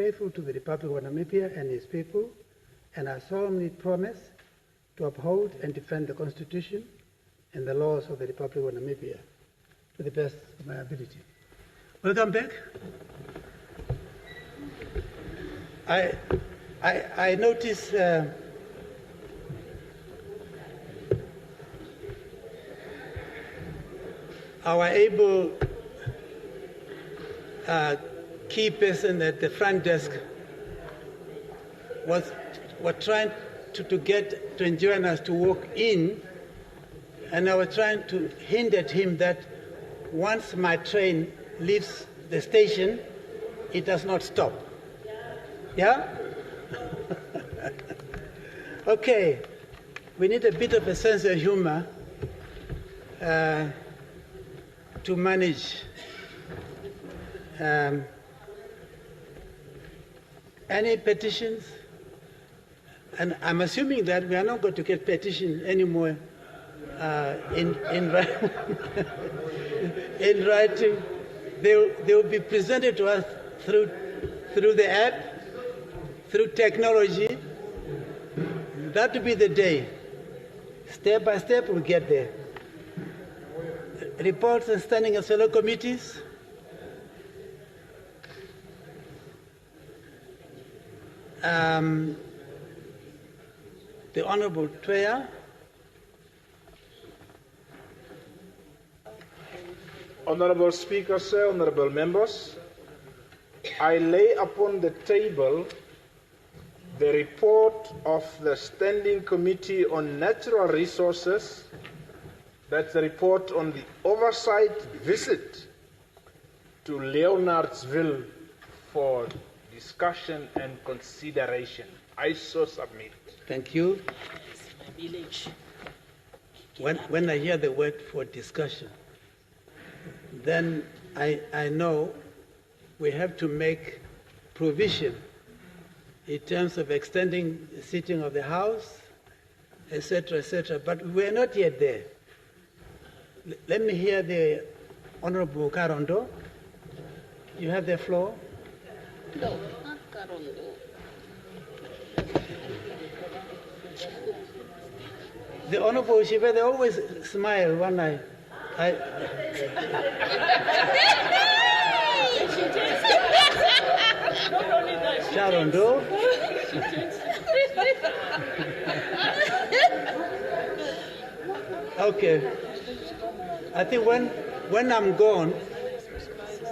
faithful to the Republic of Namibia and its people, and I solemnly promise to uphold and defend the Constitution and the laws of the Republic of Namibia to the best of my ability. Welcome back. I notice our able key person at the front desk was trying to enjoin us to walk in, and I was trying to hint at him that once my train leaves the station, it does not stop. Yeah? Okay, we need a bit of a sense of humor to manage any petitions, and I'm assuming that we are not going to get petitions anymore in writing. They will be presented to us through the app, through technology. That will be the day. Step by step, we'll get there. Reports and standing and fellow committees. The Honorable Chair. Honorable Speaker, sir, honorable members, I lay upon the table the report of the Standing Committee on Natural Resources. That's the report on the oversight visit to Leonardsville for discussion and consideration. I so submit. Thank you. When I hear the word for discussion, then I know we have to make provision in terms of extending the sitting of the House, etc., etc. But we're not yet there. Let me hear the Honorable Karondo. You have the floor. No, not Karondo. The Honorable Shiva, they always smile when I Sharon Doe. Okay. I think when I'm gone,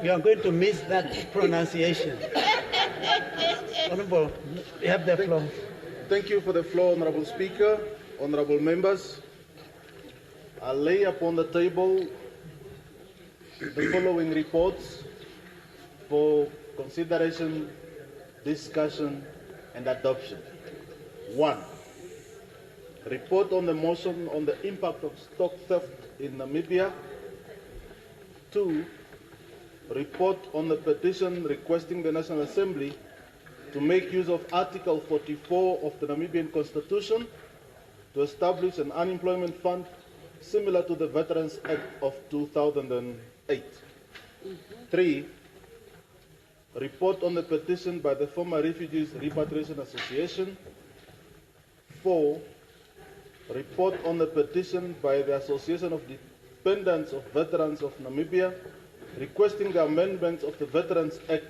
you are going to miss that pronunciation. Honorable, you have the floor. Thank you for the floor, Honorable Speaker, honorable members. I lay upon the table the following reports for consideration, discussion, and adoption. 1. Report on the motion on the impact of stock theft in Namibia. 2. Report on the petition requesting the National Assembly to make use of Article 44 of the Namibian Constitution to establish an unemployment fund similar to the Veterans Act of 2008. 3. Report on the petition by the former Refugees Repatriation Association. 4. Report on the petition by the Association of Dependents of Veterans of Namibia requesting the amendments of the Veterans Act,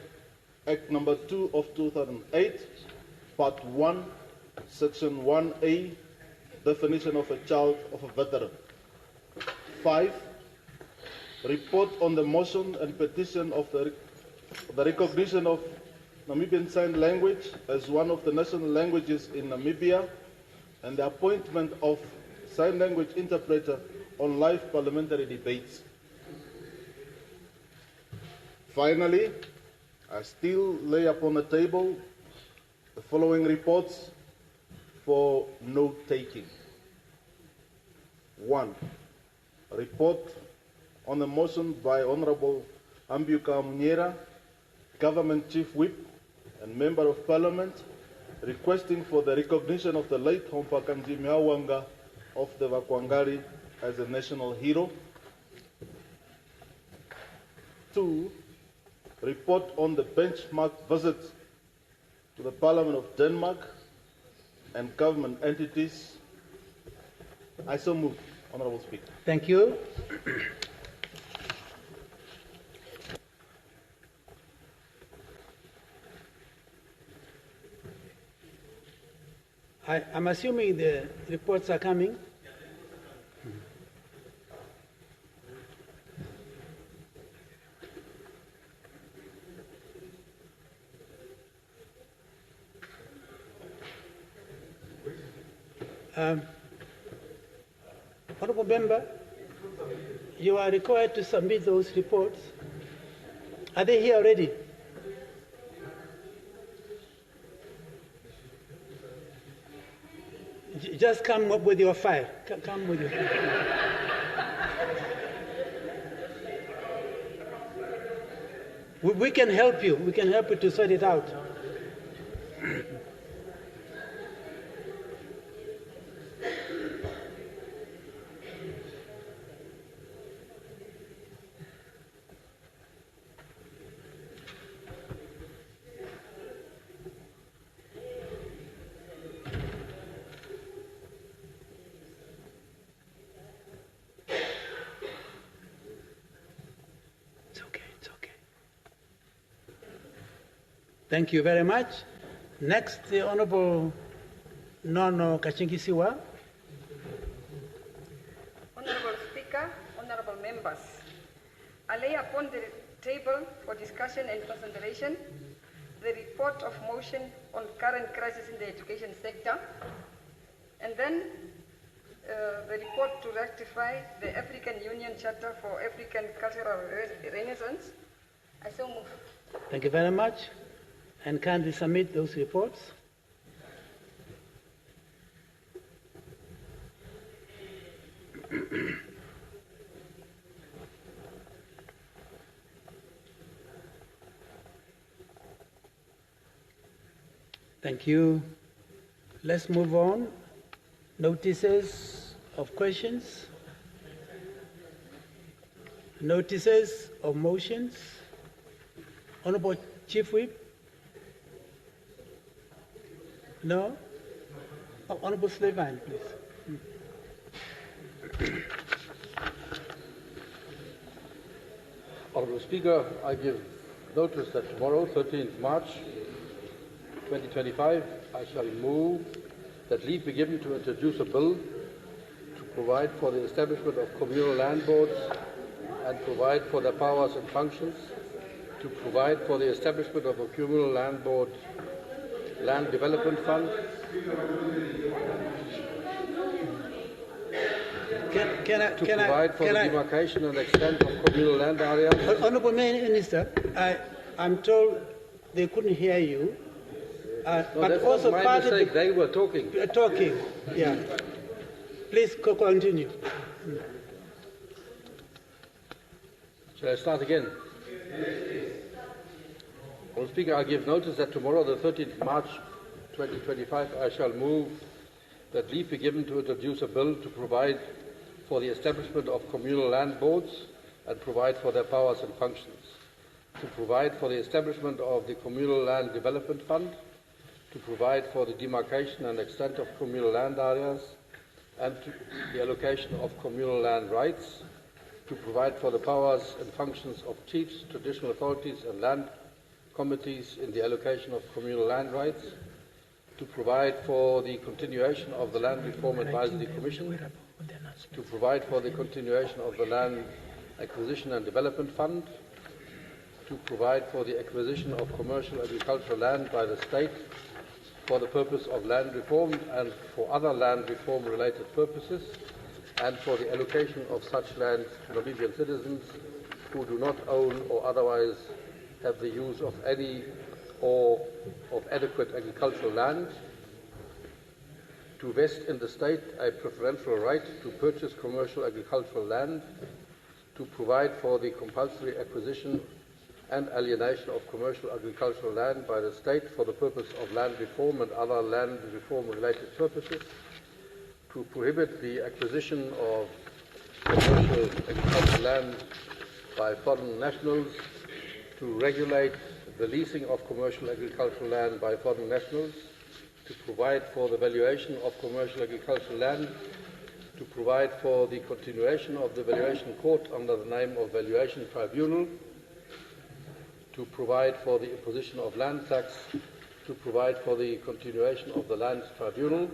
Act number 2 of 2008, Part 1, Section 1A, definition of a child of a veteran. 5. Report on the motion and petition of the recognition of Namibian Sign Language as one of the national languages in Namibia and the appointment of sign language interpreter on live parliamentary debates. Finally, I still lay upon the table the following reports for note-taking. 1. Report on the motion by Honorable Ambiuka Munyera, Government Chief Whip and Member of Parliament, requesting for the recognition of the late Hompakanji Miawanga of the Vakwangari as a national hero. 2. Report on the benchmark visit to the Parliament of Denmark and government entities. I so move, Honourable Speaker. Thank you. I'm assuming the reports are coming. Honourable Member, you are required to submit those reports. Are they here already? Just come up with your file. Come with your file. We can help you. We can help you to sort it out. Thank you very much. Next, the Honourable Nono Kachingisiwa. Honourable Speaker, honourable members, I lay upon the table for discussion and consideration the report of motion on current crisis in the education sector, and then the report to ratify the African Union Charter for African Cultural Renaissance. I so move. Thank you very much. And kindly submit those reports. Thank you. Let's move on. Notices of questions. Notices of motions. Honourable Chief Whip. No? Oh, Honourable Slevine, please. Honourable Speaker, I give notice that tomorrow, 13th March 2025, I shall move that leave be given to introduce a bill to provide for the establishment of communal land boards and provide for their powers and functions, to provide for the establishment of a communal land board, land development fund. Provide for the demarcation and extent of communal land areas. Honourable Minister, I'm told they couldn't hear you. No, but also my part mistake. of They were talking. Talking, yeah. Please continue. Shall I start again? Mr. Speaker, I give notice that tomorrow, the 13th March 2025, I shall move that leave be given to introduce a bill to provide for the establishment of communal land boards and provide for their powers and functions, to provide for the establishment of the communal land development fund, to provide for the demarcation and extent of communal land areas and the allocation of communal land rights, to provide for the powers and functions of chiefs, traditional authorities and land committees in the allocation of communal land rights, to provide for the continuation of the Land Reform Advisory Commission, to provide for the continuation of the Land Acquisition and Development Fund, to provide for the acquisition of commercial agricultural land by the state for the purpose of land reform and for other land reform related purposes, and for the allocation of such land to Namibian citizens who do not own or otherwise have the use of any or of adequate agricultural land, to vest in the state a preferential right to purchase commercial agricultural land, to provide for the compulsory acquisition and alienation of commercial agricultural land by the state for the purpose of land reform and other land reform related purposes, to prohibit the acquisition of commercial agricultural land by foreign nationals, to regulate the leasing of commercial agricultural land by foreign nationals, to provide for the valuation of commercial agricultural land, to provide for the continuation of the valuation court under the name of valuation tribunal, to provide for the imposition of land tax, to provide for the continuation of the land tribunal,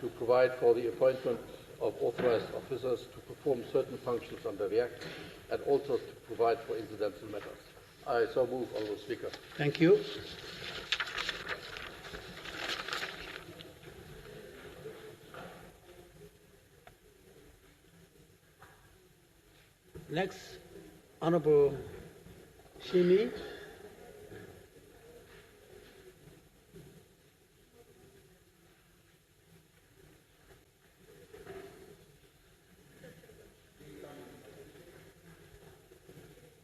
to provide for the appointment of authorized officers to perform certain functions under the Act, and also to provide for incidental matters. I so move, Honourable Speaker. Thank you. Next, Honourable Shimi.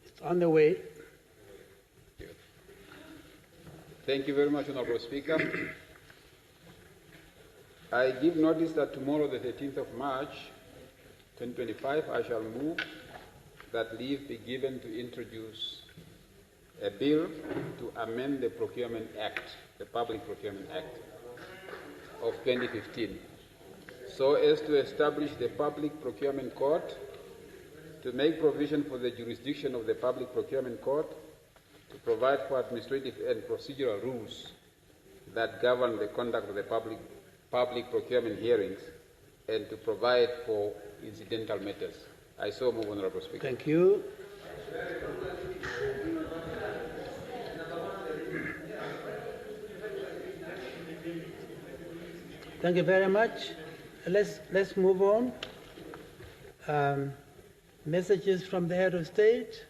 It's on the way. Thank you very much, Honourable Speaker. I give notice that tomorrow, the 13th of March, 2025, I shall move that leave be given to introduce a bill to amend the Procurement Act, the Public Procurement Act of 2015, so as to establish the Public Procurement Court, to make provision for the jurisdiction of the Public Procurement Court, to provide for administrative and procedural rules that govern the conduct of the public procurement hearings, and to provide for incidental matters. I so move, Honourable Speaker. Thank you. Thank you very much. Let's move on. Messages from the head of state,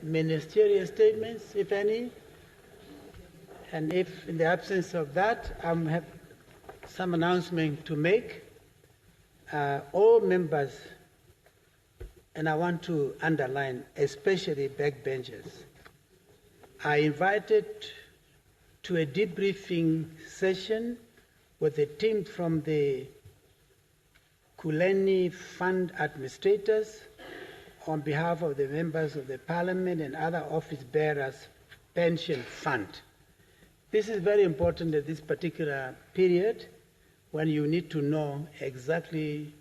ministerial statements, if any, and if in the absence of that, I have some announcement to make. All members, and I want to underline, especially backbenchers, are invited to a debriefing session with a team from the Kuleni Fund administrators on behalf of the members of the Parliament and other office bearers pension fund. This is very important at this particular period, when you need to know exactly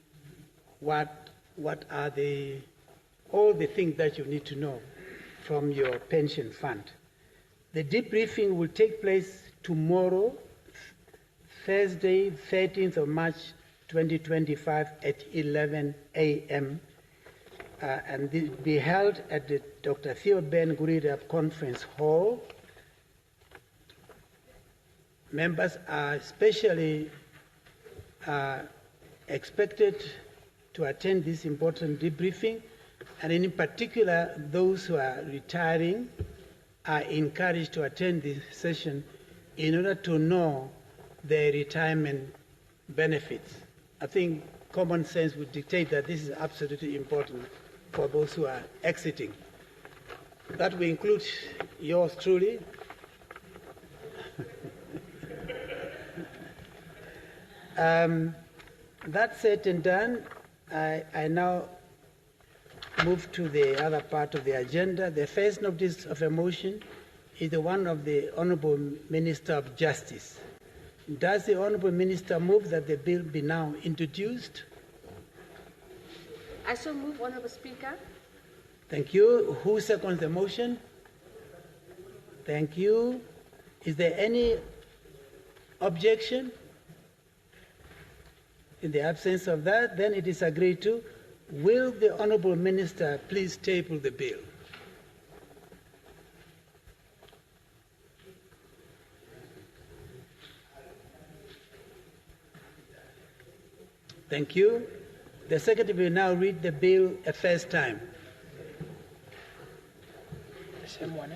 what are all the things that you need to know from your pension fund. The debriefing will take place tomorrow, Thursday, 13th of March 2025 at 11 a.m. And this will be held at the Dr. Theo Ben Gurira Conference Hall. Members are especially expected to attend this important debriefing, and in particular, those who are retiring are encouraged to attend this session in order to know their retirement benefits. I think common sense would dictate that this is absolutely important for those who are exiting. That will include yours truly. That said and done, I now move to the other part of the agenda. The first notice of a motion is the one of the Honourable Minister of Justice. Does the Honourable Minister move that the bill be now introduced? I shall move, Honourable Speaker. Thank you. Who seconds the motion? Thank you. Is there any objection? In the absence of that, then it is agreed to. Will the Honourable Minister please table the bill? Thank you. The Secretary will now read the bill a first time. The same one, eh?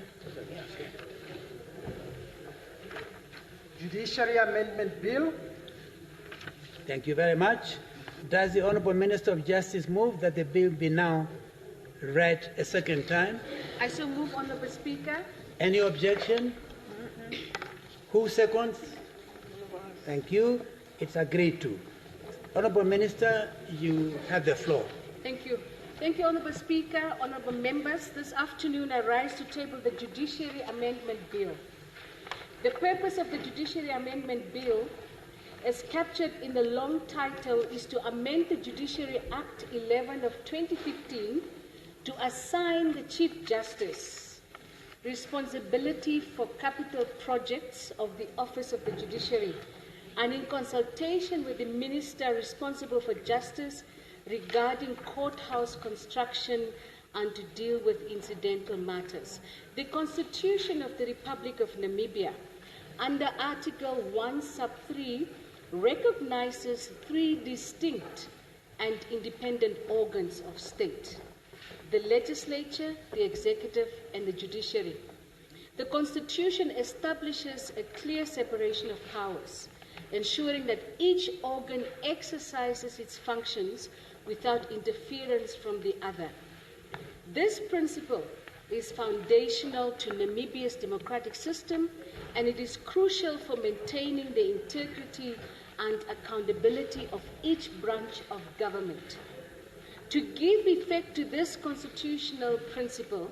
Judiciary Amendment Bill. Thank you very much. Does the Honourable Minister of Justice move that the bill be now read a second time? I shall move, Honourable Speaker. Any objection? Who seconds? Thank you. It's agreed to. Honourable Minister, you have the floor. Thank you. Thank you, Honourable Speaker. Honourable members, this afternoon I rise to table the Judiciary Amendment Bill. The purpose of the Judiciary Amendment Bill, as captured in the long title, is to amend the Judiciary Act 11 of 2015 to assign the Chief Justice responsibility for capital projects of the Office of the Judiciary, and in consultation with the Minister responsible for Justice regarding courthouse construction and to deal with incidental matters. The Constitution of the Republic of Namibia, under Article 1 sub 3, recognizes three distinct and independent organs of state: the legislature, the executive, and the judiciary. The Constitution establishes a clear separation of powers, ensuring that each organ exercises its functions without interference from the other. This principle is foundational to Namibia's democratic system, and it is crucial for maintaining the integrity and accountability of each branch of government. To give effect to this constitutional principle,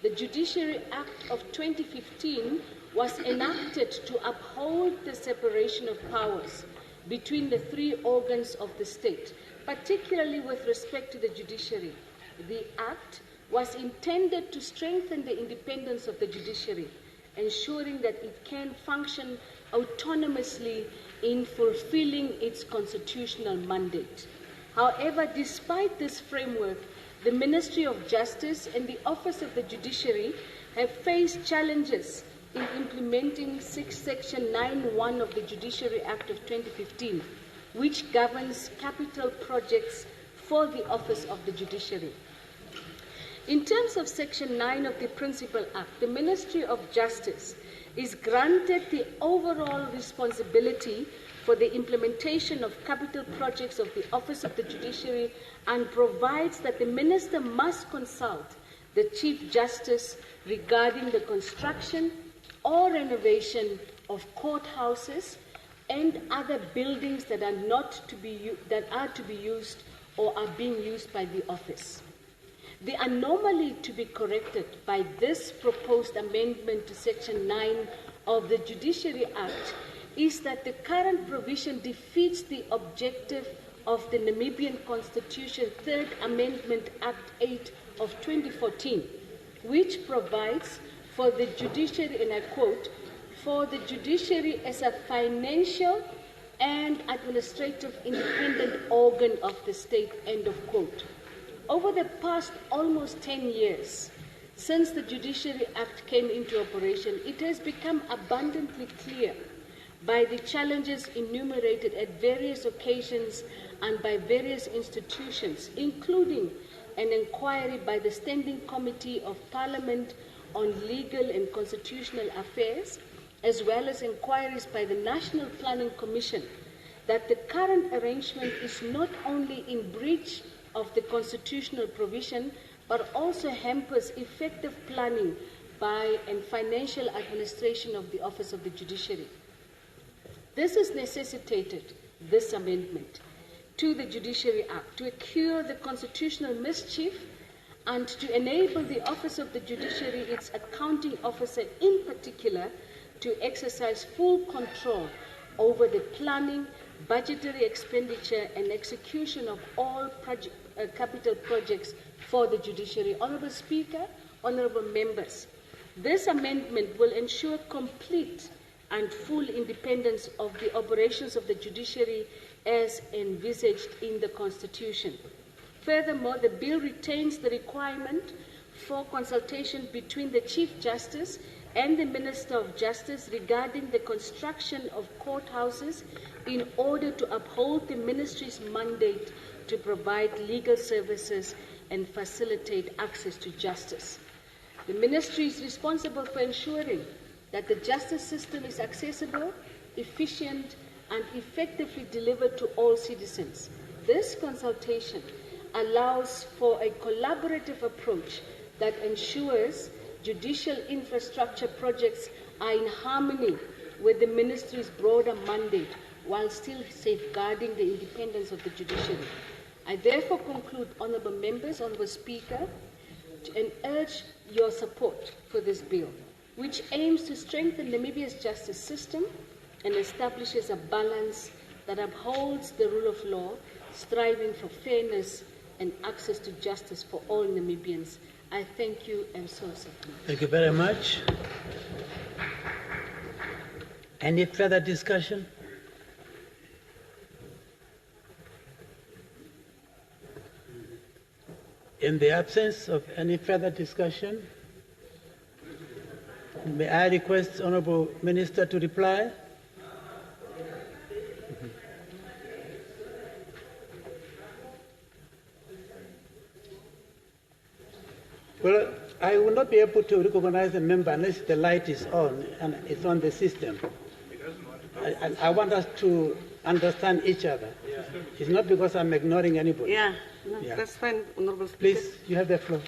the Judiciary Act of 2015 was enacted to uphold the separation of powers between the three organs of the state, particularly with respect to the judiciary. The Act was intended to strengthen the independence of the judiciary, ensuring that it can function autonomously in fulfilling its constitutional mandate. However, despite this framework, the Ministry of Justice and the Office of the Judiciary have faced challenges in implementing Section 9(1) of the Judiciary Act of 2015, which governs capital projects for the Office of the Judiciary. In terms of Section 9 of the Principal Act, the Ministry of Justice is granted the overall responsibility for the implementation of capital projects of the Office of the Judiciary and provides that the Minister must consult the Chief Justice regarding the construction or renovation of courthouses and other buildings that are to be used or are being used by the office. The anomaly to be corrected by this proposed amendment to Section 9 of the Judiciary Act is that the current provision defeats the objective of the Namibian Constitution 3rd Amendment Act 8 of 2014, which provides for the judiciary, and I quote, "for the judiciary as a financial and administrative independent organ of the state," end of quote. Over the past almost 10 years, since the Judiciary Act came into operation, it has become abundantly clear by the challenges enumerated at various occasions and by various institutions, including an inquiry by the Standing Committee of Parliament on Legal and Constitutional Affairs, as well as inquiries by the National Planning Commission, that the current arrangement is not only in breach of the constitutional provision, but also hampers effective planning by and financial administration of the Office of the Judiciary. This has necessitated this amendment to the Judiciary Act to cure the constitutional mischief and to enable the Office of the Judiciary, its accounting officer in particular, to exercise full control over the planning, budgetary expenditure, and execution of all capital projects for the judiciary. Honourable Speaker, honourable members, this amendment will ensure complete and full independence of the operations of the judiciary as envisaged in the Constitution. Furthermore, the bill retains the requirement for consultation between the Chief Justice and the Minister of Justice regarding the construction of courthouses in order to uphold the Ministry's mandate to provide legal services and facilitate access to justice. The Ministry is responsible for ensuring that the justice system is accessible, efficient, and effectively delivered to all citizens. This consultation allows for a collaborative approach that ensures judicial infrastructure projects are in harmony with the Ministry's broader mandate while still safeguarding the independence of the judiciary. I therefore conclude, honourable members, honourable Speaker, and urge your support for this bill, which aims to strengthen Namibia's justice system and establishes a balance that upholds the rule of law, striving for fairness and access to justice for all Namibians. I thank you and so support. Thank you very much. Any further discussion? In the absence of any further discussion, may I request Honourable Minister to reply? Well, I will not be able to recognize a member unless the light is on and it's on the system. I want us to understand each other. It's not because I'm ignoring anybody. Yeah, no, that's fine, Honourable Speaker. Please, you have the floor.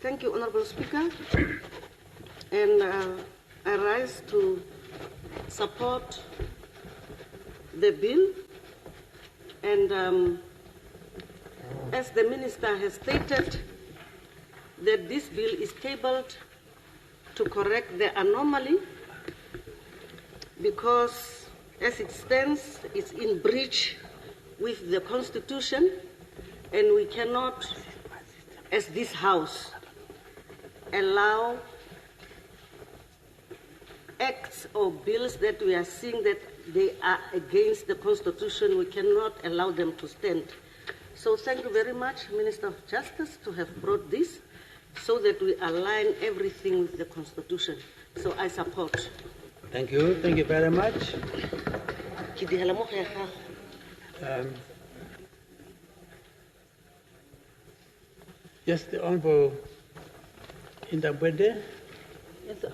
Thank you, Honourable Speaker. And I rise to support the bill. And as the Minister has stated, that this bill is tabled to correct the anomaly because, as it stands, it's in breach with the Constitution, and we cannot, as this House, allow acts or bills that we are seeing that they are against the Constitution. We cannot allow them to stand. So thank you very much, Minister of Justice, to have brought this so that we align everything with the Constitution. So I support. Thank you. Thank you very much. Yes, the Honourable Indabwede. Yes,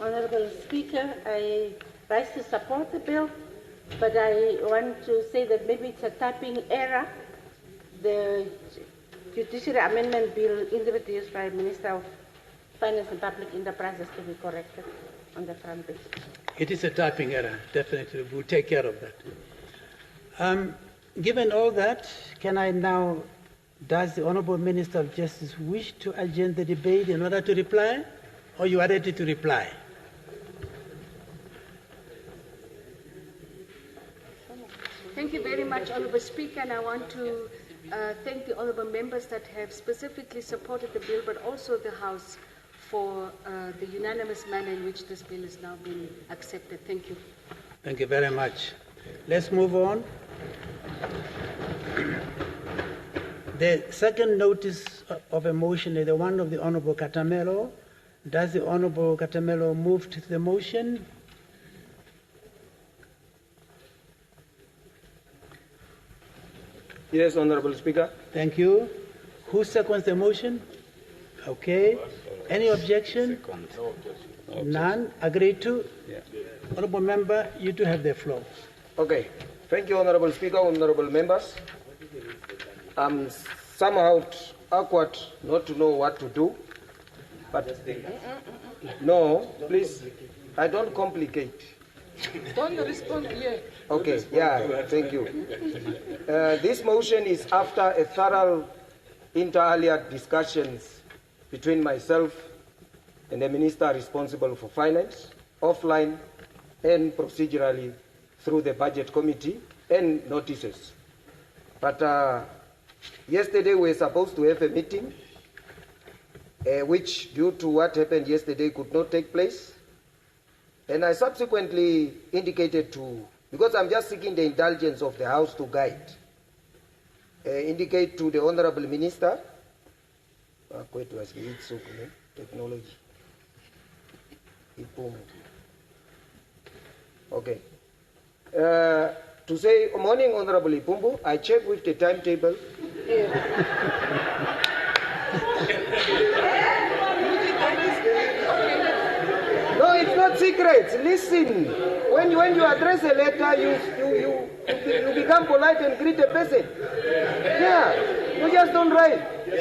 Honourable Speaker, I rise to support the bill, but I want to say that maybe it's a typing error. The Judiciary Amendment Bill introduced by Minister of Finance and Public Enterprises to be corrected on the front page. It is a typing error, definitely. We'll take care of that. Given all that, can I now, does the Honourable Minister of Justice wish to adjourn the debate in order to reply, or you are ready to reply? Thank you very much, Honourable Speaker, and I want to thank the honourable members that have specifically supported the bill, but also the House for the unanimous manner in which this bill is now being accepted. Thank you. Thank you very much. Let's move on. The second notice of a motion is the one of the Honourable Katamelo. Does the Honourable Katamelo move to the motion? Yes, Honourable Speaker. Thank you. Who seconds the motion? Okay. Any objection? None. Agreed to? Yeah. Honourable Member, you do have the floor. Okay. Thank you, Honourable Speaker, Honourable Members. I'm somehow awkward not to know what to do, but no, please, I don't complicate. Don't respond here. Okay, yeah, thank you. This motion is after a thorough inter alia discussions between myself and the Minister responsible for finance, offline and procedurally through the Budget Committee and notices. But yesterday we were supposed to have a meeting, which due to what happened yesterday could not take place. And I subsequently indicated to, because I'm just seeking the indulgence of the House to guide, indicate to the Honourable Minister, technology. Okay. To say, morning, Honourable Ipumbu, I checked with the timetable. No, it's not secret. Listen, when you address a letter, you become polite and greet a person. Yeah, you just don't write.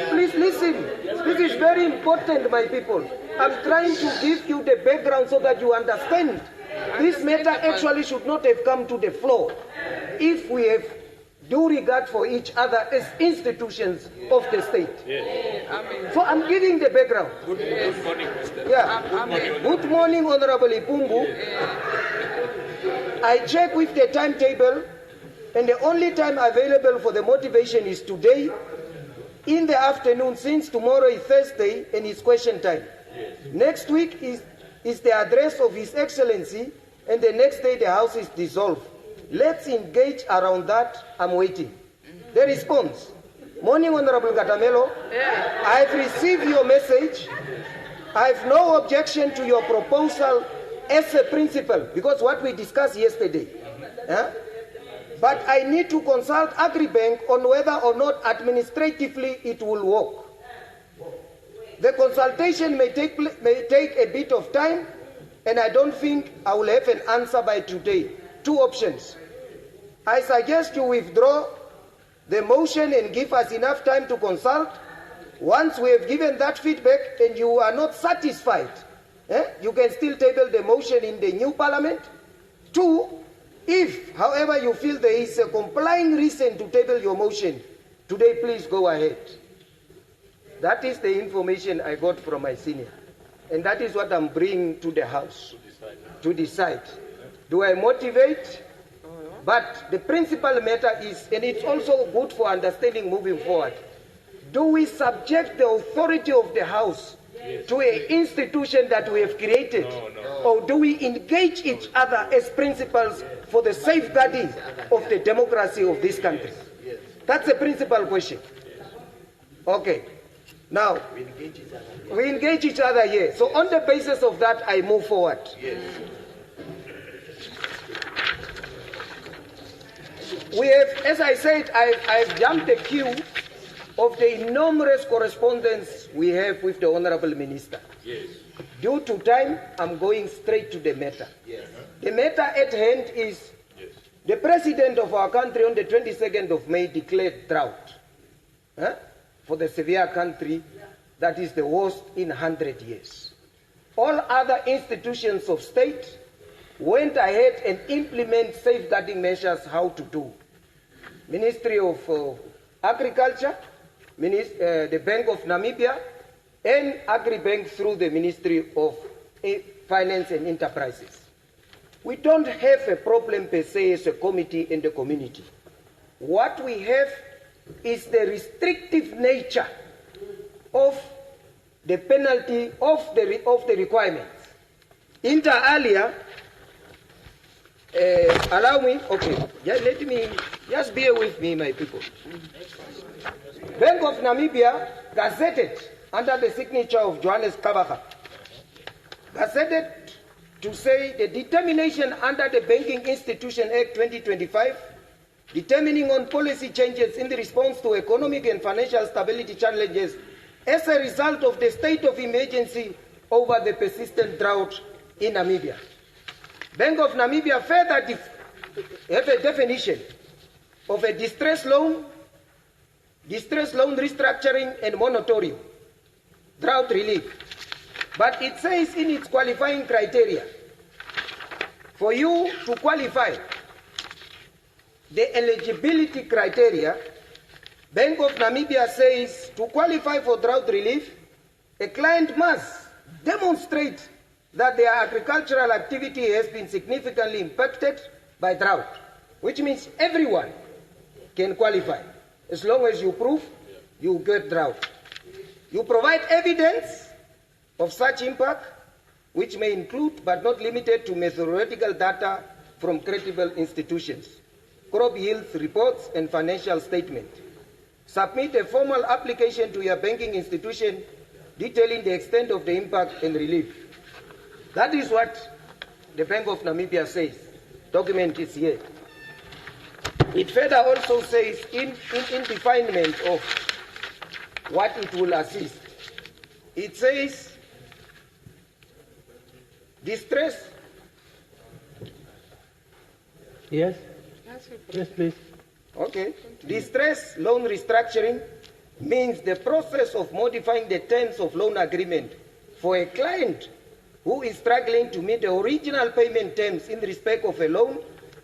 Please listen. This is very important, my people. I'm trying to give you the background so that you understand. This matter actually should not have come to the floor if we have due regard for each other as institutions of the state. So I'm giving the background. Good morning, Mr. Yeah. Good morning, Honorable Ipungu. I check with the timetable, and the only time available for the motivation is today in the afternoon, since tomorrow is Thursday and it's question time. Next week is the address of His Excellency, and the next day the House is dissolved. Let's engage around that. I'm waiting. The response. Morning, Honorable Katamelo. I've received your message. I have no objection to your proposal as a principle, because what we discussed yesterday. But I need to consult Agribank on whether or not administratively it will work. The consultation may take a bit of time, and I don't think I will have an answer by today. Two options. I suggest you withdraw the motion and give us enough time to consult. Once we have given that feedback and you are not satisfied, you can still table the motion in the new parliament. Two, if, however, you feel there is a complying reason to table your motion today, please go ahead. That is the information I got from my senior. And that is what I'm bringing to the House to decide. Do I motivate? But the principal matter is, and it's also good for understanding moving forward, do we subject the authority of the House to an institution that we have created? Or do we engage each other as principals for the safeguarding of the democracy of this country? That's a principal question. Okay. Now, we engage each other here. So on the basis of that, I move forward. We have, as I said, I've jumped the queue of the enormous correspondence we have with the Honorable Minister. Due to time, I'm going straight to the matter. The matter at hand is the President of our country on the 22nd of May declared drought for the severe country that is the worst in 100 years. All other institutions of state went ahead and implement safeguarding measures how to do. Ministry of Agriculture, the Bank of Namibia, and Agribank through the Ministry of Finance and Enterprises. We don't have a problem per se as a committee in the community. What we have is the restrictive nature of the penalty of the requirements. Inter alia, allow me, okay, let me, just bear with me, my people. Bank of Namibia gazetted under the signature of Johannes Kabaka, gazetted to say the determination under the Banking Institution Act 2025, determining on policy changes in the response to economic and financial stability challenges as a result of the state of emergency over the persistent drought in Namibia. Bank of Namibia further have a definition of a distress loan restructuring and moratorium, drought relief. But it says in its qualifying criteria, for you to qualify, the eligibility criteria, Bank of Namibia says to qualify for drought relief, a client must demonstrate that their agricultural activity has been significantly impacted by drought, which means everyone can qualify. As long as you prove you get drought. You provide evidence of such impact, which may include but not limited to methodological data from credible institutions, crop yields reports, and financial statement. Submit a formal application to your banking institution detailing the extent of the impact and relief. That is what the Bank of Namibia says. Document is here. It further also says in definement of what it will assist. It says distress. Yes? Yes, please. Okay. Distress loan restructuring means the process of modifying the terms of loan agreement for a client who is struggling to meet the original payment terms in respect of a loan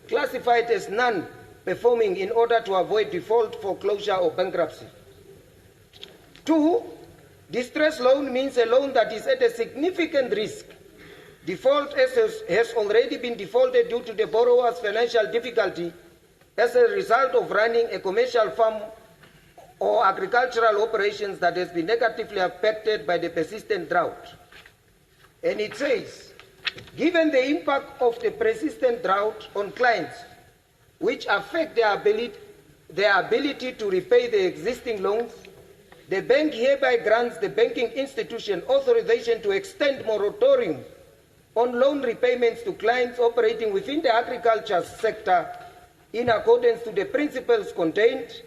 classified as performing in order to avoid default, foreclosure, or bankruptcy. 2, distress loan means a loan that is at a significant risk. Default has already been defaulted due to the borrower's financial difficulty as a result of running a commercial farm or agricultural operations that has been negatively affected by the persistent drought. And it says, given the impact of the persistent drought on clients, which affect their ability to repay the existing loans, the bank hereby grants the banking institution authorization to extend moratorium on loan repayments to clients operating within the agriculture sector in accordance to the principles contained.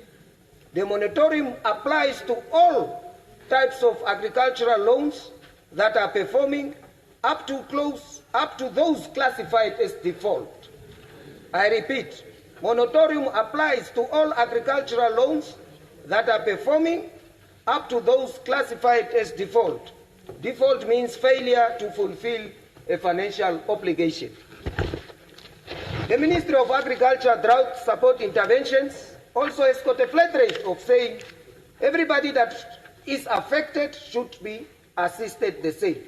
The moratorium applies to all types of agricultural loans that are performing up to those classified as default. I repeat, moratorium applies to all agricultural loans that are performing up to those classified as default. Default means failure to fulfill a financial obligation. The Ministry of Agriculture Drought Support Interventions also has got a flat rate of saying everybody that is affected should be assisted the same.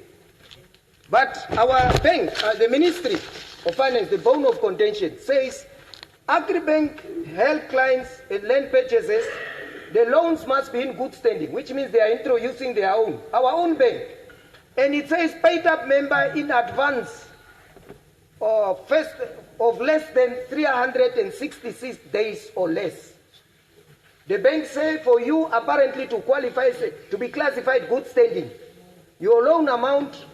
But our bank, the Ministry of Finance, the bone of contention, says Agribank held clients and land purchases, the loans must be in good standing, which means they are introducing their own, our own bank. And it says paid up member in advance of less than 366 days or less. The bank say for you apparently to qualify to be classified good standing, your loan amount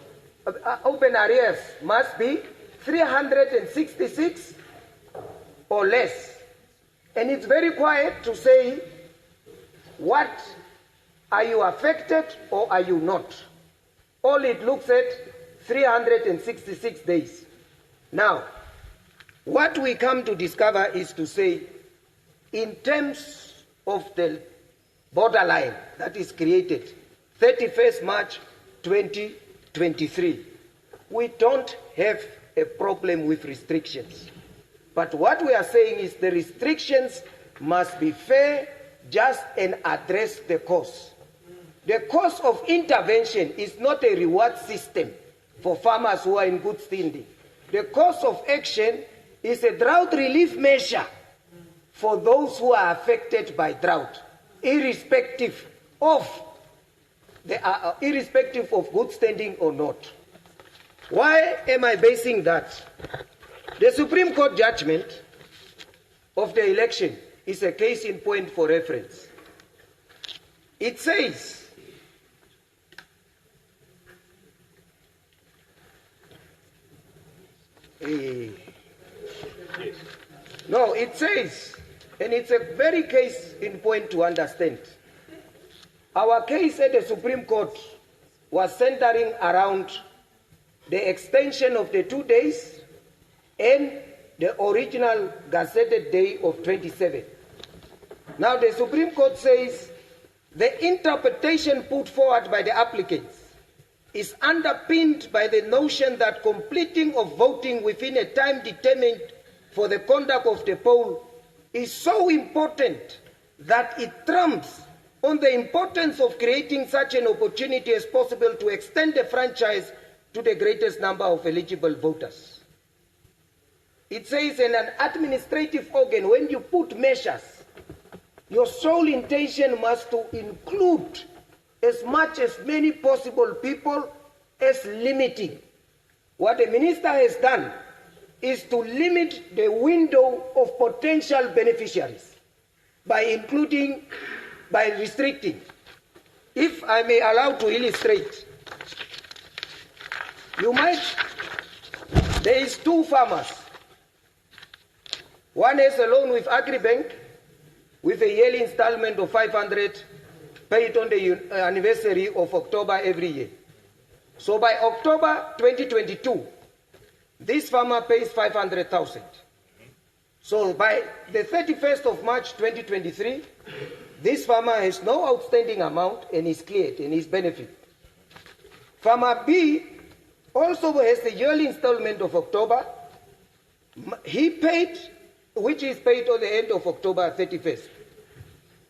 open arrears must be 366 or less. And it's very quiet to say what are you affected or are you not. All it looks at 366 days. Now, what we come to discover is to say, in terms of the borderline that is created, 31st March 2023, we don't have a problem with restrictions. But what we are saying is the restrictions must be fair, just, and address the cause. The cost of intervention is not a reward system for farmers who are in good standing. The cost of action is a drought relief measure for those who are affected by drought, irrespective of good standing or not. Why am I basing that? The Supreme Court judgment of the election is a case in point for reference. It says, no, it says, and it's a very case in point to understand. Our case at the Supreme Court was centering around the extension of the 2 days and the original gazetted day of 27. Now the Supreme Court says the interpretation put forward by the applicants is underpinned by the notion that completing of voting within a time determined for the conduct of the poll is so important that it trumps on the importance of creating such an opportunity as possible to extend the franchise to the greatest number of eligible voters. It says in an administrative organ, when you put measures, your sole intention must to include as many possible people as limiting. What the minister has done is to limit the window of potential beneficiaries by restricting. If I may allow to illustrate, there is 2 farmers. One has a loan with Agribank with a yearly installment of 500 paid on the anniversary of October every year. So by October 2022, this farmer pays 500,000. So by the 31st of March 2023, this farmer has no outstanding amount and is cleared and is benefit. Farmer B also has the yearly installment of October. He paid which is paid on the end of October 31st.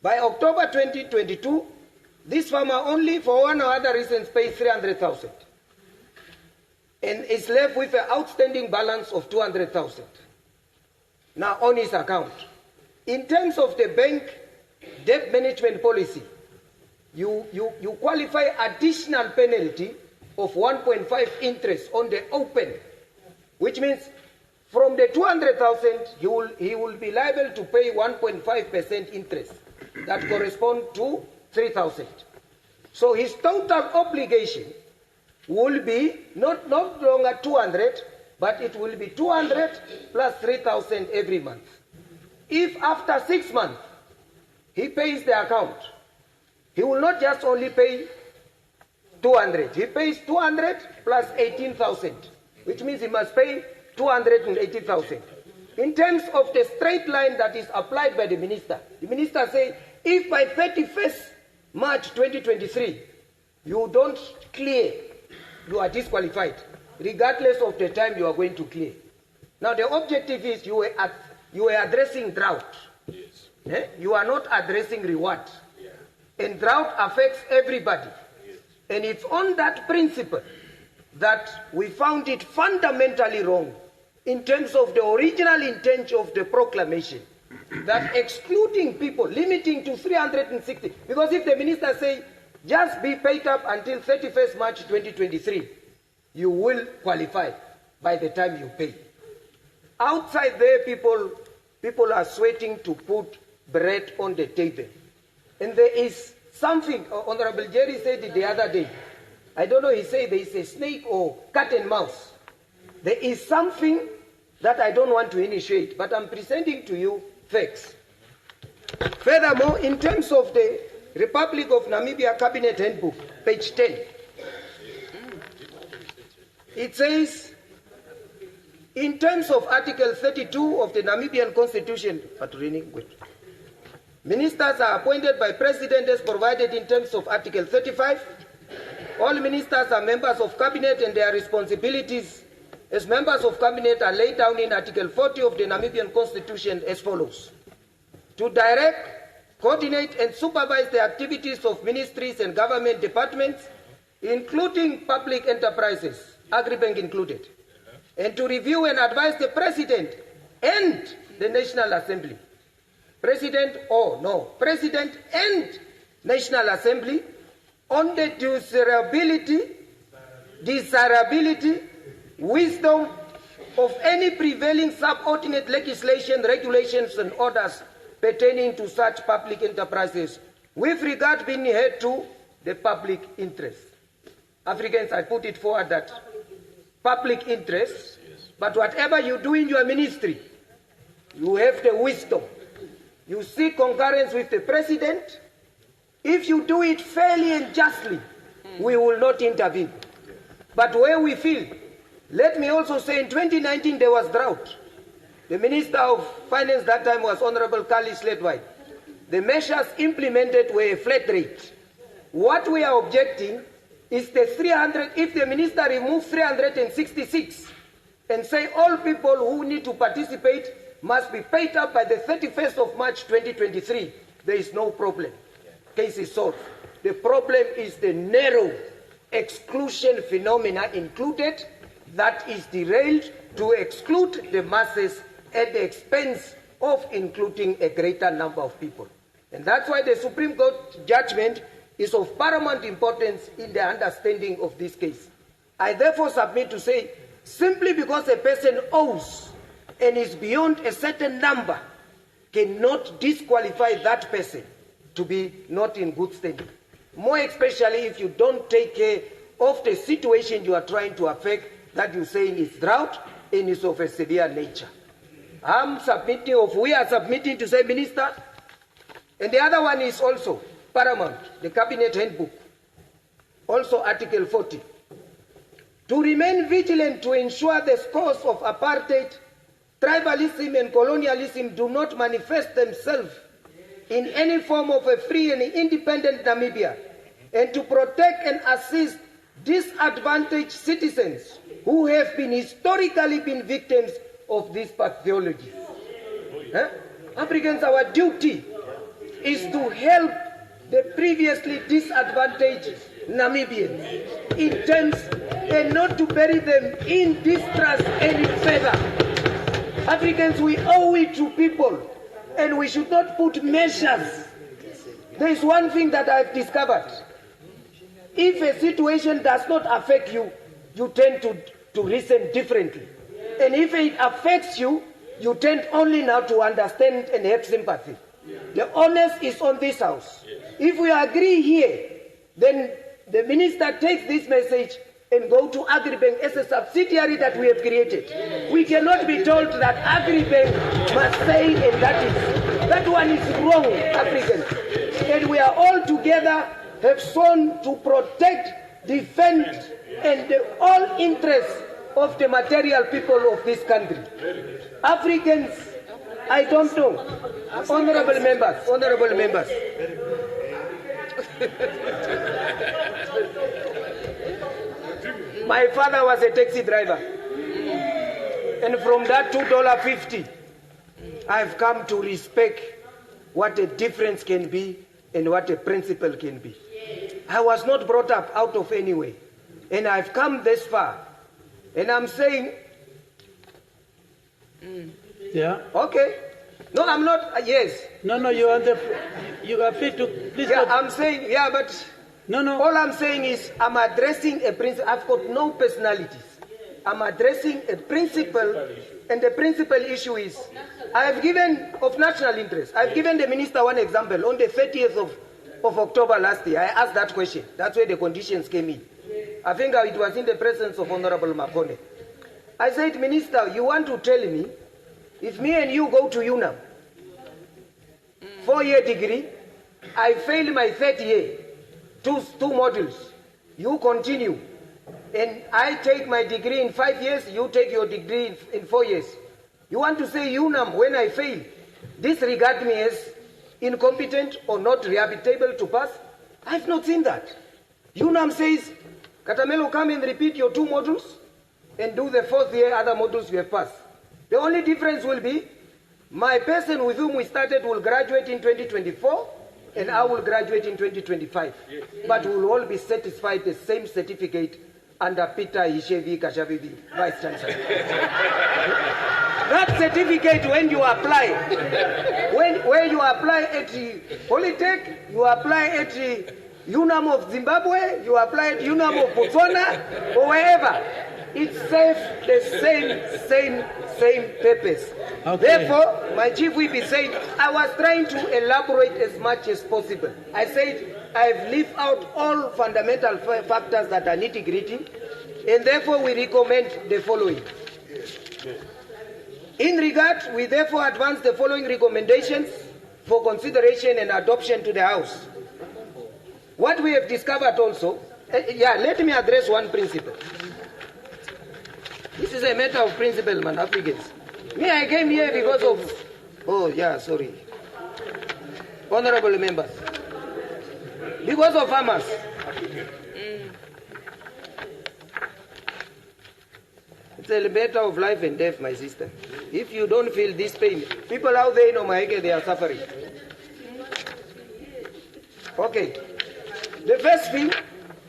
By October 2022, this farmer only for one or other reasons pays 300,000 and is left with an outstanding balance of 200,000 now on his account. In terms of the bank debt management policy, you qualify additional penalty of 1.5 interest on the open, which means from the 200,000, he will be liable to pay 1.5% interest. That corresponds to 3,000. So his total obligation will be not longer 200, but it will be 200 plus 3,000 every month. If after 6 months he pays the account, he will not just only pay 200. He pays 200 plus 18,000, which means he must pay 280,000. In terms of the straight line that is applied by the minister says, if by 31st March 2023 you don't clear, you are disqualified, regardless of the time you are going to clear. Now the objective is you are addressing drought. Yes. You are not addressing reward. Yeah. And drought affects everybody. Yes. And it's on that principle that we found it fundamentally wrong in terms of the original intent of the proclamation, that excluding people, limiting to 360, because if the minister say just be paid up until 31st March 2023, you will qualify by the time you pay. Outside there, people are sweating to put bread on the table. And there is something, Honorable Jerry said it the other day. I don't know, he said there is a snake or cat and mouse. There is something that I don't want to initiate, but I'm presenting to you facts. Furthermore, in terms of the Republic of Namibia Cabinet Handbook, page 10, it says, in terms of Article 32 of the Namibian Constitution, ministers are appointed by President as provided in terms of Article 35. All ministers are members of Cabinet and their responsibilities as members of Cabinet are laid down in Article 40 of the Namibian Constitution as follows: to direct, coordinate and supervise the activities of ministries and government departments, including public enterprises, Agribank included, and to review and advise the President and the National Assembly. President and National Assembly on the desirability, wisdom of any prevailing subordinate legislation, regulations and orders pertaining to such public enterprises with regard being held to the public interest. Africans, I put it forward that public interest, but whatever you do in your ministry, you have the wisdom. You seek concurrence with the President. If you do it fairly and justly, we will not intervene. But where we feel, let me also say in 2019 there was drought. The Minister of Finance that time was Honorable Kali Sledwide. The measures implemented were a flat rate. What we are objecting is the 300, if the Minister removes 366 and say all people who need to participate must be paid up by the 31st of March 2023, there is no problem. Case is solved. The problem is the narrow exclusion phenomena included that is derailed to exclude the masses at the expense of including a greater number of people. And that's why the Supreme Court judgment is of paramount importance in the understanding of this case. I therefore submit to say, simply because a person owes and is beyond a certain number cannot disqualify that person to be not in good standing. More especially if you don't take care of the situation you are trying to affect, that you say is drought and is of a severe nature. We are submitting to say, Minister, and the other one is also paramount, the Cabinet Handbook, also Article 40. To remain vigilant to ensure the scores of apartheid, tribalism and colonialism do not manifest themselves in any form of a free and independent Namibia, and to protect and assist disadvantaged citizens who have been historically been victims of this pathology. Africans, our duty is to help the previously disadvantaged Namibians in terms and not to bury them in distrust any further. Africans, we owe it to people, and we should not put measures. There is one thing that I've discovered. If a situation does not affect you, you tend to listen differently. And if it affects you, you tend only now to understand and have sympathy. The onus is on this house. If we agree here, then the minister takes this message and go to Agribank as a subsidiary that we have created. We cannot be told that Agribank must say, and that one is wrong, Africans. And we are all together have sworn to protect, defend, and all interests of the material people of this country. Africans, I don't know. Honorable members. My father was a taxi driver. And from that $2.50, I've come to respect what a difference can be and what a principle can be. I was not brought up out of anywhere. And I've come this far. And I'm saying, yeah. Okay. No, I'm not. Yes. No, you are free to. Please. Yeah, I'm saying. Yeah, but. No. All I'm saying is I'm addressing a principle. I've got no personalities. I'm addressing a principle, and the principal issue is I've given of national interest. I've given the minister one example on the 30th of October last year. I asked that question. That's where the conditions came in. I think it was in the presence of Honorable Makone. I said, Minister, you want to tell me if me and you go to UNAM, 4-year degree, I fail my third year, two modules, you continue, and I take my degree in 5 years, you take your degree in 4 years. You want to say UNAM, when I fail, disregard me as incompetent or not rehabilitable to pass? I've not seen that. UNAM says, Katamelo, come and repeat your 2 modules and do the 4th year other modules you have passed. The only difference will be my person with whom we started will graduate in 2024 and I will graduate in 2025. Yes. But we will all be satisfied the same certificate under Peter Hishevi Kashavivi, Vice Chancellor. That certificate when you apply, when you apply at Polytech, you apply at UNAM of Zimbabwe, you apply at UNAM of Botswana, or wherever. It serves the same purpose. Okay. Therefore, my chief whip is saying, I was trying to elaborate as much as possible. I said, I've left out all fundamental factors that are nitty-gritty, and therefore we recommend the following. In regard, we therefore advance the following recommendations for consideration and adoption to the House. What we have discovered also, let me address one principle. This is a matter of principle, man, Africans. Me, I came here because of, honorable members, because of farmers. It's a matter of life and death, my sister. If you don't feel this pain, people out there in Omaheke, they are suffering. Okay. The first thing,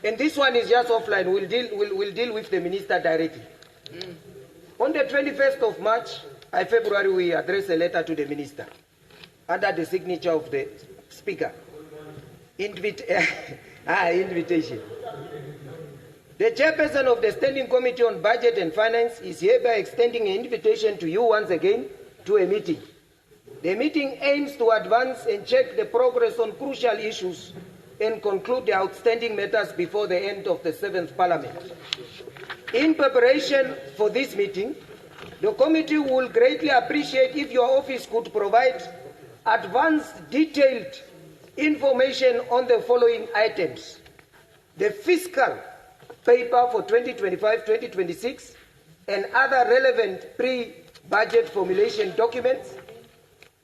and this one is just offline, we'll deal with the minister directly. On the 21st of March, February, we addressed a letter to the minister under the signature of the speaker. Invitation. The chairperson of the Standing Committee on Budget and Finance is hereby extending an invitation to you once again to a meeting. The meeting aims to advance and check the progress on crucial issues and conclude the outstanding matters before the end of the 7th Parliament. In preparation for this meeting, the committee will greatly appreciate if your office could provide advanced, detailed information on the following items: the fiscal paper for 2025-2026 and other relevant pre-budget formulation documents,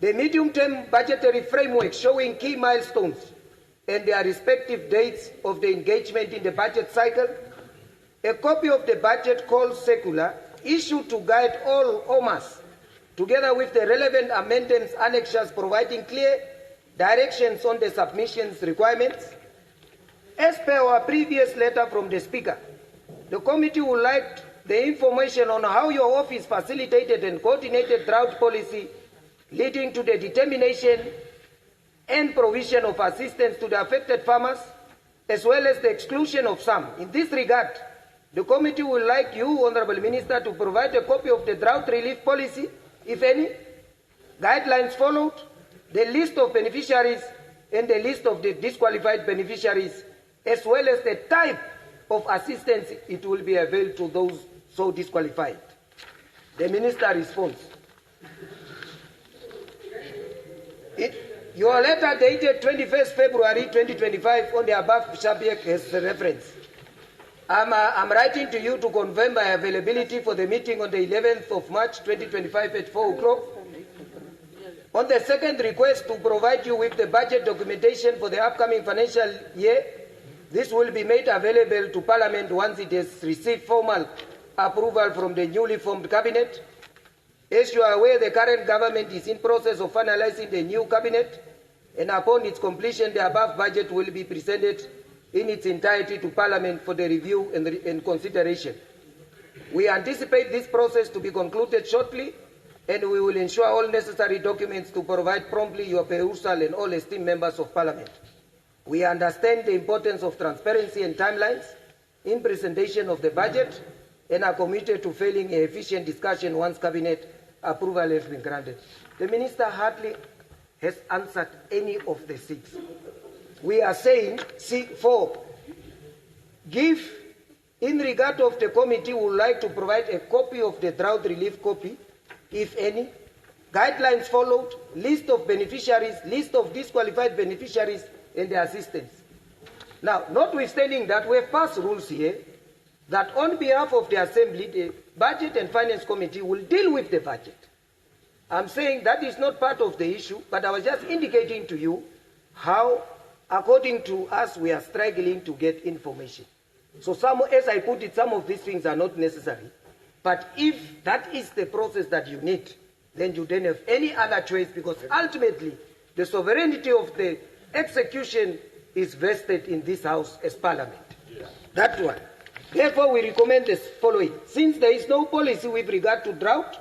the medium-term budgetary framework showing key milestones and their respective dates of the engagement in the budget cycle, a copy of the budget call circular issued to guide all OMAs together with the relevant amendments annexures providing clear directions on the submissions requirements. As per our previous letter from the Speaker, the committee would like the information on how your office facilitated and coordinated drought policy leading to the determination and provision of assistance to the affected farmers, as well as the exclusion of some. In this regard, the committee would like you, Honourable Minister, to provide a copy of the drought relief policy, if any, guidelines followed, the list of beneficiaries and the list of the disqualified beneficiaries, as well as the type of assistance it will be availed to those so disqualified. The Minister responds. Your letter dated 21st February 2025 on the above subject has a reference. I'm writing to you to confirm my availability for the meeting on the 11th of March 2025 at 4 o'clock. On the second request to provide you with the budget documentation for the upcoming financial year, this will be made available to Parliament once it has received formal approval from the newly formed Cabinet. As you are aware, the current government is in process of finalizing the new Cabinet, and upon its completion, the above budget will be presented in its entirety to Parliament for the review and consideration. We anticipate this process to be concluded shortly, and we will ensure all necessary documents to provide promptly your perusal and all esteemed members of Parliament. We understand the importance of transparency and timelines in presentation of the budget and are committed to failing an efficient discussion once Cabinet approval has been granted. The Minister hardly has answered any of the six. We are saying, C4, give, in regard of the committee, would like to provide a copy of the drought relief copy, if any, guidelines followed, list of beneficiaries, list of disqualified beneficiaries, and the assistance. Now, notwithstanding that, we have passed rules here that on behalf of the Assembly, the Budget and Finance Committee will deal with the budget. I'm saying that is not part of the issue, but I was just indicating to you how, according to us, we are struggling to get information. So as I put it, some of these things are not necessary. But if that is the process that you need, then you don't have any other choice, because ultimately the sovereignty of the execution is vested in this House as Parliament. Yeah. That one. Therefore, we recommend the following. Since there is no policy with regard to drought,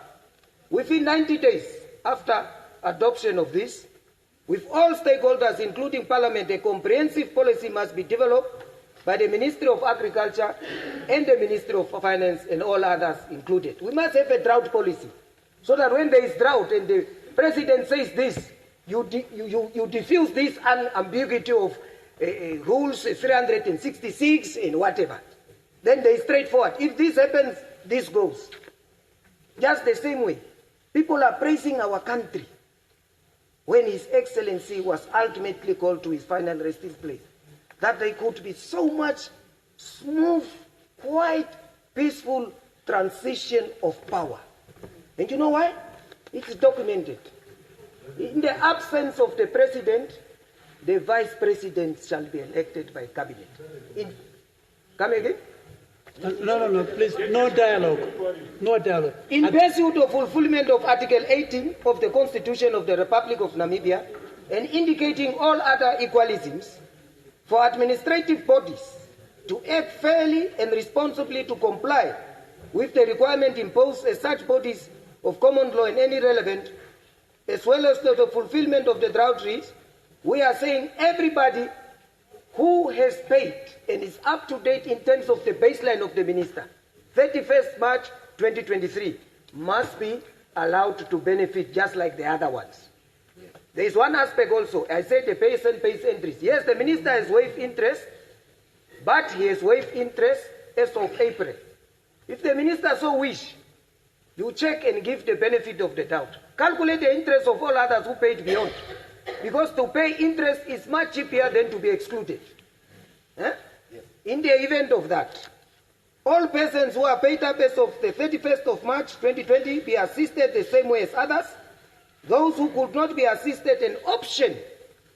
within 90 days after adoption of this, with all stakeholders, including Parliament, a comprehensive policy must be developed by the Ministry of Agriculture and the Ministry of Finance and all others included. We must have a drought policy, so that when there is drought and the President says this, you diffuse this ambiguity of rules 366 and whatever. Then they straightforward. If this happens, this goes. Just the same way. People are praising our country when His Excellency was ultimately called to his final resting place, that there could be so much smooth, quiet, peaceful transition of power. And you know why? It's documented. In the absence of the President, the Vice President shall be elected by Cabinet. Come again? No, please, no dialogue. No dialogue. In pursuit of fulfillment of Article 18 of the Constitution of the Republic of Namibia, and indicating all other equalisms, for administrative bodies to act fairly and responsibly to comply with the requirement imposed as such bodies of common law and any relevant, as well as to the fulfillment of the drought risks, we are saying everybody who has paid and is up to date in terms of the baseline of the Minister, 31st March 2023, must be allowed to benefit just like the other ones. There is one aspect also. I said the person pays interest. Yes, the Minister has waived interest, but he has waived interest as of April. If the Minister so wish, you check and give the benefit of the doubt. Calculate the interest of all others who paid beyond. Because to pay interest is much cheaper than to be excluded. In the event of that, all persons who are paid up as of the 31st of March 2020 be assisted the same way as others. Those who could not be assisted, an option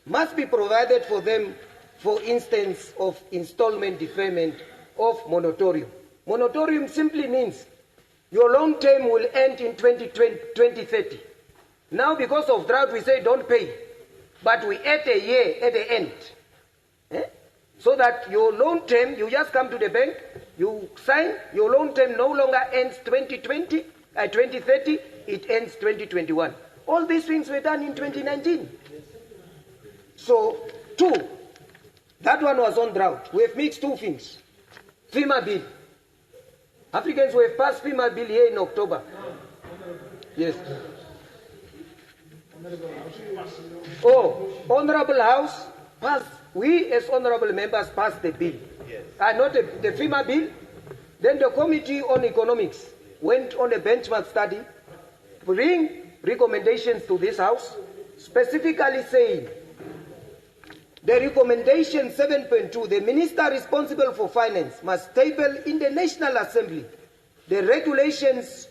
must be provided for them, for instance, of installment deferment of moratorium. Moratorium simply means Your long term will end in 2030. Now, because of drought, we say don't pay, but we add a year at the end. So that your long term, you just come to the bank, you sign, your long term no longer ends 2030, it ends 2021. All these things were done in 2019. So, 2, that one was on drought. We have mixed 2 things. FEMA bill. Africans will have passed FEMA bill here in October. Yes. Oh, Honorable House passed. We as honorable members passed the bill. Yes. Not the FEMA bill. Then the Committee on Economics went on a benchmark study, bring recommendations to this House, specifically saying the recommendation 7.2, the minister responsible for finance must table in the National Assembly the regulations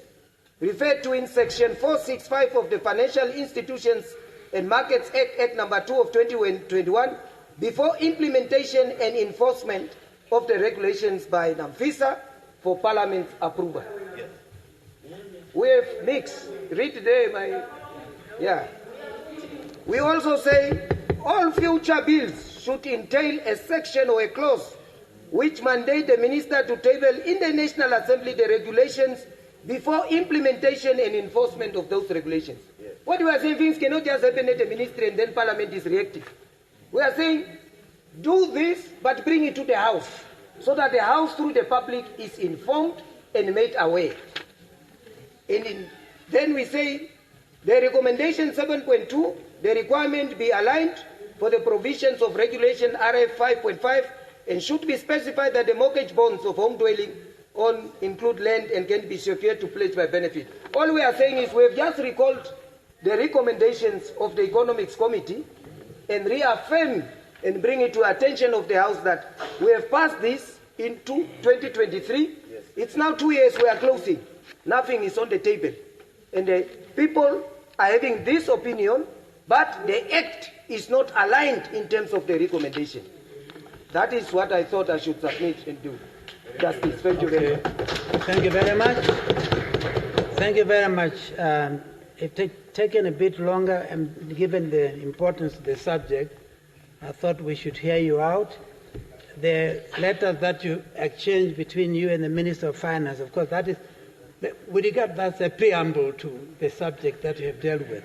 referred to in Section 465 of the Financial Institutions and Markets Act number 2 of 2021, before implementation and enforcement of the regulations by NAMFISA for Parliament's approval. Yes. We have mixed. Read there, We also say all future bills should entail a section or a clause which mandate the minister to table in the National Assembly the regulations before implementation and enforcement of those regulations. Yes. What we are saying, things cannot just happen at the ministry and then Parliament is reactive. We are saying, do this, but bring it to the House, so that the House, through the public, is informed and made aware. Then we say, the recommendation 7.2, the requirement be aligned for the provisions of Regulation RF 5.5, and should be specified that the mortgage bonds of home dwelling on include land and can be secured to pledge by benefit. All we are saying is we have just recalled the recommendations of the Economics Committee and reaffirm and bring it to attention of the House that we have passed this into 2023. Yes. It's now 2 years we are closing. Nothing is on the table. And the people are having this opinion, but the Act is not aligned in terms of the recommendation. That is what I thought I should submit and do. Justice, thank you very much. Thank you very much. Thank you very much. It's taken a bit longer, and given the importance of the subject, I thought we should hear you out. The letter that you exchanged between you and the Minister of Finance, of course, that is, we regard that's a preamble to the subject that you have dealt with.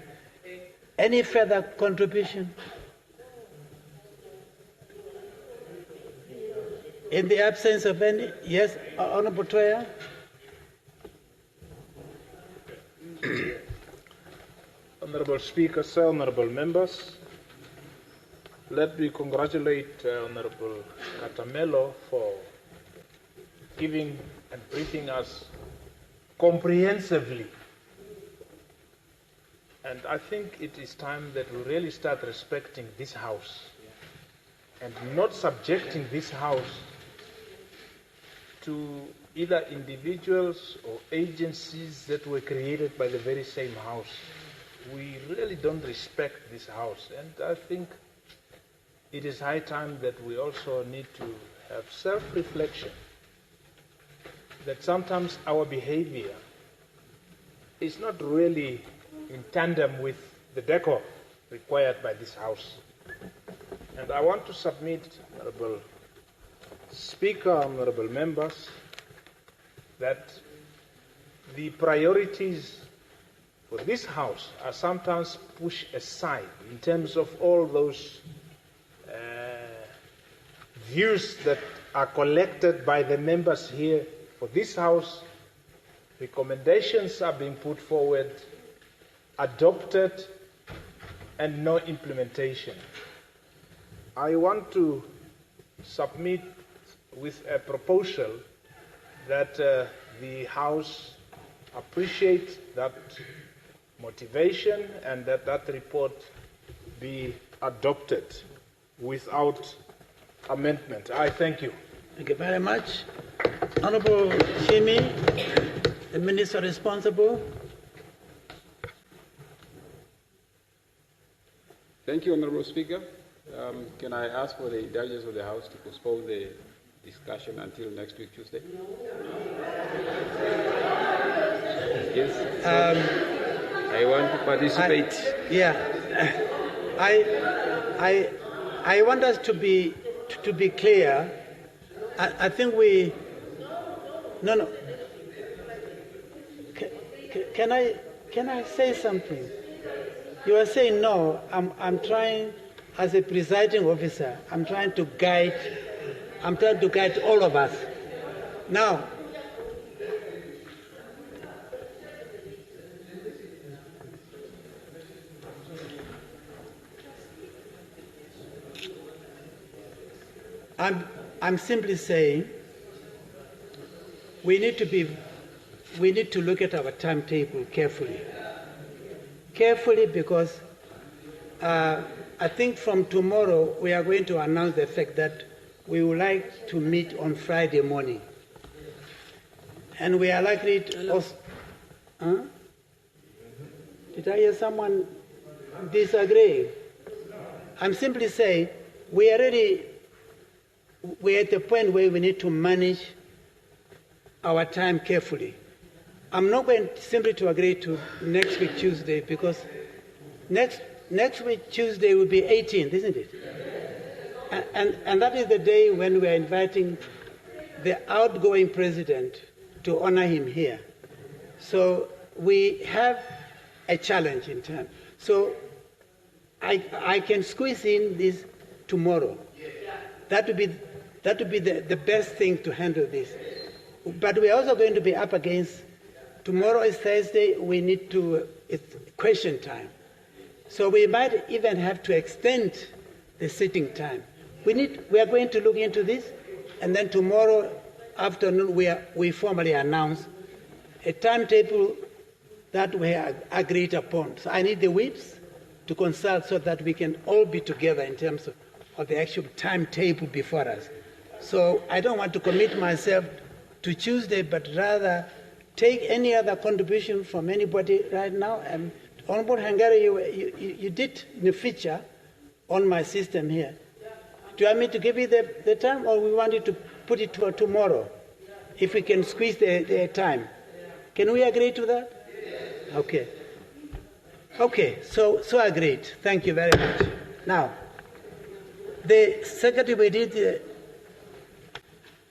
Any further contribution? In the absence of any, yes, Honorable Toya. Honorable Speaker, sir, honorable members, let me congratulate Honorable Katamelo for giving and briefing us comprehensively. And I think it is time that we really start respecting this House and not subjecting this House to either individuals or agencies that were created by the very same House. We really don't respect this House, and I think it is high time that we also need to have self-reflection, that sometimes our behavior is not really in tandem with the decor required by this House. And I want to submit, Honorable Speaker, honorable members, that the priorities for this House are sometimes pushed aside in terms of all those views that are collected by the members here for this House. Recommendations are being put forward, adopted, and no implementation. I want to submit with a proposal that the House appreciate that motivation and that that report be adopted without amendment. I thank you. Thank you very much. Honorable Shimi, the Minister responsible. Thank you, Honorable Speaker. Can I ask for the indulgence of the House to postpone the discussion until next week, Tuesday? Yes. I want to participate. I want us to be clear. I think we. No. Can I say something? You are saying no. I'm trying, as a presiding officer, I'm trying to guide all of us. Now, I'm simply saying we need to look at our timetable carefully. Because I think from tomorrow we are going to announce the fact that we would like to meet on Friday morning. And we are likely to also... Did I hear someone disagree? I'm simply saying we're at the point where we need to manage our time carefully. I'm not going simply to agree to next week Tuesday, because next week Tuesday will be 18th, isn't it? And that is the day when we are inviting the outgoing president to honor him here. So we have a challenge in time. So I can squeeze in this tomorrow. That would be the best thing to handle this. But we're also going to be up against, tomorrow is Thursday, it's question time. So we might even have to extend the sitting time. We are going to look into this, and then tomorrow afternoon we formally announce a timetable that we have agreed upon. So I need the whips to consult so that we can all be together in terms of the actual timetable before us. So I don't want to commit myself to Tuesday, but rather take any other contribution from anybody right now. And Honorable Hungary, you did the feature on my system here. Do you want me to give you the time, or we want you to put it for tomorrow, if we can squeeze the time? Can we agree to that? Okay, so agreed. Thank you very much. Now, the Secretary, we did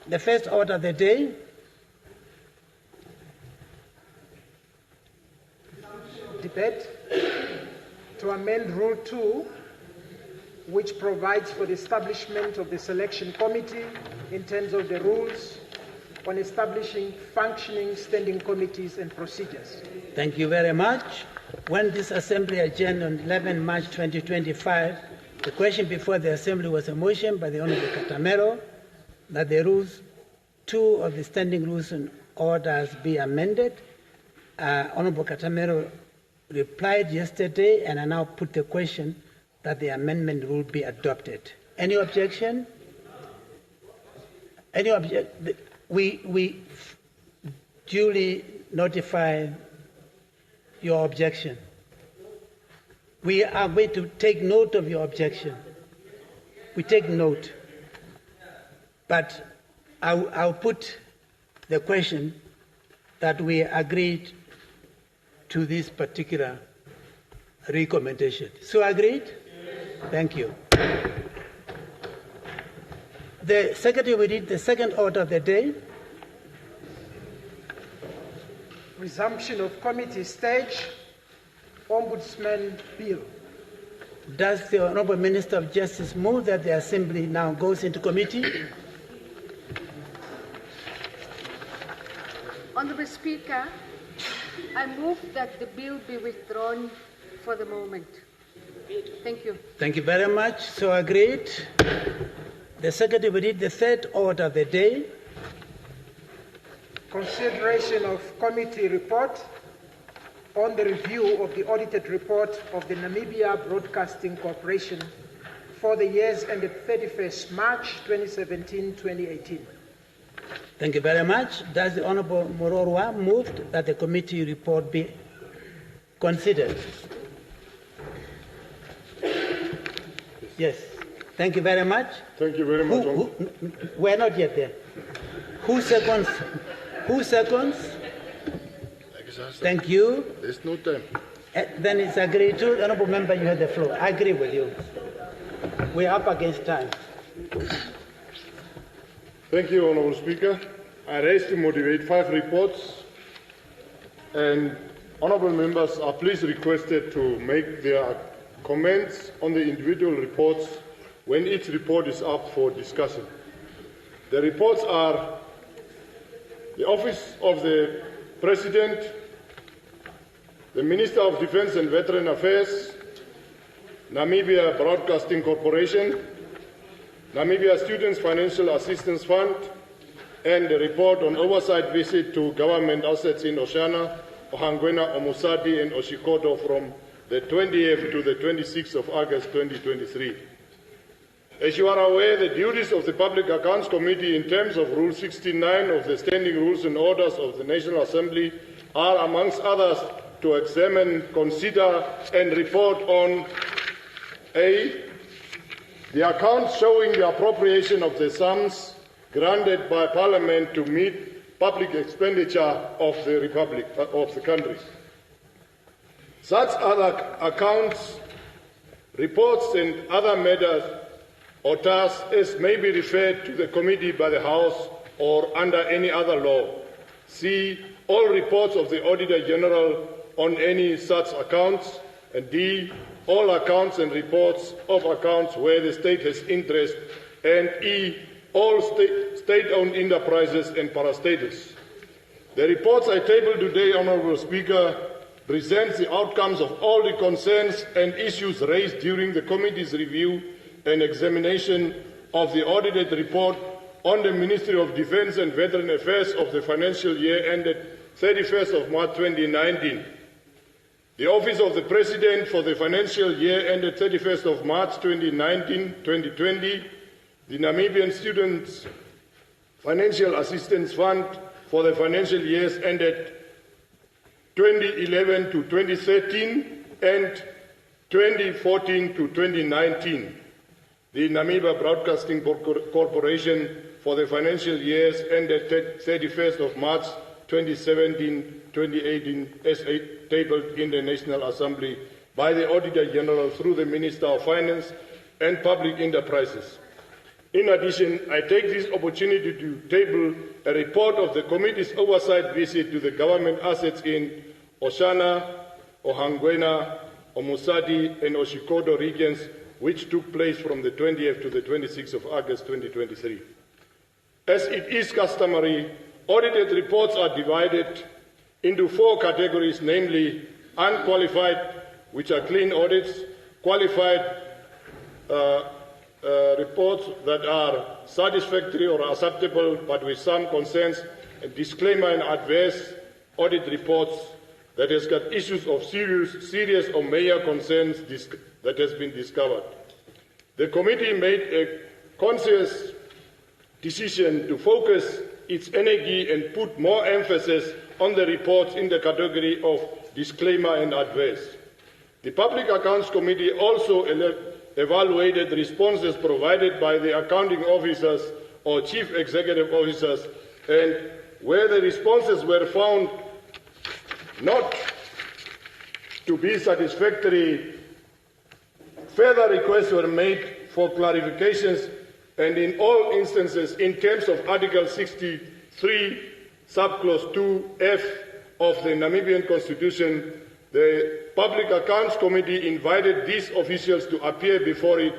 the first order of the day. Debate to amend Rule 2, which provides for the establishment of the selection committee in terms of the rules on establishing functioning standing committees and procedures. Thank you very much. When this Assembly adjourned on 11 March 2025, the question before the Assembly was a motion by the Honorable Katamero that the Rules 2 of the Standing Rules and Orders be amended. Honorable Katamero replied yesterday, and I now put the question that the amendment rule be adopted. Any objection? We duly notify your objection. We are going to take note of your objection. We take note. But I'll put the question that we agreed to this particular recommendation. So agreed? Thank you. The Secretary will read the second order of the day. Resumption of committee stage, Ombudsman Bill. Does the Honourable Minister of Justice move that the Assembly now goes into committee? Honourable Speaker, I move that the bill be withdrawn for the moment. Thank you. Thank you very much. So agreed. The Secretary will read the third order of the day. Consideration of committee report on the review of the audited report of the Namibia Broadcasting Corporation for the years ended 31st March 2017-2018. Thank you very much. Does the Honourable Mororwa move that the committee report be considered? Yes. Thank you very much. Thank you very much. We're not yet there. Who seconds? Who seconds? Thank you. There's no time. Then it's agreed to. Honorable Member, you have the floor. I agree with you. We're up against time. Thank you, Honorable Speaker. I raised to motivate 5 reports, and honourable members are please requested to make their comments on the individual reports when each report is up for discussion. The reports are the Office of the President, the Minister of Defence and Veteran Affairs, Namibia Broadcasting Corporation, Namibia Students Financial Assistance Fund, and the report on oversight visit to government assets in Oshana, Ohangwena, Omusati, and Oshikoto from the 20th to the 26th of August 2023. As you are aware, the duties of the Public Accounts Committee in terms of Rule 69 of the Standing Rules and Orders of the National Assembly are, amongst others, to examine, consider, and report on A, the accounts showing the appropriation of the sums granted by Parliament to meet public expenditure of the Republic of the country. Such other accounts, reports, and other matters or tasks as may be referred to the committee by the House or under any other law. C, all reports of the Auditor General on any such accounts, and D, all accounts and reports of accounts where the state has interest, and E, all state-owned enterprises and parastatals. The reports I table today, Honourable Speaker, presents the outcomes of all the concerns and issues raised during the committee's review and examination of the audited report on the Ministry of Defence and Veteran Affairs of the financial year ended 31st of March 2019. The Office of the President for the financial year ended 31st of March 2019-2020, the Namibian Students Financial Assistance Fund for the financial years ended 2011 to 2013 and 2014 to 2019. The Namibia Broadcasting Corporation for the financial years ended 31st of March 2017-2018 as tabled in the National Assembly by the Auditor General through the Minister of Finance and Public Enterprises. In addition, I take this opportunity to table a report of the committee's oversight visit to the government assets in Oshana, Ohangwena, Omusati, and Oshikoto regions, which took place from the 20th to the 26th of August 2023. As it is customary, audited reports are divided into 4 categories, namely unqualified, which are clean audits, qualified reports that are satisfactory or acceptable but with some concerns, and disclaimer and adverse audit reports that has got issues of serious or major concerns that has been discovered. The committee made a conscious decision to focus its energy and put more emphasis on the reports in the category of disclaimer and adverse. The Public Accounts Committee also evaluated responses provided by the accounting officers or chief executive officers, and where the responses were found not to be satisfactory, further requests were made for clarifications, and in all instances, in terms of Article 63, Subclause 2F of the Namibian Constitution, the Public Accounts Committee invited these officials to appear before it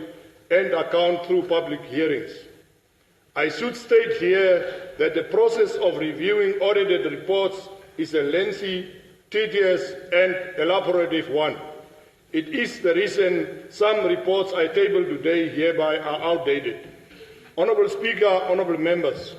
and account through public hearings. I should state here that the process of reviewing audited reports is a lengthy, tedious, and elaborative one. It is the reason some reports I table today hereby are outdated. Honourable Speaker, honourable members,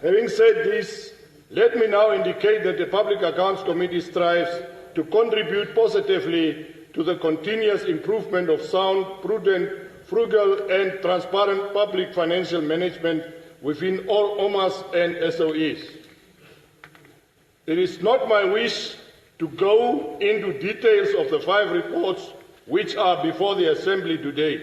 having said this, let me now indicate that the Public Accounts Committee strives to contribute positively to the continuous improvement of sound, prudent, frugal, and transparent public financial management within all OMAs and SOEs. It is not my wish to go into details of the 5 reports which are before the Assembly today,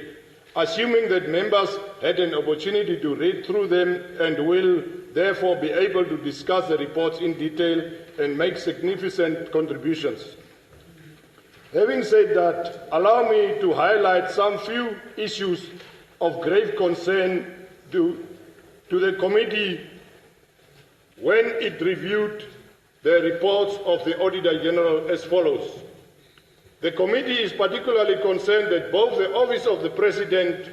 assuming that members had an opportunity to read through them and will therefore be able to discuss the reports in detail and make significant contributions. Having said that, allow me to highlight some few issues of grave concern to the committee when it reviewed the reports of the Auditor General as follows. The committee is particularly concerned that both the Office of the President,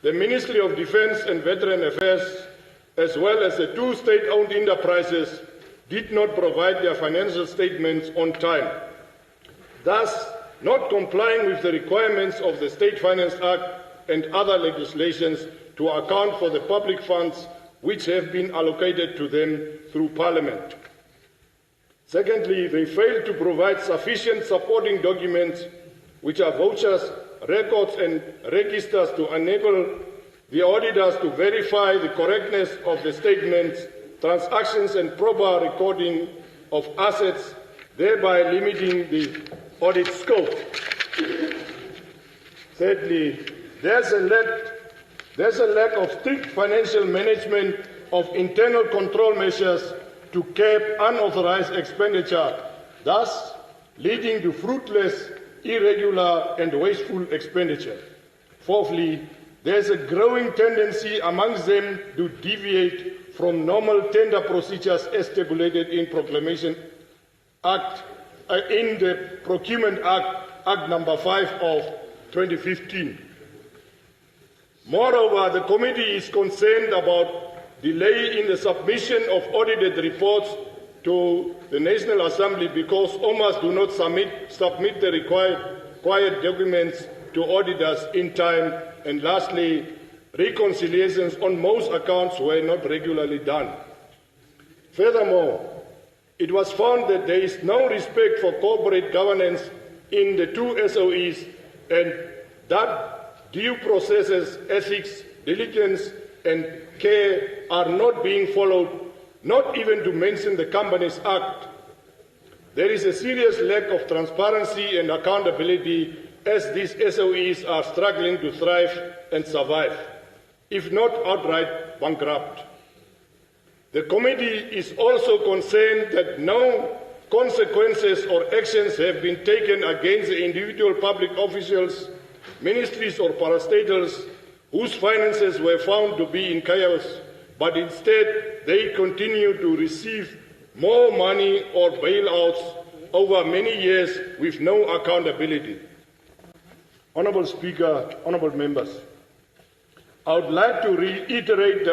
the Ministry of Defence and Veteran Affairs, as well as the two state-owned enterprises, did not provide their financial statements on time, thus not complying with the requirements of the State Finance Act and other legislations to account for the public funds which have been allocated to them through Parliament. Secondly, they failed to provide sufficient supporting documents, which are vouchers, records and registers, to enable the auditors to verify the correctness of the statements, transactions and proper recording of assets, thereby limiting the audit scope. Thirdly, there's a lack of strict financial management of internal control measures to curb unauthorized expenditure, thus leading to fruitless, irregular and wasteful expenditure. Fourthly, there is a growing tendency amongst them to deviate from normal tender procedures as stipulated in Proclamation Act, in the Procurement Act number 5 of 2015. Moreover, the committee is concerned about delay in the submission of audited reports to the National Assembly because OMAs do not submit the required documents to auditors in time. And lastly, reconciliations on most accounts were not regularly done. Furthermore, it was found that there is no respect for corporate governance in the two SOEs and that due processes, ethics, diligence and care are not being followed, not even to mention the Companies Act. There is a serious lack of transparency and accountability as these SOEs are struggling to thrive and survive, if not outright bankrupt. The committee is also concerned that no consequences or actions have been taken against the individual public officials, ministries or parastatals whose finances were found to be in chaos, but instead they continue to receive more money or bailouts over many years with no accountability. Honourable Speaker, honourable members, I would like to reiterate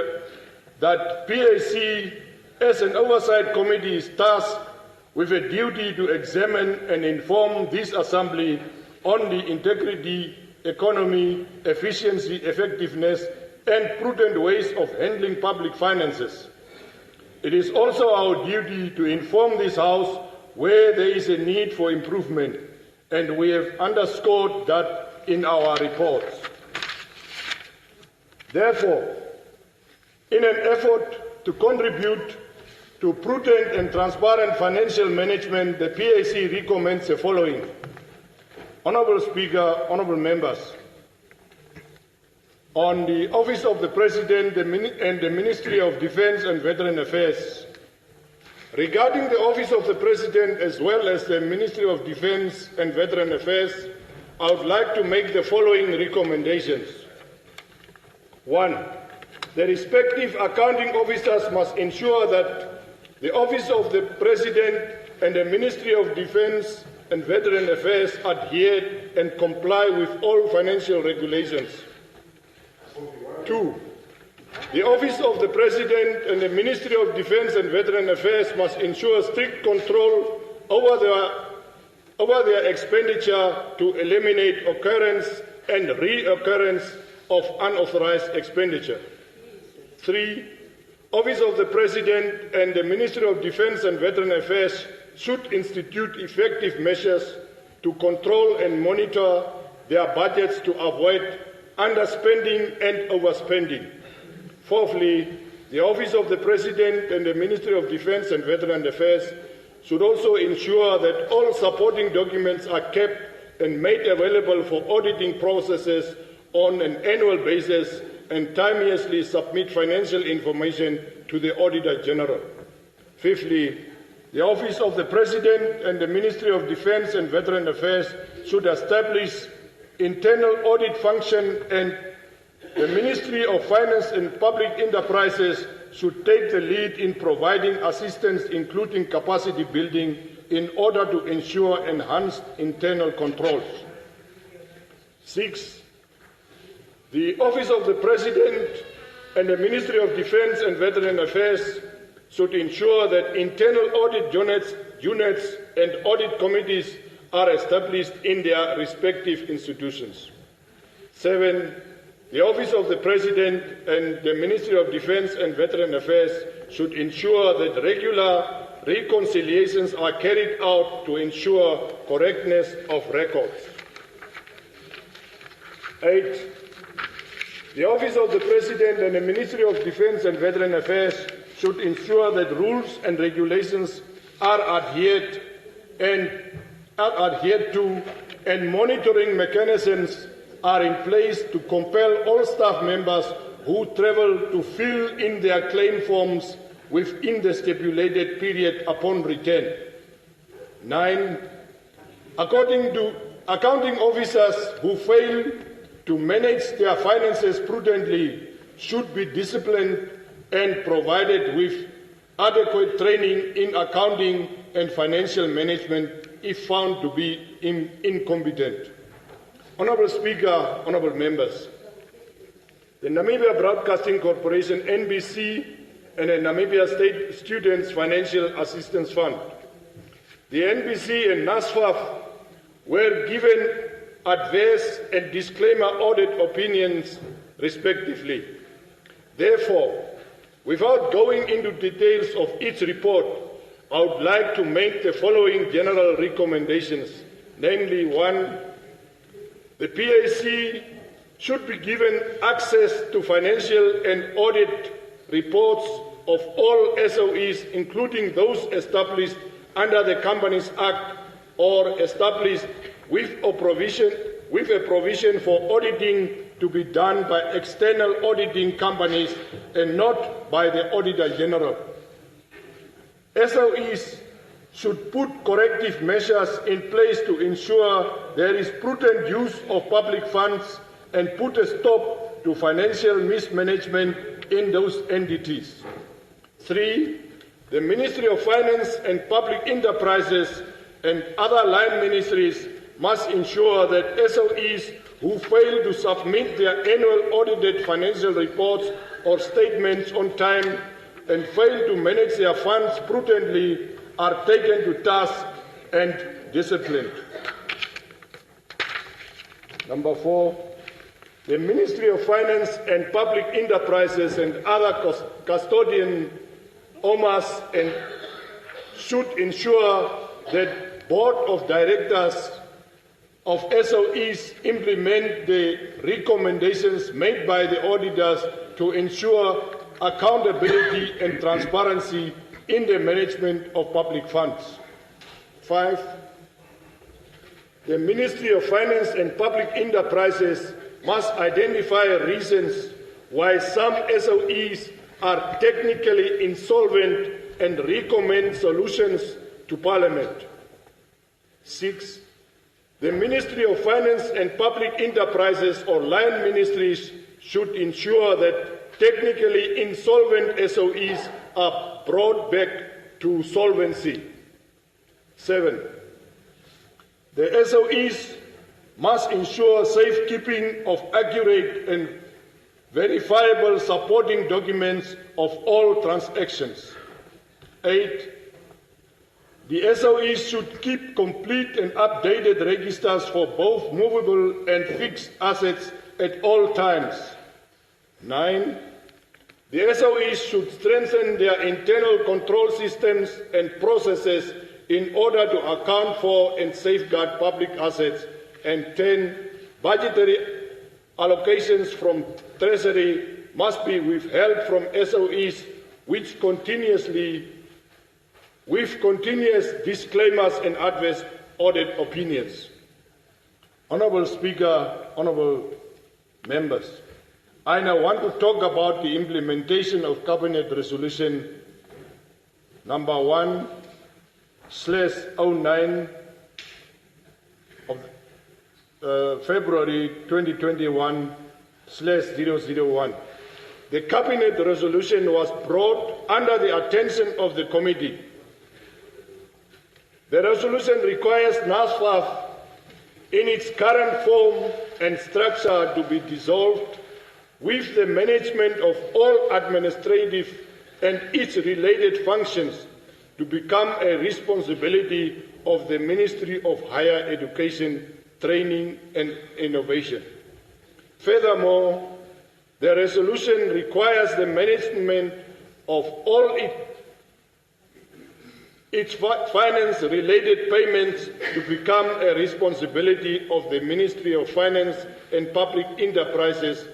that PAC as an oversight committee is tasked with a duty to examine and inform this Assembly on the integrity, economy, efficiency, effectiveness and prudent ways of handling public finances. It is also our duty to inform this House where there is a need for improvement, and we have underscored that in our reports. Therefore, in an effort to contribute to prudent and transparent financial management, the PAC recommends the following. Honourable Speaker, honourable members, on the Office of the President and the Ministry of Defence and Veteran Affairs. Regarding the Office of the President as well as the Ministry of Defence and Veteran Affairs, I would like to make the following recommendations. 1. The respective accounting officers must ensure that the Office of the President and the Ministry of Defence and Veteran Affairs adhere and comply with all financial regulations. 2. The Office of the President and the Ministry of Defence and Veteran Affairs must ensure strict control over their expenditure to eliminate occurrence and reoccurrence of unauthorized expenditure. 3. Office of the President and the Ministry of Defence and Veteran Affairs should institute effective measures to control and monitor their budgets to avoid underspending and overspending. Fourthly, the Office of the President and the Ministry of Defence and Veteran Affairs should also ensure that all supporting documents are kept and made available for auditing processes on an annual basis and timeously submit financial information to the Auditor General. Fifthly, the Office of the President and the Ministry of Defence and Veteran Affairs should establish internal audit function, and the Ministry of Finance and Public Enterprises should take the lead in providing assistance, including capacity building, in order to ensure enhanced internal controls. 6. The Office of the President and the Ministry of Defence and Veteran Affairs should ensure that internal audit units and audit committees are established in their respective institutions. 7. The Office of the President and the Ministry of Defence and Veteran Affairs should ensure that regular reconciliations are carried out to ensure correctness of records. 8. The Office of the President and the Ministry of Defence and Veteran Affairs should ensure that rules and regulations are adhered to, and monitoring mechanisms are in place to compel all staff members who travel to fill in their claim forms within the stipulated period upon return. 9. Accounting officers who fail to manage their finances prudently should be disciplined and provided with adequate training in accounting and financial management if found to be incompetent. Honourable Speaker, honourable members, the Namibia Broadcasting Corporation, NBC, and the Namibia State Students Financial Assistance Fund, the NBC and NASFAF were given adverse and disclaimer audit opinions, respectively. Therefore, without going into details of each report, I would like to make the following general recommendations. Namely, 1. The PAC should be given access to financial and audit reports of all SOEs, including those established under the Companies Act or established with a provision for auditing to be done by external auditing companies and not by the Auditor General. SOEs should put corrective measures in place to ensure there is prudent use of public funds and put a stop to financial mismanagement in those entities. 3. The Ministry of Finance and Public Enterprises and other line ministries must ensure that SOEs who fail to submit their annual audited financial reports or statements on time and fail to manage their funds prudently are taken to task and disciplined. Number 4, the Ministry of Finance and Public Enterprises and other custodian owners should ensure that Board of Directors of SOEs implement the recommendations made by the auditors to ensure accountability and transparency in the management of public funds. 5. The Ministry of Finance and Public Enterprises must identify reasons why some SOEs are technically insolvent and recommend solutions to Parliament. 6. The Ministry of Finance and Public Enterprises or line ministries should ensure that technically insolvent SOEs are brought back to solvency. 7. The SOEs must ensure safekeeping of accurate and verifiable supporting documents of all transactions. 8. The SOEs should keep complete and updated registers for both movable and fixed assets at all times. 9. The SOEs should strengthen their internal control systems and processes in order to account for and safeguard public assets. And 10. Budgetary allocations from Treasury must be withheld from SOEs with continuous disclaimers and adverse audit opinions. Honourable Speaker, honourable members, I now want to talk about the implementation of Cabinet Resolution number 1/09 of February 2021/001. The Cabinet Resolution was brought under the attention of the committee. The resolution requires NASFAF in its current form and structure to be dissolved, with the management of all administrative and its related functions to become a responsibility of the Ministry of Higher Education, Training and Innovation. Furthermore, the resolution requires the management of all its finance-related payments to become a responsibility of the Ministry of Finance and Public Enterprises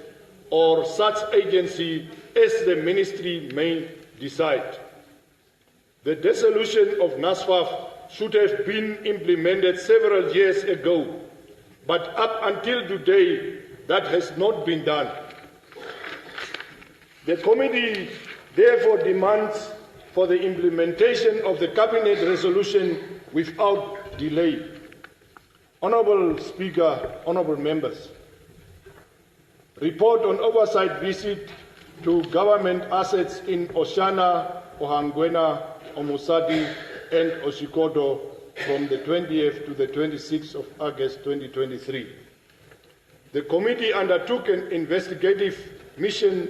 or such agency as the Ministry may decide. The dissolution of NASFAF should have been implemented several years ago, but up until today, that has not been done. The committee therefore demands for the implementation of the Cabinet Resolution without delay. Honourable Speaker, honourable members, report on oversight visit to government assets in Oshana, Ohangwena, Omusadi and Oshikoto from the 20th to the 26th of August 2023. The committee undertook an investigative mission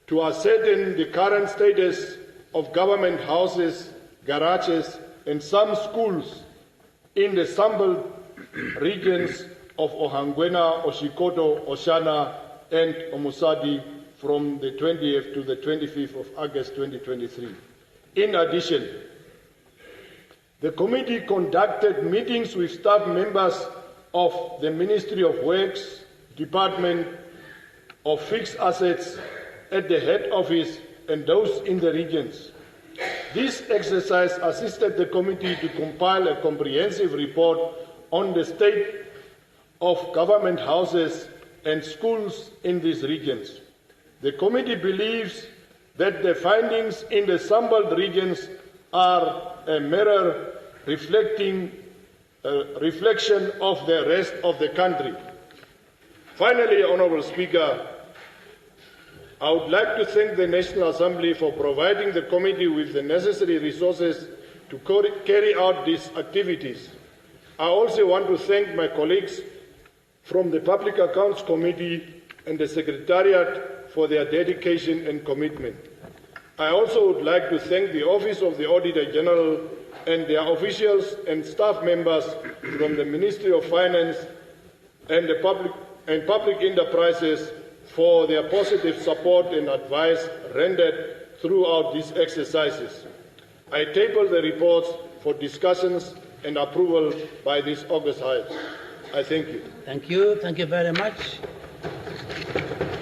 to ascertain the current status of government houses, garages and some schools in the Sambal regions of Ohangwena, Oshikoto, Oshana and Omusadi from the 20th to the 25th of August 2023. In addition, the committee conducted meetings with staff members of the Ministry of Works, Department of Fixed Assets at the head office and those in the regions. This exercise assisted the committee to compile a comprehensive report on the state of government houses and schools in these regions. The committee believes that the findings in the Sambal regions are a mirror reflection of the rest of the country. Finally, Honourable Speaker, I would like to thank the National Assembly for providing the committee with the necessary resources to carry out these activities. I also want to thank my colleagues from the Public Accounts Committee and the Secretariat for their dedication and commitment. I also would like to thank the Office of the Auditor General and their officials and staff members from the Ministry of Finance and the Public Enterprises for their positive support and advice rendered throughout these exercises. I table the reports for discussions and approval by this August House. I thank you. Thank you. Thank you very much.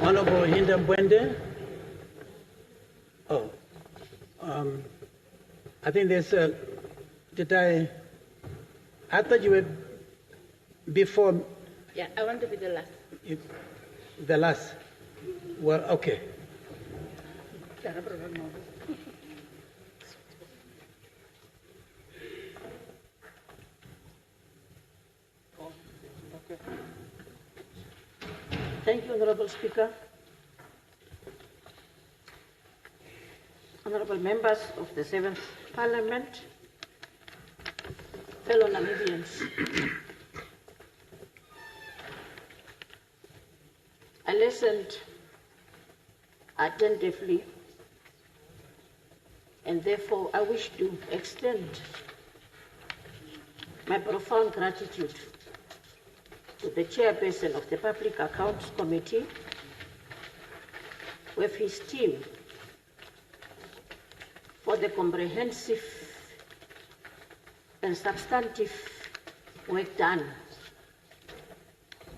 Honourable Hinda Mbwende. I think there's a... I thought you were before... Yeah, I want to be the last. The last. Well, okay. Thank you, Honourable Speaker. Honourable members of the 7th Parliament, fellow Namibians. I listened attentively, and therefore I wish to extend my profound gratitude to the chairperson of the Public Accounts Committee with his team for the comprehensive and substantive work done,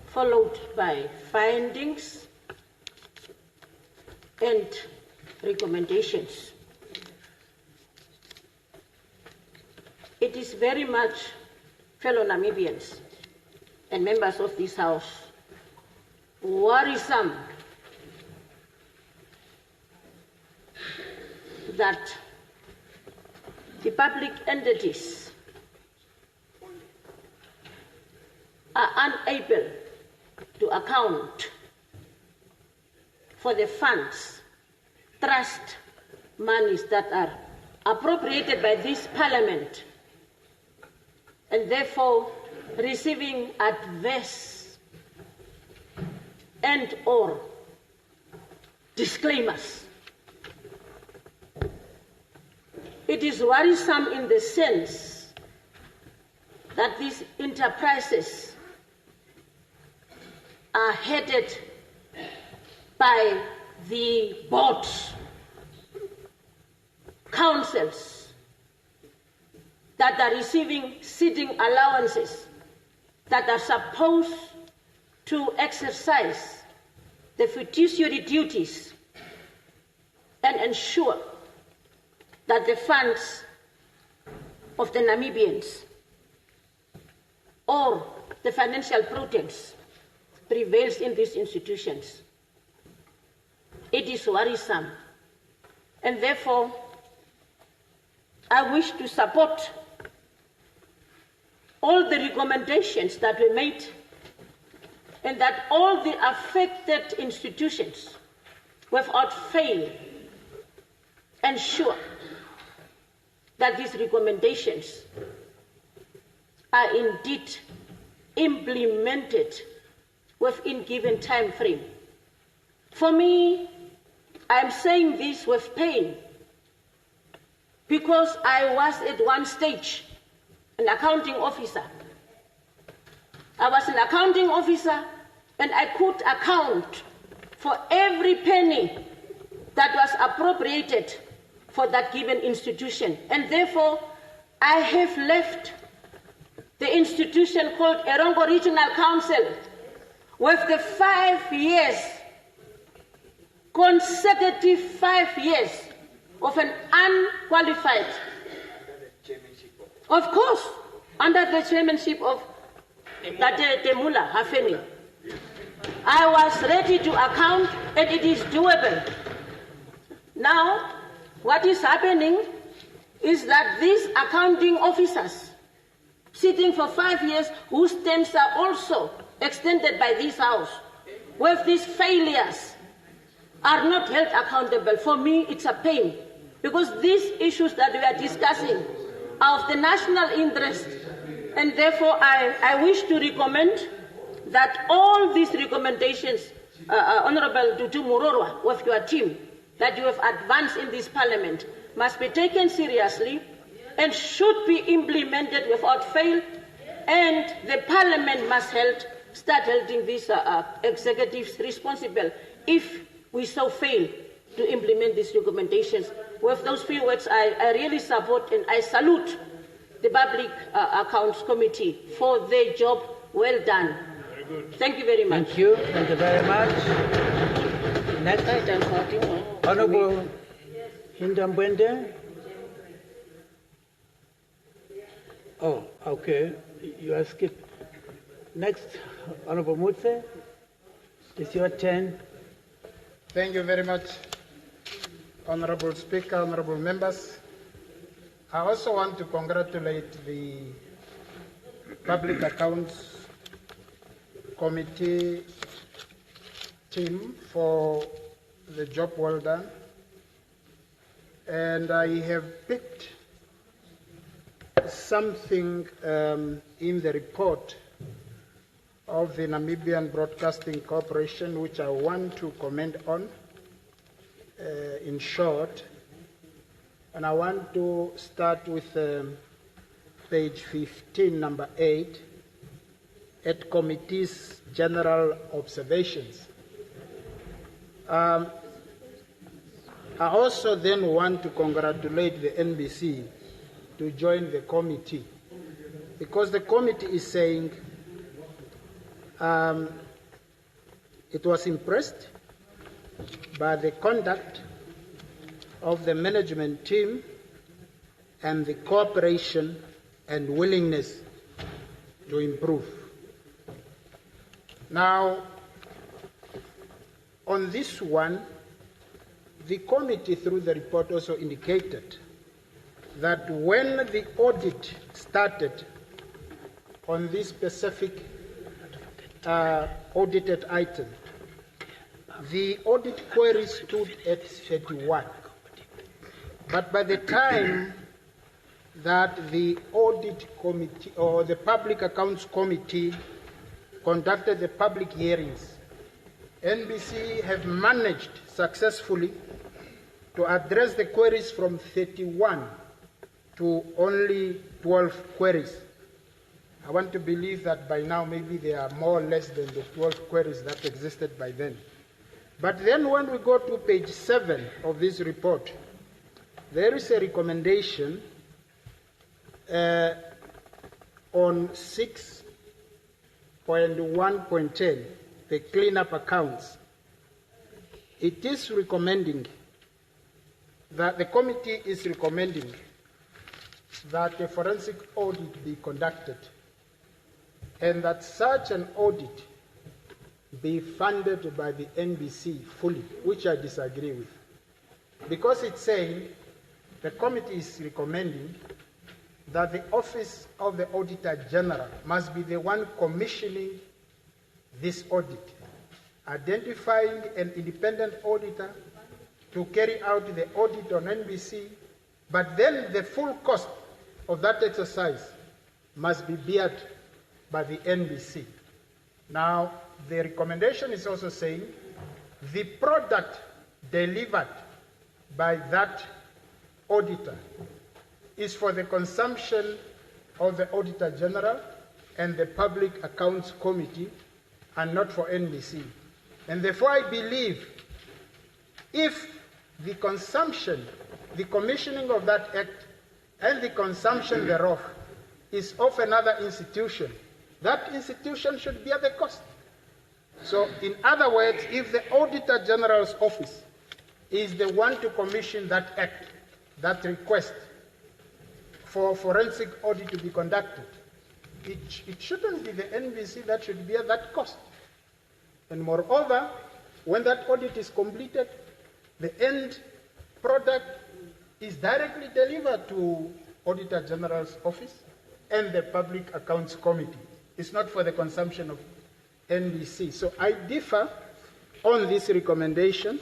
followed by findings and recommendations. It is very much, fellow Namibians and members of this House, worrisome that the public entities are unable to account for the funds, trust monies that are appropriated by this parliament, and therefore receiving adverse and or disclaimers. It is worrisome in the sense that these enterprises are headed by the boards, councils that are receiving seating allowances that are supposed to exercise the fiduciary duties and ensure that the funds of the Namibians or the financial prudence prevails in these institutions. It is worrisome, and therefore I wish to support all the recommendations that were made and that all the affected institutions without fail ensure that these recommendations are indeed implemented within given time frame. For me, I'm saying this with pain because I was at one stage an accounting officer. I was an accounting officer and I could account for every penny that was appropriated for that given institution. And therefore, I have left the institution called Erongo Regional Council with the 5 years, consecutive 5 years of an unqualified, of course, under the chairmanship of Tate Temula Hafeni. I was ready to account and it is doable. Now, what is happening is that these accounting officers sitting for 5 years whose terms are also extended by this house with these failures are not held accountable. For me, it's a pain because these issues that we are discussing are of the national interest, and therefore I wish to recommend that all these recommendations, Honorable Dudu Murorwa, with your team, that you have advanced in this parliament must be taken seriously and should be implemented without fail, and the parliament must start holding these executives responsible if we so fail to implement these recommendations. With those few words, I really support and I salute the Public Accounts Committee for their job well done. Very good. Thank you very much. Thank you. Thank you very much. Next item, Honorable Hindambwende. Oh, okay. You are skipped. Next, Honorable Mutse. It's your turn. Thank you very much, Honorable Speaker, honorable members. I also want to congratulate the Public Accounts Committee team for the job well done. And I have picked something in the report of the Namibian Broadcasting Corporation, which I want to comment on in short. And I want to start with page 15, number 8, at Committee's General Observations. I also then want to congratulate the NBC to join the committee, because the committee is saying it was impressed by the conduct of the management team and the cooperation and willingness to improve. Now, on this one, the committee, through the report, also indicated that when the audit started on this specific audited item, the audit query stood at 31. But by the time that the audit committee or the Public Accounts Committee conducted the public hearings, NBC have managed successfully to address the queries from 31 to only 12 queries. I want to believe that by now maybe there are more or less than the 12 queries that existed by then. But then when we go to page 7 of this report, there is a recommendation on 6.1.10, the cleanup accounts. It is recommending that the committee is recommending that a forensic audit be conducted and that such an audit be funded by the NBC fully, which I disagree with. Because it's saying the committee is recommending that the Office of the Auditor General must be the one commissioning this audit, identifying an independent auditor to carry out the audit on NBC, but then the full cost of that exercise must be beared by the NBC. Now, the recommendation is also saying the product delivered by that auditor is for the consumption of the Auditor General and the Public Accounts Committee and not for NBC. And therefore I believe if the consumption, the commissioning of that act and the consumption thereof is of another institution, that institution should bear the cost. So in other words, if the Auditor General's office is the one to commission that act, that request for forensic audit to be conducted, it shouldn't be the NBC that should bear that cost. And moreover, when that audit is completed, the end product is directly delivered to Auditor General's office and the Public Accounts Committee. It's not for the consumption of NBC. So I differ on this recommendation,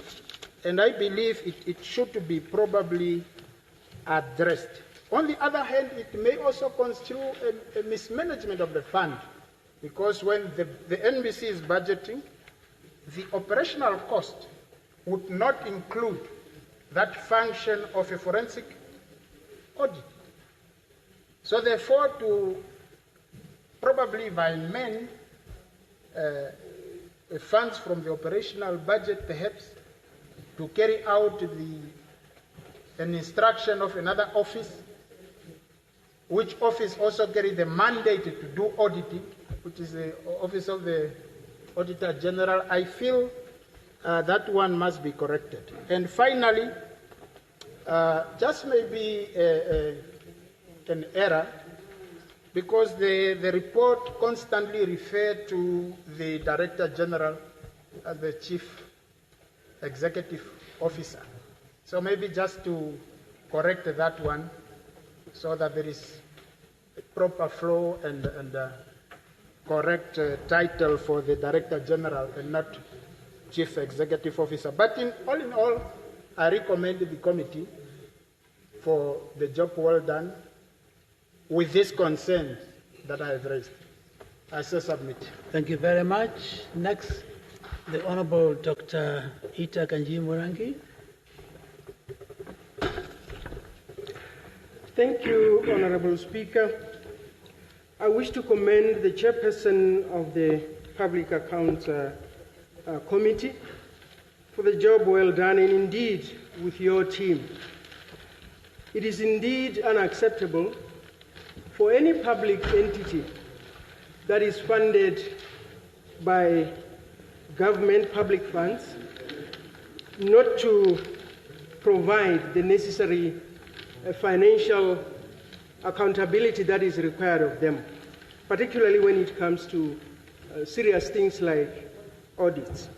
and I believe it should be probably addressed. On the other hand, it may also construe a mismanagement of the fund, because when the NBC is budgeting, the operational cost would not include that function of a forensic audit. So therefore, to probably amend funds from the operational budget, perhaps, to carry out an instruction of another office, which office also carry the mandate to do auditing, which is the Office of the Auditor General, I feel that one must be corrected. And finally, just maybe an error, because the report constantly referred to the Director General as the Chief Executive Officer. So maybe just to correct that one, so that there is a proper flow and correct title for the Director General and not Chief Executive Officer. But all in all, I recommend the committee for the job well done with these concerns that I have raised. I shall submit. Thank you very much. Next, the Honorable Dr. Ita Kanji Murangi. Thank you, Honorable Speaker. I wish to commend the chairperson of the Public Accounts Committee for the job well done, and indeed with your team. It is indeed unacceptable for any public entity that is funded by government public funds not to provide the necessary financial accountability that is required of them, particularly when it comes to serious things like audits.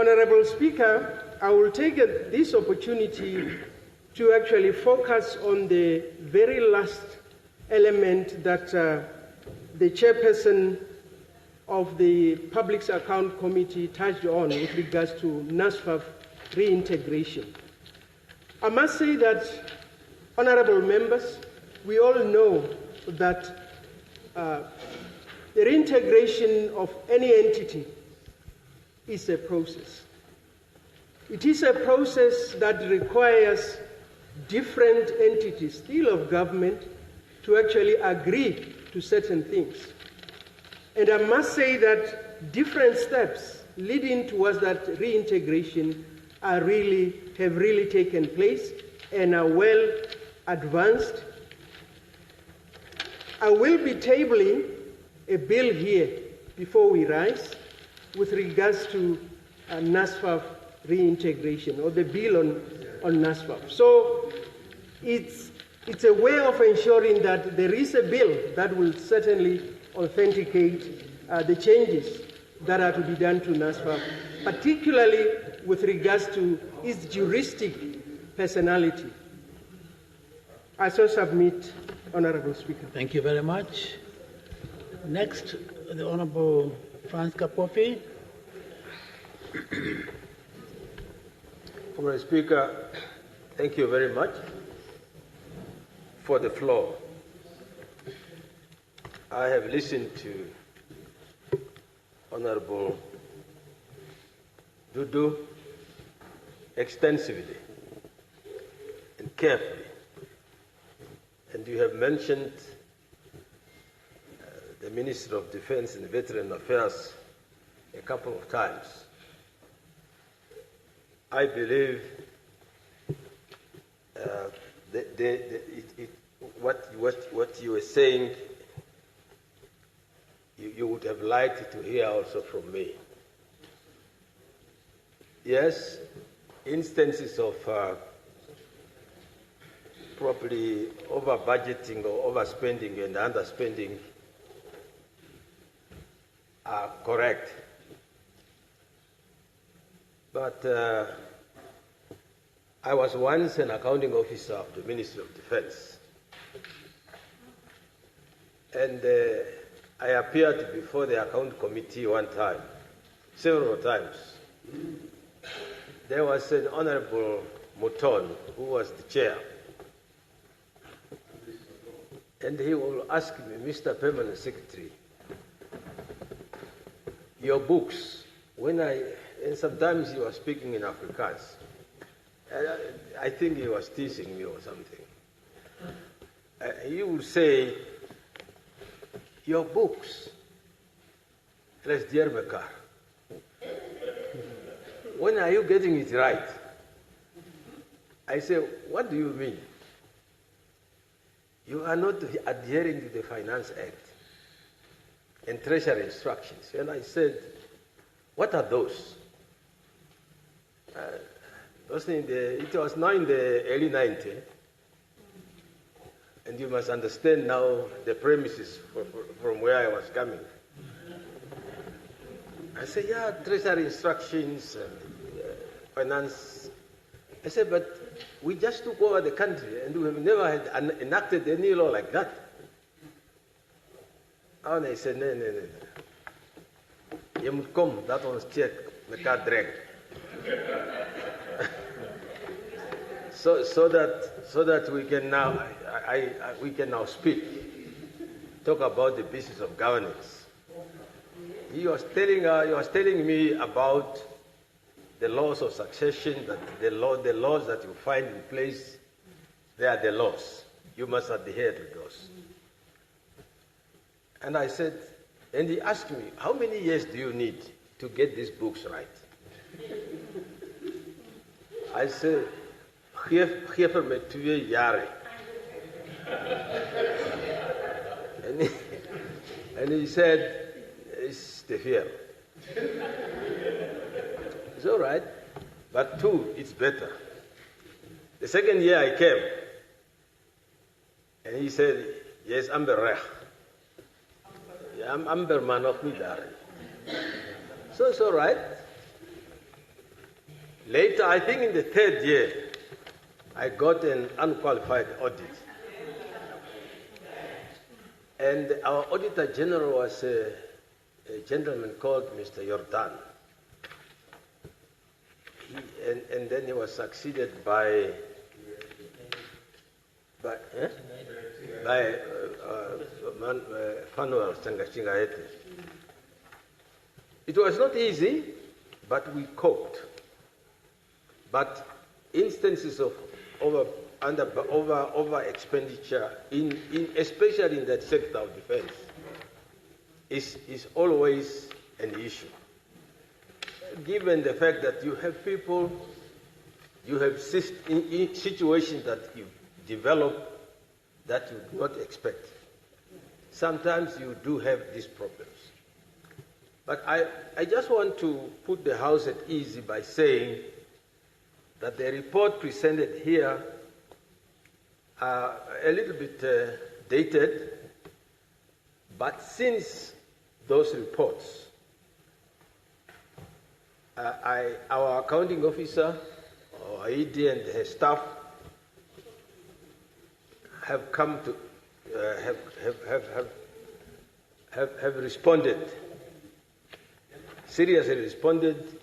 Honorable Speaker, I will take this opportunity to actually focus on the very last element that the chairperson of the Public Account Committee touched on with regards to NASFAF reintegration. I must say that, honorable members, we all know that the reintegration of any entity is a process. It is a process that requires different entities, still of government, to actually agree to certain things. And I must say that different steps leading towards that reintegration have really taken place and are well advanced. I will be tabling a bill here before we rise with regards to NASFAF reintegration, or the bill on NASFAF. So it's a way of ensuring that there is a bill that will certainly authenticate the changes that are to be done to NASFAF, particularly with regards to its juristic personality. I so submit, Honorable Speaker. Thank you very much. Next, the Honorable Franz Kapofi. Honorable Speaker, thank you very much for the floor. I have listened to Honorable Dudu extensively and carefully, and you have mentioned the Minister of Defense and Veteran Affairs a couple of times. I believe what you were saying, you would have liked to hear also from me. Yes, instances of probably over-budgeting or overspending and underspending are correct. But I was once an accounting officer of the Ministry of Defense. And I appeared before the account committee one time, several times. There was an Honorable Muton who was the chair. And he will ask me, Mr. Permanent Secretary, your books, and sometimes he was speaking in Afrikaans. I think he was teasing me or something. He would say, your books, let's dear mekaar. When are you getting it right? I say, what do you mean? You are not adhering to the Finance Act and Treasury instructions. And I said, what are those? It was now in the early 90s, and you must understand now the premises from where I was coming. I said, yeah, Treasury instructions, finance. I said, but we just took over the country, and we have never had enacted any law like that. And I said, no. You must come, that one's check, the card drag. So that we can now, we can now speak, talk about the business of governance. He was telling me about the laws of succession, that the laws that you find in place, they are the laws. You must adhere to those. And I said, and he asked me, how many years do you need to get these books right? I said, geef er met 2 jaar. And he said, it's te veel. It's all right, but 2, it's better. The second year I came, and he said, yes, amber reg. Amber maar nog niet daar. So it's all right. Later, I think in the third year, I got an unqualified audit. And our Auditor General was a gentleman called Mr. Jordan. And then he was succeeded by Fanuel Sangashingahete. It was not easy, but we coped. But instances of over expenditure, especially in that sector of defense, is always an issue. Given the fact that you have people, you have in situations that you develop that you do not expect. Sometimes you do have these problems. But I just want to put the House at ease by saying that the report presented here are a little bit dated, but since those reports, our accounting officer, our AD and her staff have come to have responded, seriously responded,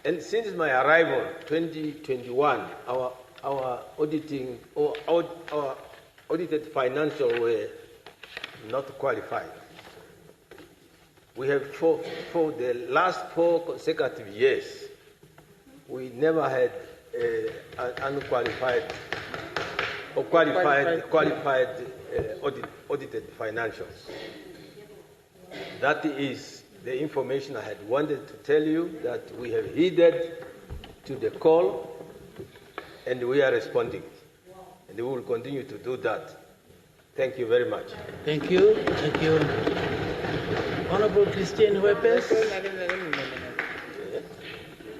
and since my arrival, 2021, our auditing or our audited financial were not qualified. We have for the last 4 consecutive years, we never had an unqualified or qualified audited financials. That is the information I had wanted to tell you, that we have heeded to the call and we are responding. And we will continue to do that. Thank you very much. Thank you. Thank you. Honorable Christine Huepes.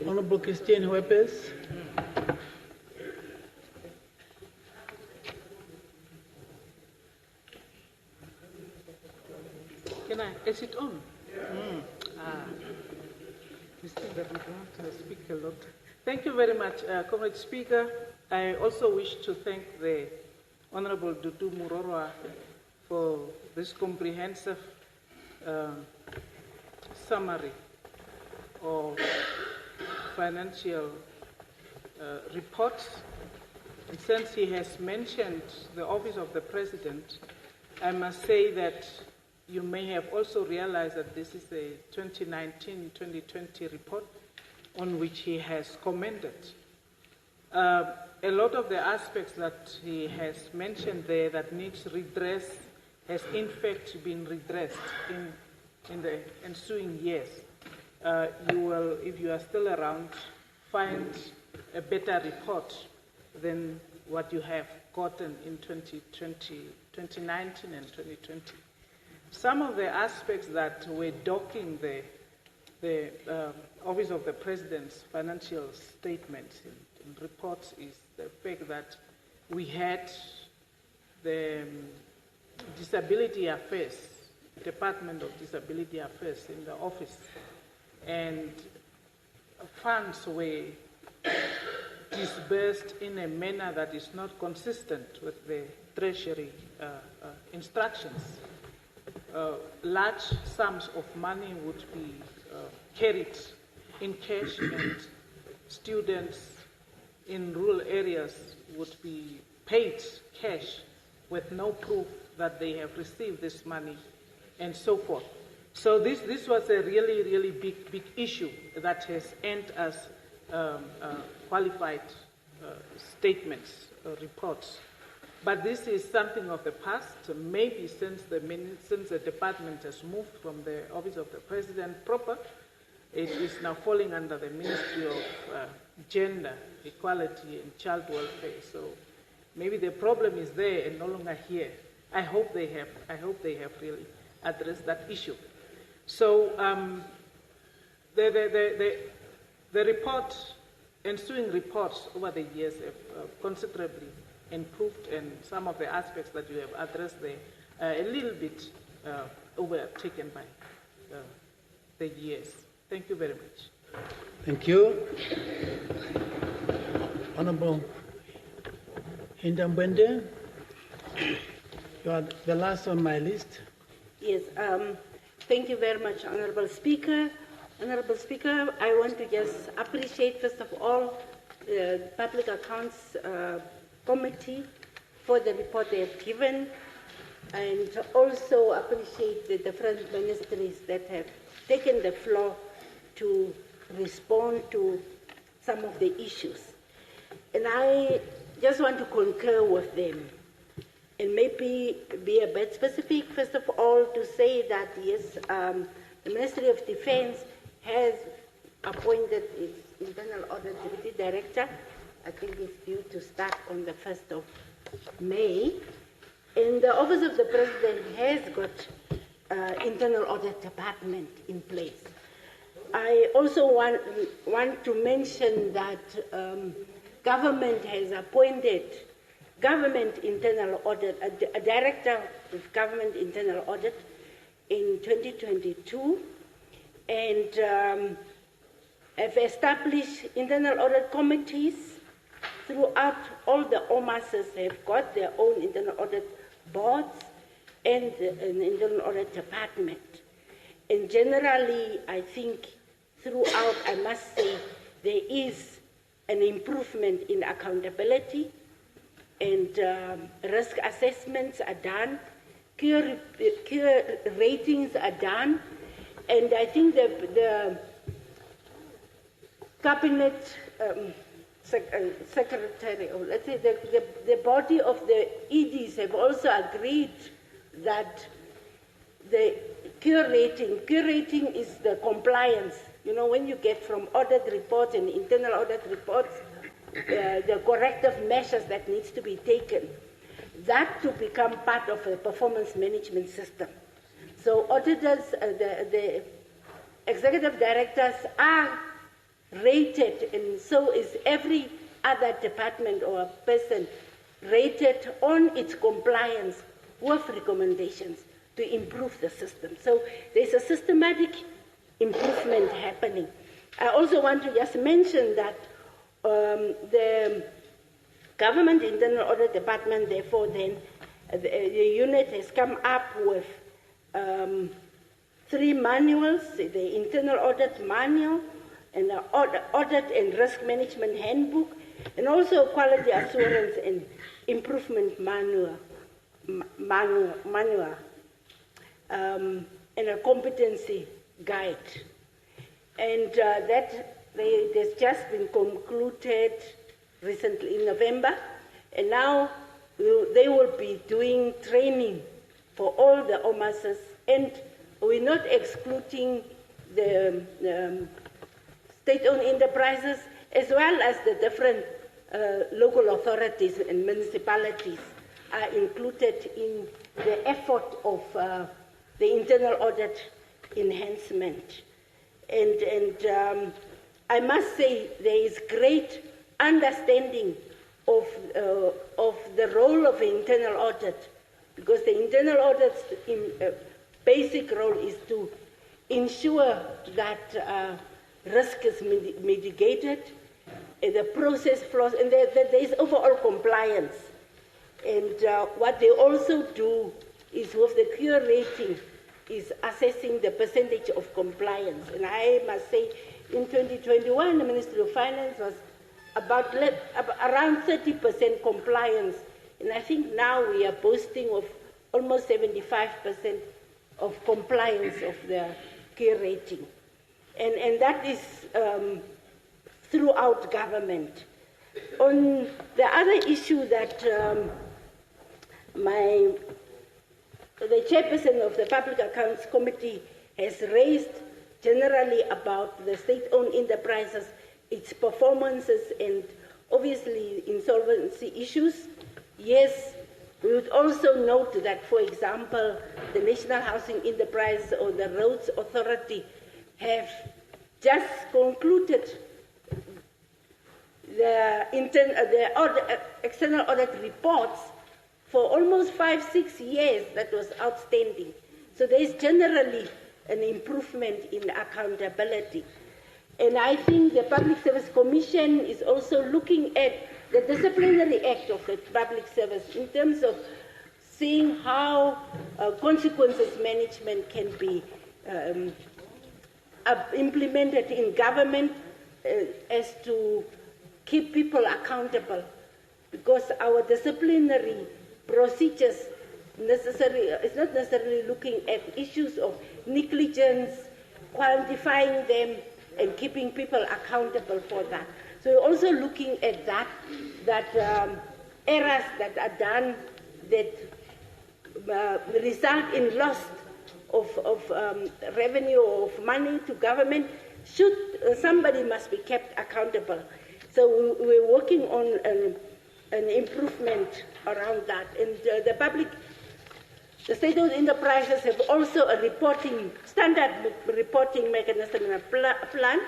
Honorable Christine Huepes. Is it on? Christine doesn't want to speak a lot. Thank you very much, Comrade Speaker. I also wish to thank the Honorable Dudu Murorwa for this comprehensive summary of financial reports. And since he has mentioned the Office of the President, I must say that you may have also realized that this is a 2019-2020 report on which he has commented. A lot of the aspects that he has mentioned there that needs redress has in fact been redressed in the ensuing years. You will, if you are still around, find a better report than what you have gotten in 2019 and 2020. Some of the aspects that were docking the Office of the President's financial statements and reports is the fact that we had the Disability Affairs, Department of Disability Affairs in the office, and funds were disbursed in a manner that is not consistent with the Treasury instructions. Large sums of money would be carried in cash, and students in rural areas would be paid cash with no proof that they have received this money, and so forth. So this was a really, really big issue that has earned us qualified statements, reports. But this is something of the past. Maybe since the department has moved from the Office of the President proper, it is now falling under the Ministry of Gender, Equality and Child Welfare. So maybe the problem is there and no longer here. I hope they have really addressed that issue. So the report, ensuing reports over the years have considerably improved, and some of the aspects that you have addressed there a little bit overtaken by the years. Thank you very much. Thank you. Honorable Indambwende, you are the last on my list. Yes, thank you very much, Honorable Speaker. Honorable Speaker, I want to just appreciate, first of all, the Public Accounts Committee for the report they have given, and also appreciate the different ministries that have taken the floor to respond to some of the issues. And I just want to concur with them and maybe be a bit specific, first of all, to say that, yes, the Ministry of Defense has appointed its Internal Audit Deputy Director. I think it's due to start on the 1st of May. And the Office of the President has got Internal Audit Department in place. I also want to mention that government has appointed Government Internal Audit, a Director of Government Internal Audit in 2022, and have established internal audit committees throughout. All the OMASs have got their own internal audit boards and an internal audit department. And generally, I think throughout, I must say, there is an improvement in accountability, and risk assessments are done, cure ratings are done, and I think the cabinet secretary, or let's say the body of the EDs have also agreed that the cure rating is the compliance. You know, when you get from audit reports and internal audit reports, the corrective measures that needs to be taken, that to become part of a performance management system. So auditors, the executive directors are rated, and so is every other department or person rated on its compliance with recommendations to improve the system. So there's a systematic improvement happening. I also want to just mention that the Government Internal Audit Department, therefore, then the unit has come up with 3 manuals: the Internal Audit Manual, and the Audit and Risk Management Handbook, and also Quality Assurance and Improvement Manual, and a Competency Guide. And that has just been concluded recently in November, and now they will be doing training for all the OMASs, and we're not excluding the state-owned enterprises, as well as the different local authorities and municipalities are included in the effort of the internal audit enhancement. And I must say there is great understanding of the role of the internal audit, because the internal audit's basic role is to ensure that risk is mitigated, the process flows, and there is overall compliance. And what they also do is, with the cure rating, is assessing the percentage of compliance. And I must say, in 2021, the Ministry of Finance was around 30% compliance. And I think now we are boasting of almost 75% of compliance of the cure rating. And that is throughout government. On the other issue that the chairperson of the Public Accounts Committee has raised generally about the state-owned enterprises, its performances, and obviously insolvency issues, yes, we would also note that, for example, the National Housing Enterprise or the Roads Authority have just concluded the external audit reports for almost 5-6 years that was outstanding. So there is generally an improvement in accountability. And I think the Public Service Commission is also looking at the disciplinary act of the public service in terms of seeing how consequences management can be implemented in government as to keep people accountable. Because our disciplinary procedures it's not necessarily looking at issues of negligence, quantifying them, and keeping people accountable for that. So we're also looking at that errors that are done that result in loss of revenue or of money to government. Somebody must be kept accountable. So we're working on an improvement around that. And the state-owned enterprises have also a standard reporting mechanism and a plan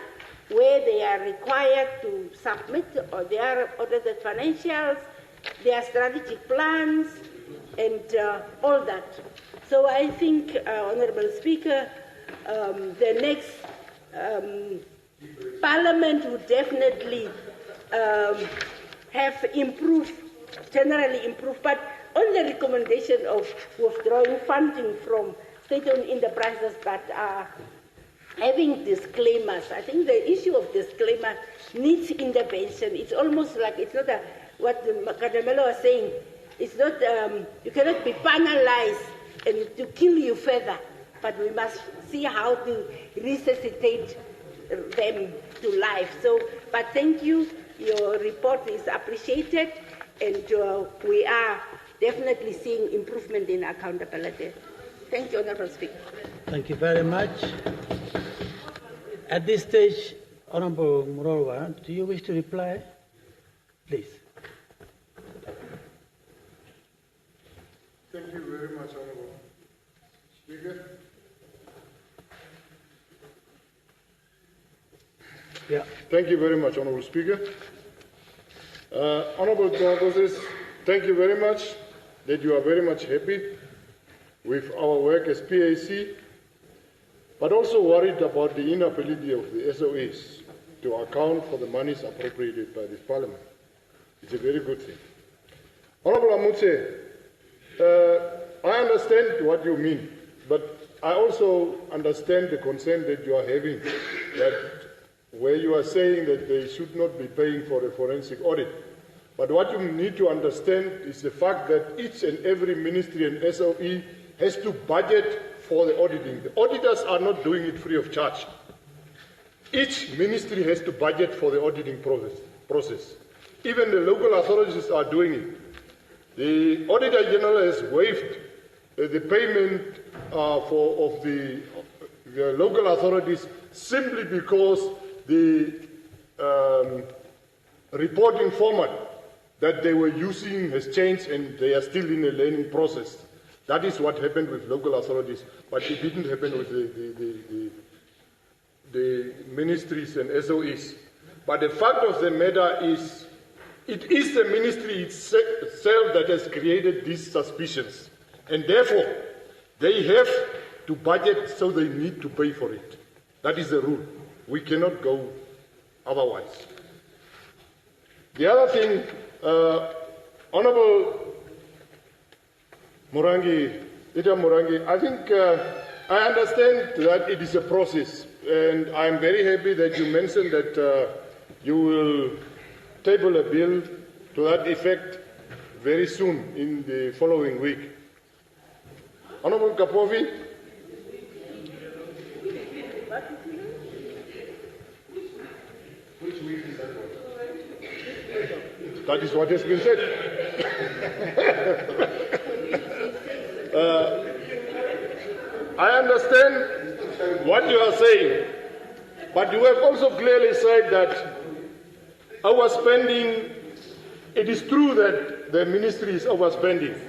where they are required to submit or their audited financials, their strategic plans, and all that. So I think, Honourable Speaker, the next Parliament would definitely have improved, generally improved, but on the recommendation of withdrawing funding from state-owned enterprises that are having disclaimers. I think the issue of disclaimer needs intervention. It's almost like, it's not what Kadamelo was saying, it's not, you cannot be penalized and to kill you further, but we must see how to resuscitate them to life. So, but thank you, your report is appreciated, and we are definitely seeing improvement in accountability. Thank you, Honourable Speaker. Thank you very much. At this stage, Honourable Murorwa, do you wish to reply? Please. Thank you very much, Honourable Speaker. Yeah. Thank you very much, Honourable Speaker. Honourable Congress, thank you very much that you are very much happy with our work as PAC, but also worried about the inability of the SOEs to account for the monies appropriated by this Parliament. It's a very good thing. Honourable Amutse, I understand what you mean, but I also understand the concern that you are having, that where you are saying that they should not be paying for a forensic audit. But what you need to understand is the fact that each and every ministry and SOE has to budget for the auditing. The auditors are not doing it free of charge. Each ministry has to budget for the auditing process. Even the local authorities are doing it. The Auditor General has waived the payment of the local authorities simply because the reporting format that they were using has changed and they are still in a learning process. That is what happened with local authorities, but it didn't happen with the ministries and SOEs. But the fact of the matter is, it is the ministry itself that has created these suspicions, and therefore they have to budget, so they need to pay for it. That is the rule. We cannot go otherwise. The other thing, Honourable Ita Morangi, I think I understand that it is a process, and I'm very happy that you mentioned that you will table a bill to that effect very soon in the following week. Honourable Kapovi. Which week is that one? That is what has been said. I understand what you are saying, but you have also clearly said that our spending, it is true that the ministry is overspending,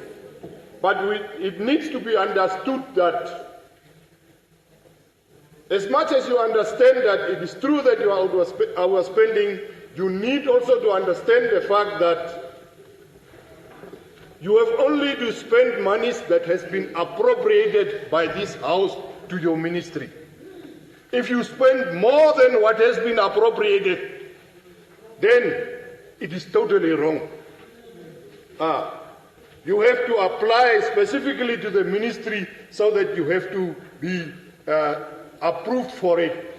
but it needs to be understood that as much as you understand that it is true that you are overspending, you need also to understand the fact that you have only to spend monies that has been appropriated by this House to your ministry. if you spend more than what has been appropriated, then it is totally wrong. You have to apply specifically to the ministry so that you have to be approved for it.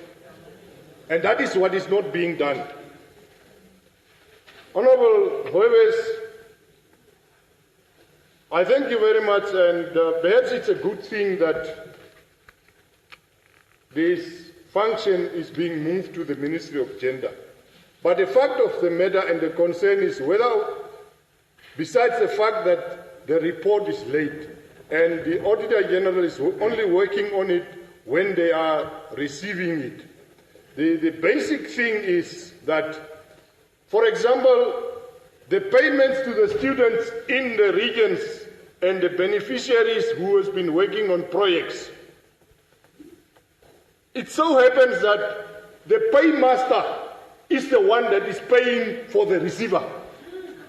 And that is what is not being done. Honorable Hoeves, I thank you very much, and perhaps it's a good thing that this function is being moved to the Ministry of Gender. But the fact of the matter and the concern is whether, besides the fact that the report is late and the Auditor General is only working on it when they are receiving it, the basic thing is that, for example, the payments to the students in the regions and the beneficiaries who has been working on projects, it so happens that the paymaster is the one that is paying for the receiver.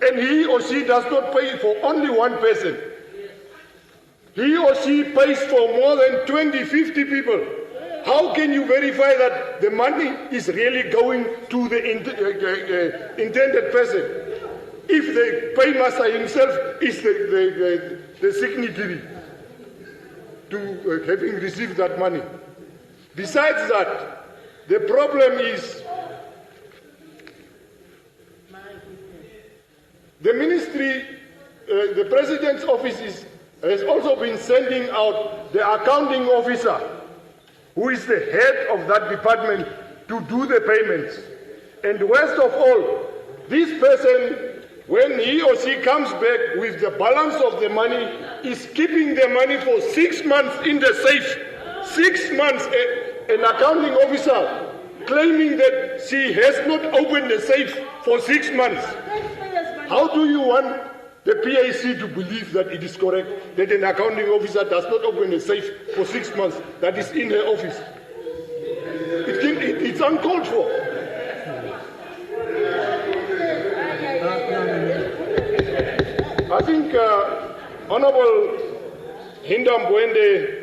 And he or she does not pay for only one person. He or she pays for more than 20, 50 people. How can you verify that the money is really going to the intended person if the paymaster himself is the signatory to having received that money? Besides that, the problem is the ministry, the President's office has also been sending out the accounting officer, who is the head of that department, to do the payments. And worst of all, this person, when he or she comes back with the balance of the money, is keeping the money for 6 months in the safe. 6 months, an accounting officer claiming that she has not opened the safe for 6 months. How do you want the PAC to believe that it is correct that an accounting officer does not open a safe for 6 months that is in her office? It's uncalled for. I think Honorable Hinda Mbwende,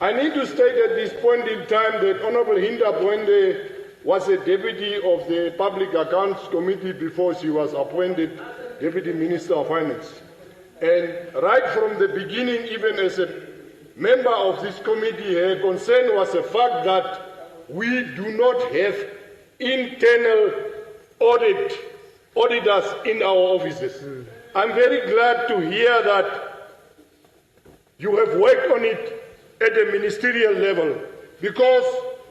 I need to state at this point in time that Honorable Hinda Mbwende was a deputy of the Public Accounts Committee before she was appointed Deputy Minister of Finance. And right from the beginning, even as a member of this committee, her concern was the fact that we do not have internal auditors in our offices. I'm very glad to hear that you have worked on it at the ministerial level, because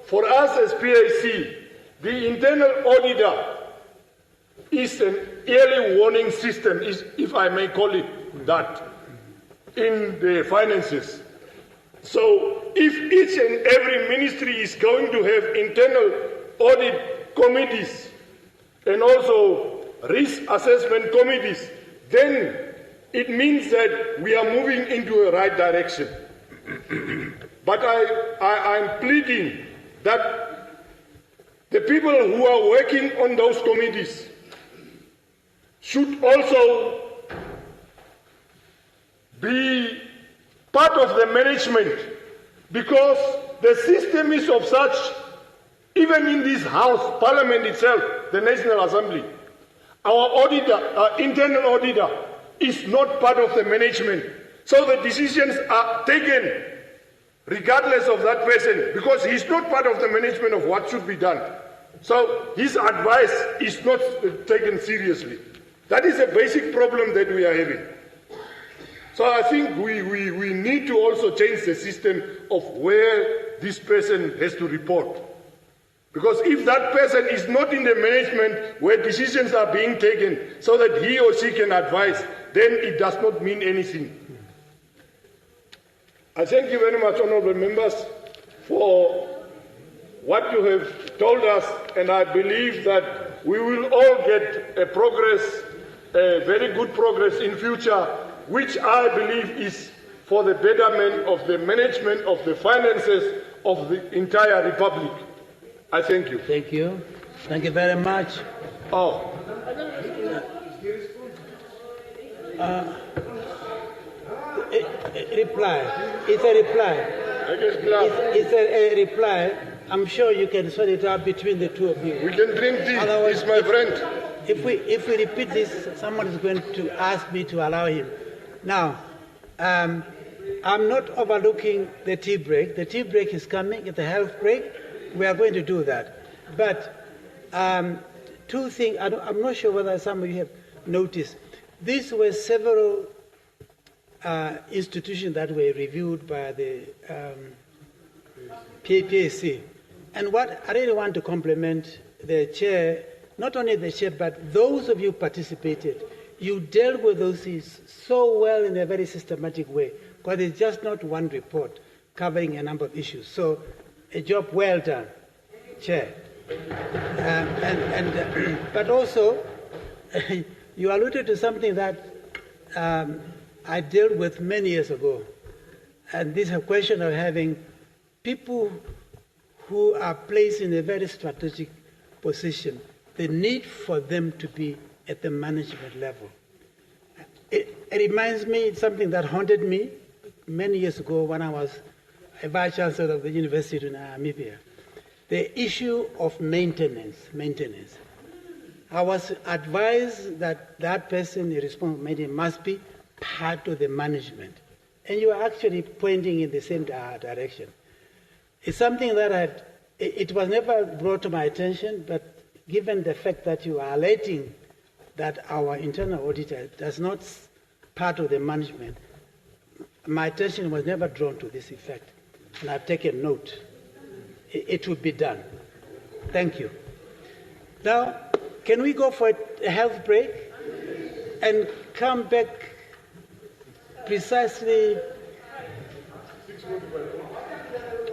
for us as PAC, the internal auditor is an early warning system, if I may call it that, in the finances. So if each and every ministry is going to have internal audit committees and also risk assessment committees, then it means that we are moving into a right direction. But I'm pleading that the people who are working on those committees should also be part of the management, because the system is of such, even in this House, Parliament itself, the National Assembly, our internal auditor is not part of the management. So the decisions are taken regardless of that person, because he's not part of the management of what should be done. So his advice is not taken seriously. That is a basic problem that we are having. So I think we need to also change the system of where this person has to report. Because if that person is not in the management where decisions are being taken so that he or she can advise, then it does not mean anything. I thank you very much, honourable members, for what you have told us, and I believe that we will all get a very good progress in future, which I believe is for the betterment of the management of the finances of the entire Republic. I thank you. Thank you. Thank you very much. Reply. It's a reply. It's a reply. I'm sure you can sort it out between the two of you. We can drink tea. Otherwise, He's my friend. If we repeat this, someone is going to ask me to allow him. Now, I'm not overlooking the tea break. The tea break is coming. It's a health break. We are going to do that. But two things. I'm not sure whether some of you have noticed. These were several institutions that were reviewed by the PAC. And what I really want to compliment the chair, not only the chair, but those of you who participated. You dealt with those things so well in a very systematic way, because it's just not one report covering a number of issues. So, a job well done, Chair. But also, you alluded to something that I dealt with many years ago, and this is a question of having people who are placed in a very strategic position, the need for them to be at the management level. It reminds me of something that haunted me many years ago when I was a vice chancellor of the University in Namibia. The issue of maintenance. I was advised that that person responsible for maintenance must be part of the management. And you are actually pointing in the same direction. It's something that it was never brought to my attention, but given the fact that you are alerting that our internal auditor does not part of the management, my attention was never drawn to this effect. And I've taken note. It will be done. Thank you. Now, can we go for a health break and come back precisely?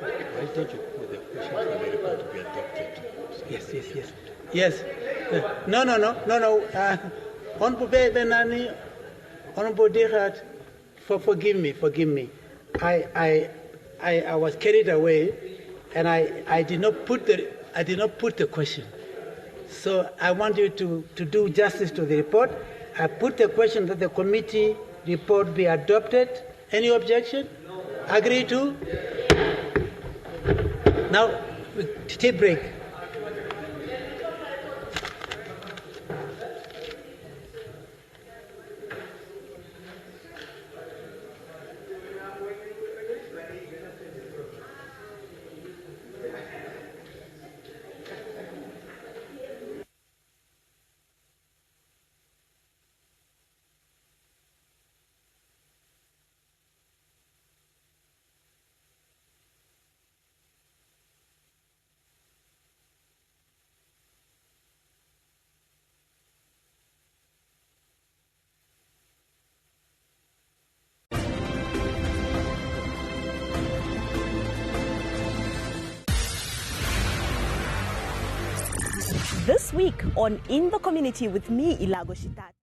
Why don't you put the question for the report to be adopted? Yes. No. Honorable Drought, forgive me. I was carried away, and I did not put the question. So I want you to do justice to the report. I put the question that the committee report be adopted. Any objection? Agree to? Now, tea break. This week on In the Community with me, Ilago Shitat.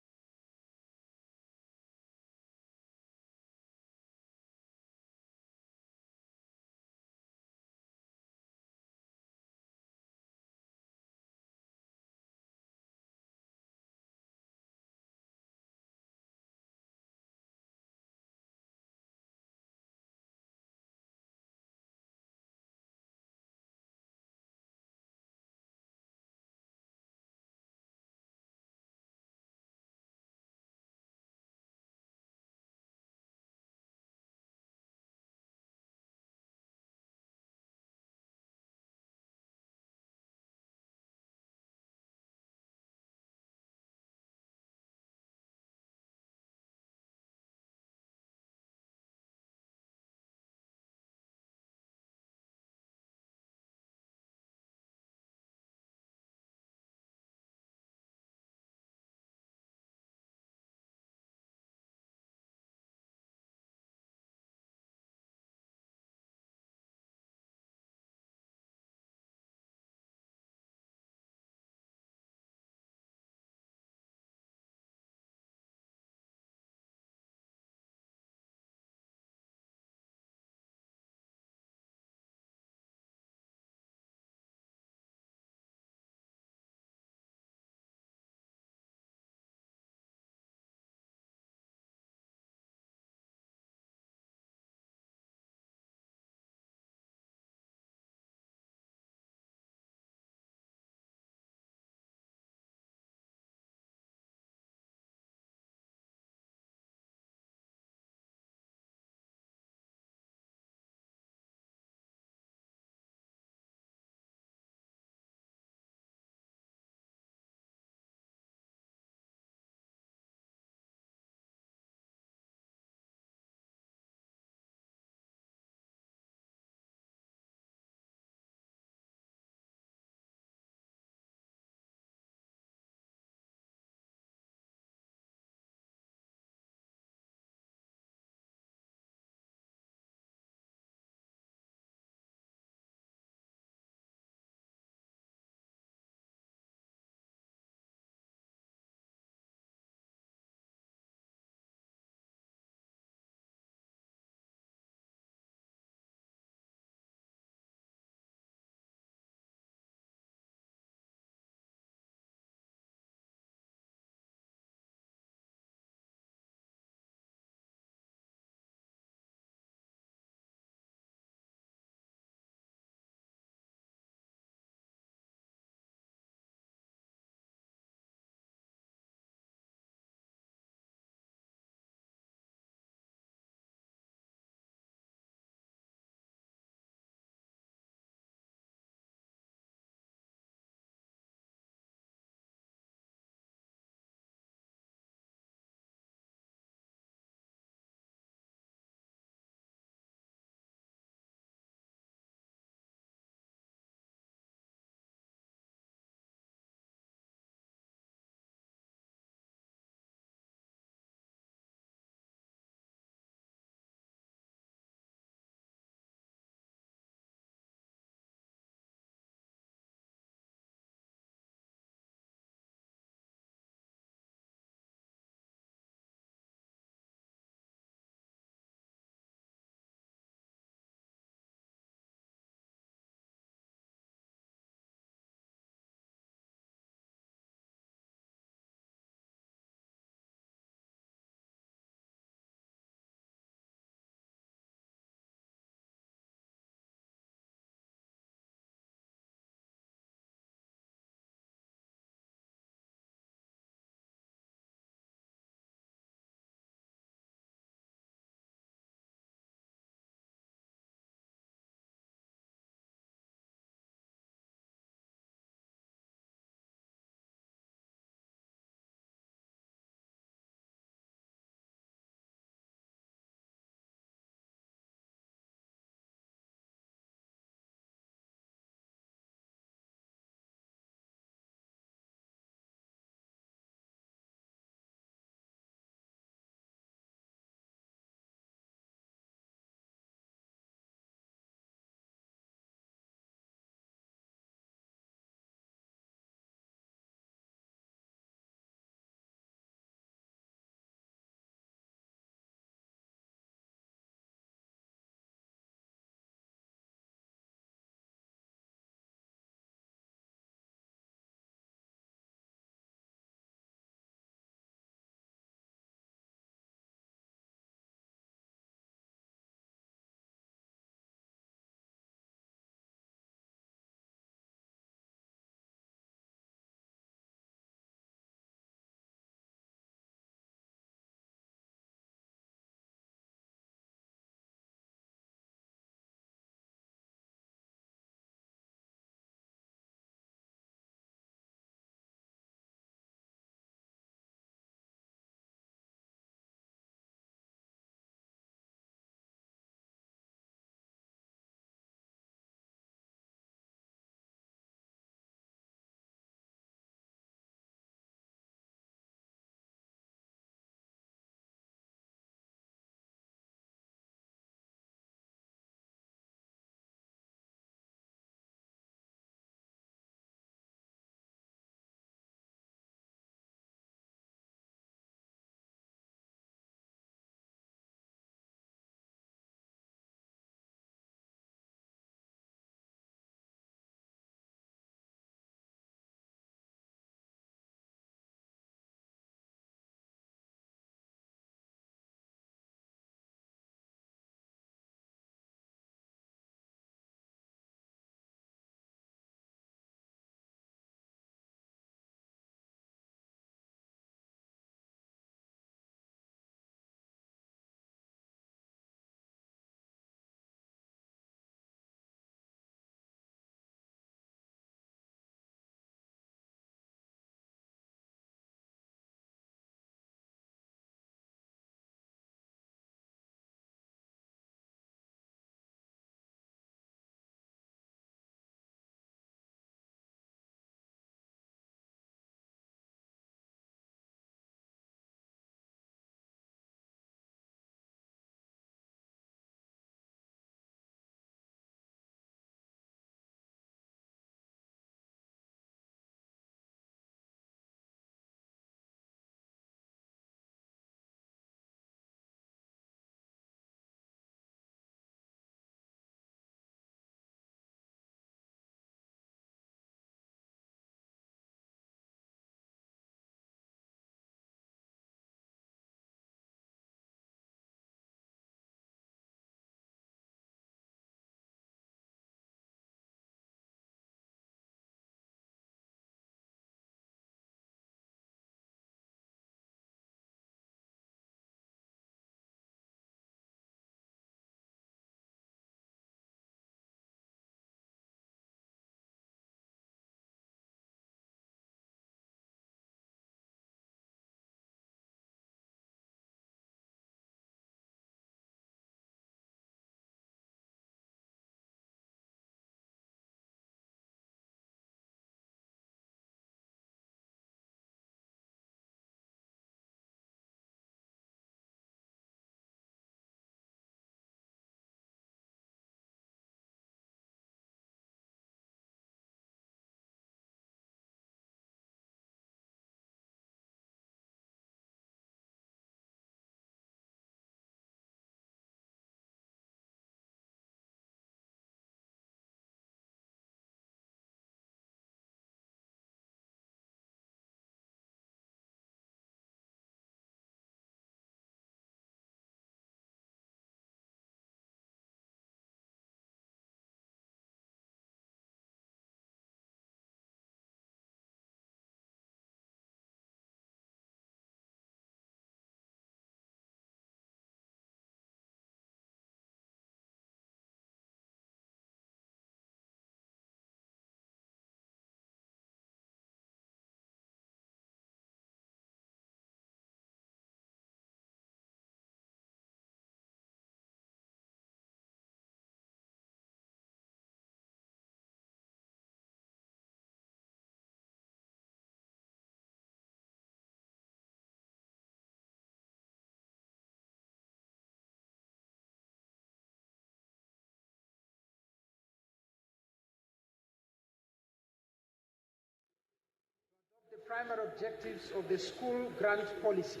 primary objectives of the school grant policy.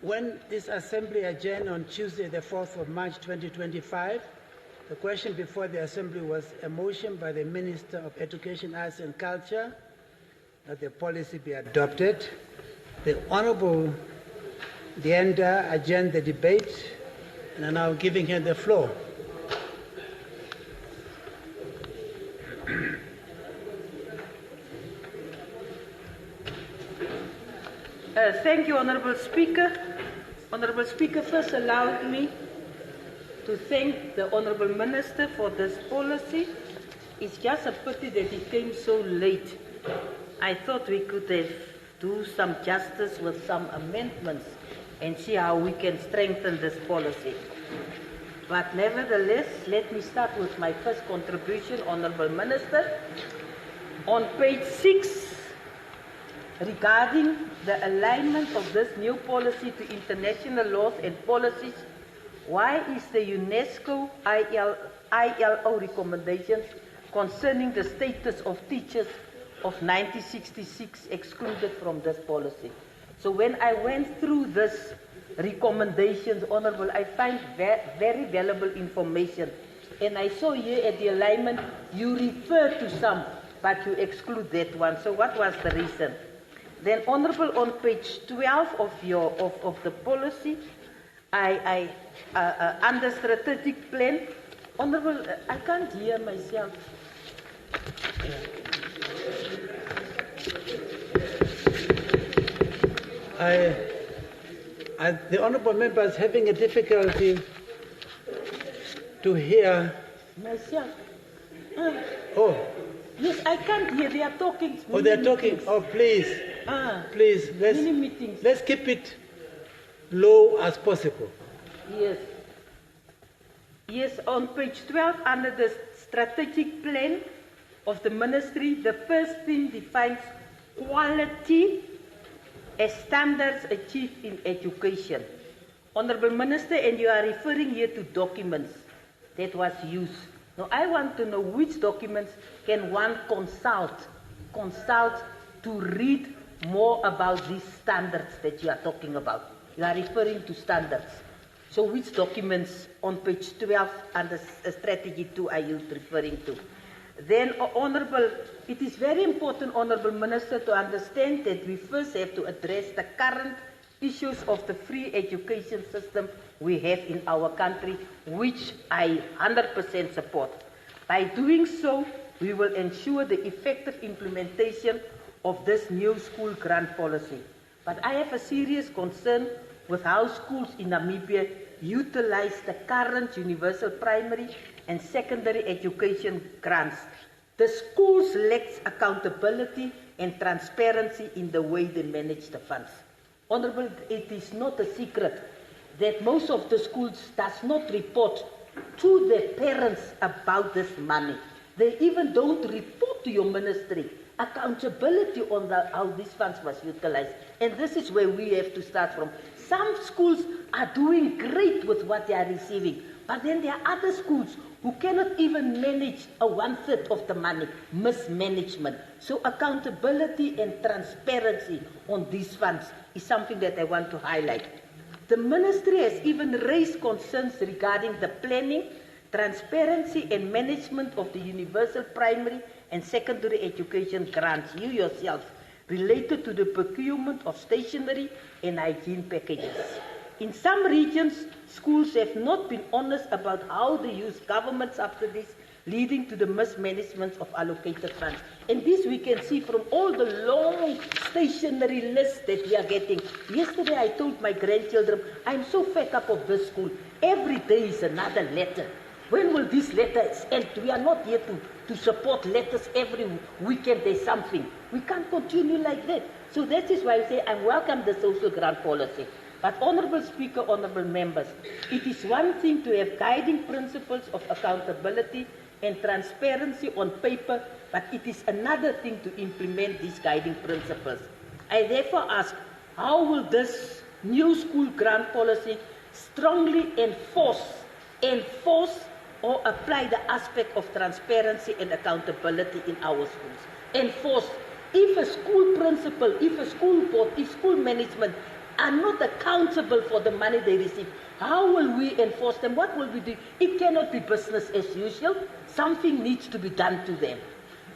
When this assembly adjourned on Tuesday, the 4th of March 2025, the question before the assembly was a motion by the Minister of Education, Arts and Culture that the policy be adopted. The Honourable Dienda adjourned the debate and are now giving her the floor. Thank you, Honourable Speaker. Honourable Speaker, first allow me to thank the Honourable Minister for this policy. It's just a pity that it came so late. I thought we could have do some justice with some amendments and see how we can strengthen this policy. But nevertheless, let me start with my first contribution, Honourable Minister. On page 6, regarding the alignment of this new policy to international laws and policies, why is the UNESCO ILO recommendations concerning the status of teachers of 1966 excluded from this policy? So when I went through this recommendations, Honourable, I find very valuable information. And I saw here at the alignment, you refer to some, but you exclude that one. So what was the reason? Then, Honourable, on page 12 of the policy, under strategic plan, Honourable, I can't hear myself. The Honourable Member is having a difficulty to hear. Myself. Oh. Yes, I can't hear. They are talking. Oh, they are talking. Meetings. Oh, please. Please, let's keep it low as possible. Yes. Yes, on page 12, under the strategic plan of the ministry, the first thing defines quality as standards achieved in education. Honourable Minister, and you are referring here to documents that was used. Now, I want to know which documents can one consult to read more about these standards that you are talking about. You are referring to standards. So which documents on page 12 under strategy 2 are you referring to? Then, Honourable, it is very important, Honourable Minister, to understand that we first have to address the current issues of the free education system we have in our country, which I 100% support. By doing so, we will ensure the effective implementation of this new school grant policy. But I have a serious concern with how schools in Namibia utilize the current universal primary and secondary education grants. The schools lack accountability and transparency in the way they manage the funds. Honourable, it is not a secret that most of the schools does not report to their parents about this money. They even don't report to your ministry accountability on how these funds was utilized. And this is where we have to start from. Some schools are doing great with what they are receiving, but then there are other schools who cannot even manage a 1/3 of the money, mismanagement. So accountability and transparency on these funds is something that I want to highlight. The ministry has even raised concerns regarding the planning, transparency and management of the universal primary and secondary education grants, you yourself, related to the procurement of stationery and hygiene packages. In some regions, schools have not been honest about how they use government subsidies, leading to the mismanagement of allocated funds. And this we can see from all the long stationery lists that we are getting. Yesterday I told my grandchildren, I'm so fed up of this school. Every day is another letter. When will these letters end? We are not here to support letters every weekend. There's something. We can't continue like that. So that is why I say I welcome the social grant policy. But Honourable Speaker, Honourable Members, it is one thing to have guiding principles of accountability and transparency on paper, but it is another thing to implement these guiding principles. I therefore ask, how will this new school grant policy strongly enforce or apply the aspect of transparency and accountability in our schools. Enforce. If a school principal, if a school board, if school management are not accountable for the money they receive, how will we enforce them? What will we do? It cannot be business as usual. Something needs to be done to them.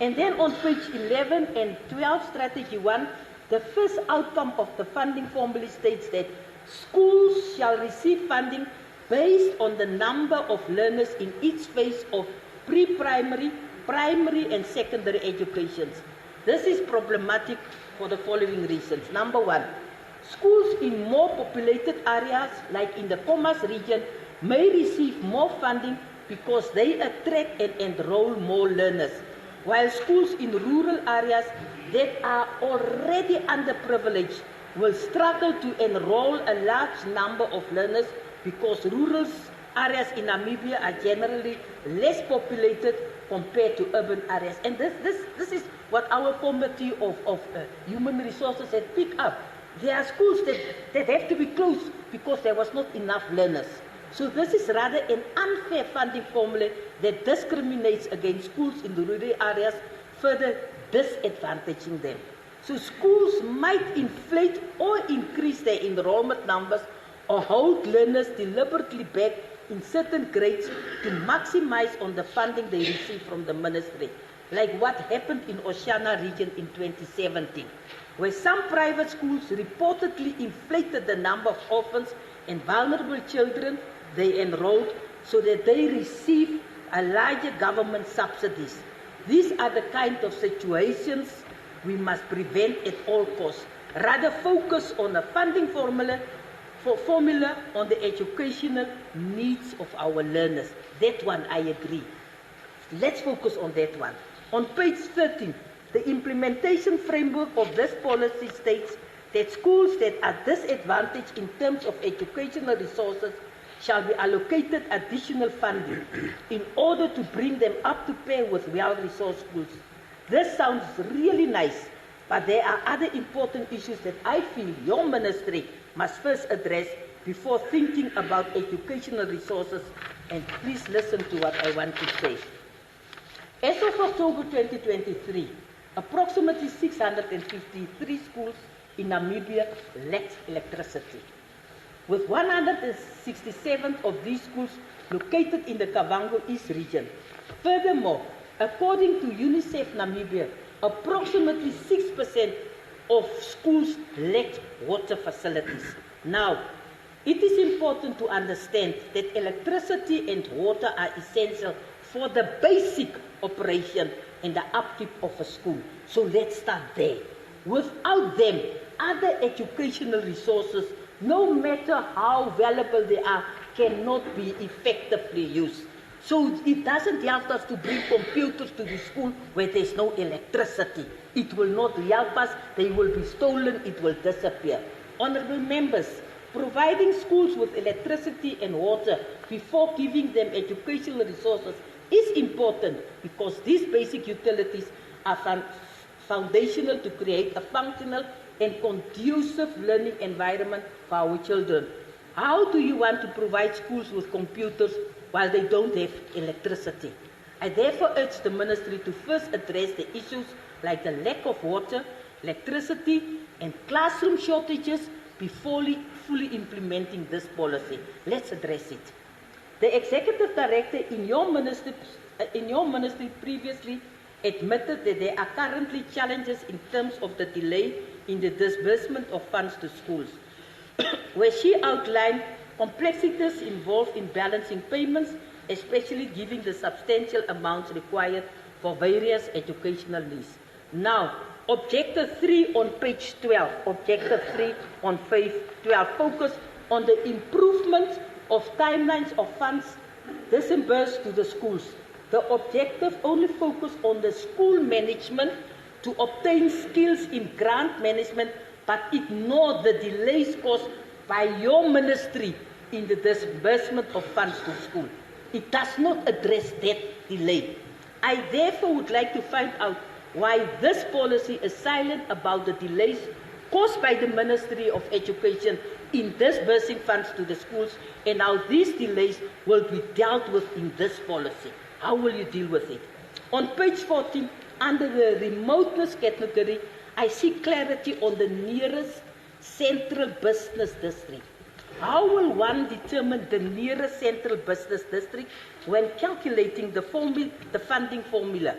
And then on page 11 and 12, strategy 1, the first outcome of the funding formula states that schools shall receive funding based on the number of learners in each phase of pre-primary, primary and secondary educations. This is problematic for the following reasons. Number 1, schools in more populated areas, like in the Commerce region, may receive more funding because they attract and enroll more learners, while schools in rural areas that are already underprivileged will struggle to enroll a large number of learners because rural areas in Namibia are generally less populated compared to urban areas. And this is what our Committee of Human Resources had picked up. There are schools that have to be closed because there was not enough learners. So this is rather an unfair funding formula that discriminates against schools in the rural areas, further disadvantaging them. So schools might inflate or increase their enrollment numbers or hold learners deliberately back in certain grades to maximize on the funding they receive from the ministry, like what happened in Oceania region in 2017, where some private schools reportedly inflated the number of orphans and vulnerable children they enrolled so that they receive a larger government subsidies. These are the kind of situations we must prevent at all costs. Rather focus on a funding formula on the educational needs of our learners. That one I agree. Let's focus on that one. On page 13, the implementation framework of this policy states that schools that are disadvantaged in terms of educational resources shall be allocated additional funding in order to bring them up to par with well-resourced schools. This sounds really nice, but there are other important issues that I feel your ministry must first address before thinking about educational resources, and please listen to what I want to say. As of October 2023, approximately 653 schools in Namibia lacked electricity, with 167 of these schools located in the Kavango East region. Furthermore, according to UNICEF Namibia, approximately 6% of schools lack water facilities. Now, it is important to understand that electricity and water are essential for the basic operation and the upkeep of a school. So let's start there. Without them, other educational resources, no matter how valuable they are, cannot be effectively used. So it doesn't help us to bring computers to the school where there's no electricity. It will not help us. They will be stolen. It will disappear. Honorable members, providing schools with electricity and water before giving them educational resources is important because these basic utilities are foundational to create a functional and conducive learning environment for our children. How do you want to provide schools with computers while they don't have electricity? I therefore urge the ministry to first address the issues like the lack of water, electricity, and classroom shortages before fully implementing this policy. Let's address it. The executive director in your ministry previously admitted that there are currently challenges in terms of the delay in the disbursement of funds to schools, where she outlined complexities involved in balancing payments, especially given the substantial amounts required for various educational needs. Now, Objective 3 on page 12, Objective 3 on page 12, focus on the improvement of timelines of funds disbursed to the schools. The objective only focus on the school management to obtain skills in grant management, but ignore the delays caused by your ministry in the disbursement of funds to school. It does not address that delay. I therefore would like to find out why this policy is silent about the delays caused by the Ministry of Education in disbursing funds to the schools, and how these delays will be dealt with in this policy. How will you deal with it? On page 14, under the remoteness category, I see clarity on the nearest central business district. How will one determine the nearest central business district when calculating the funding formula?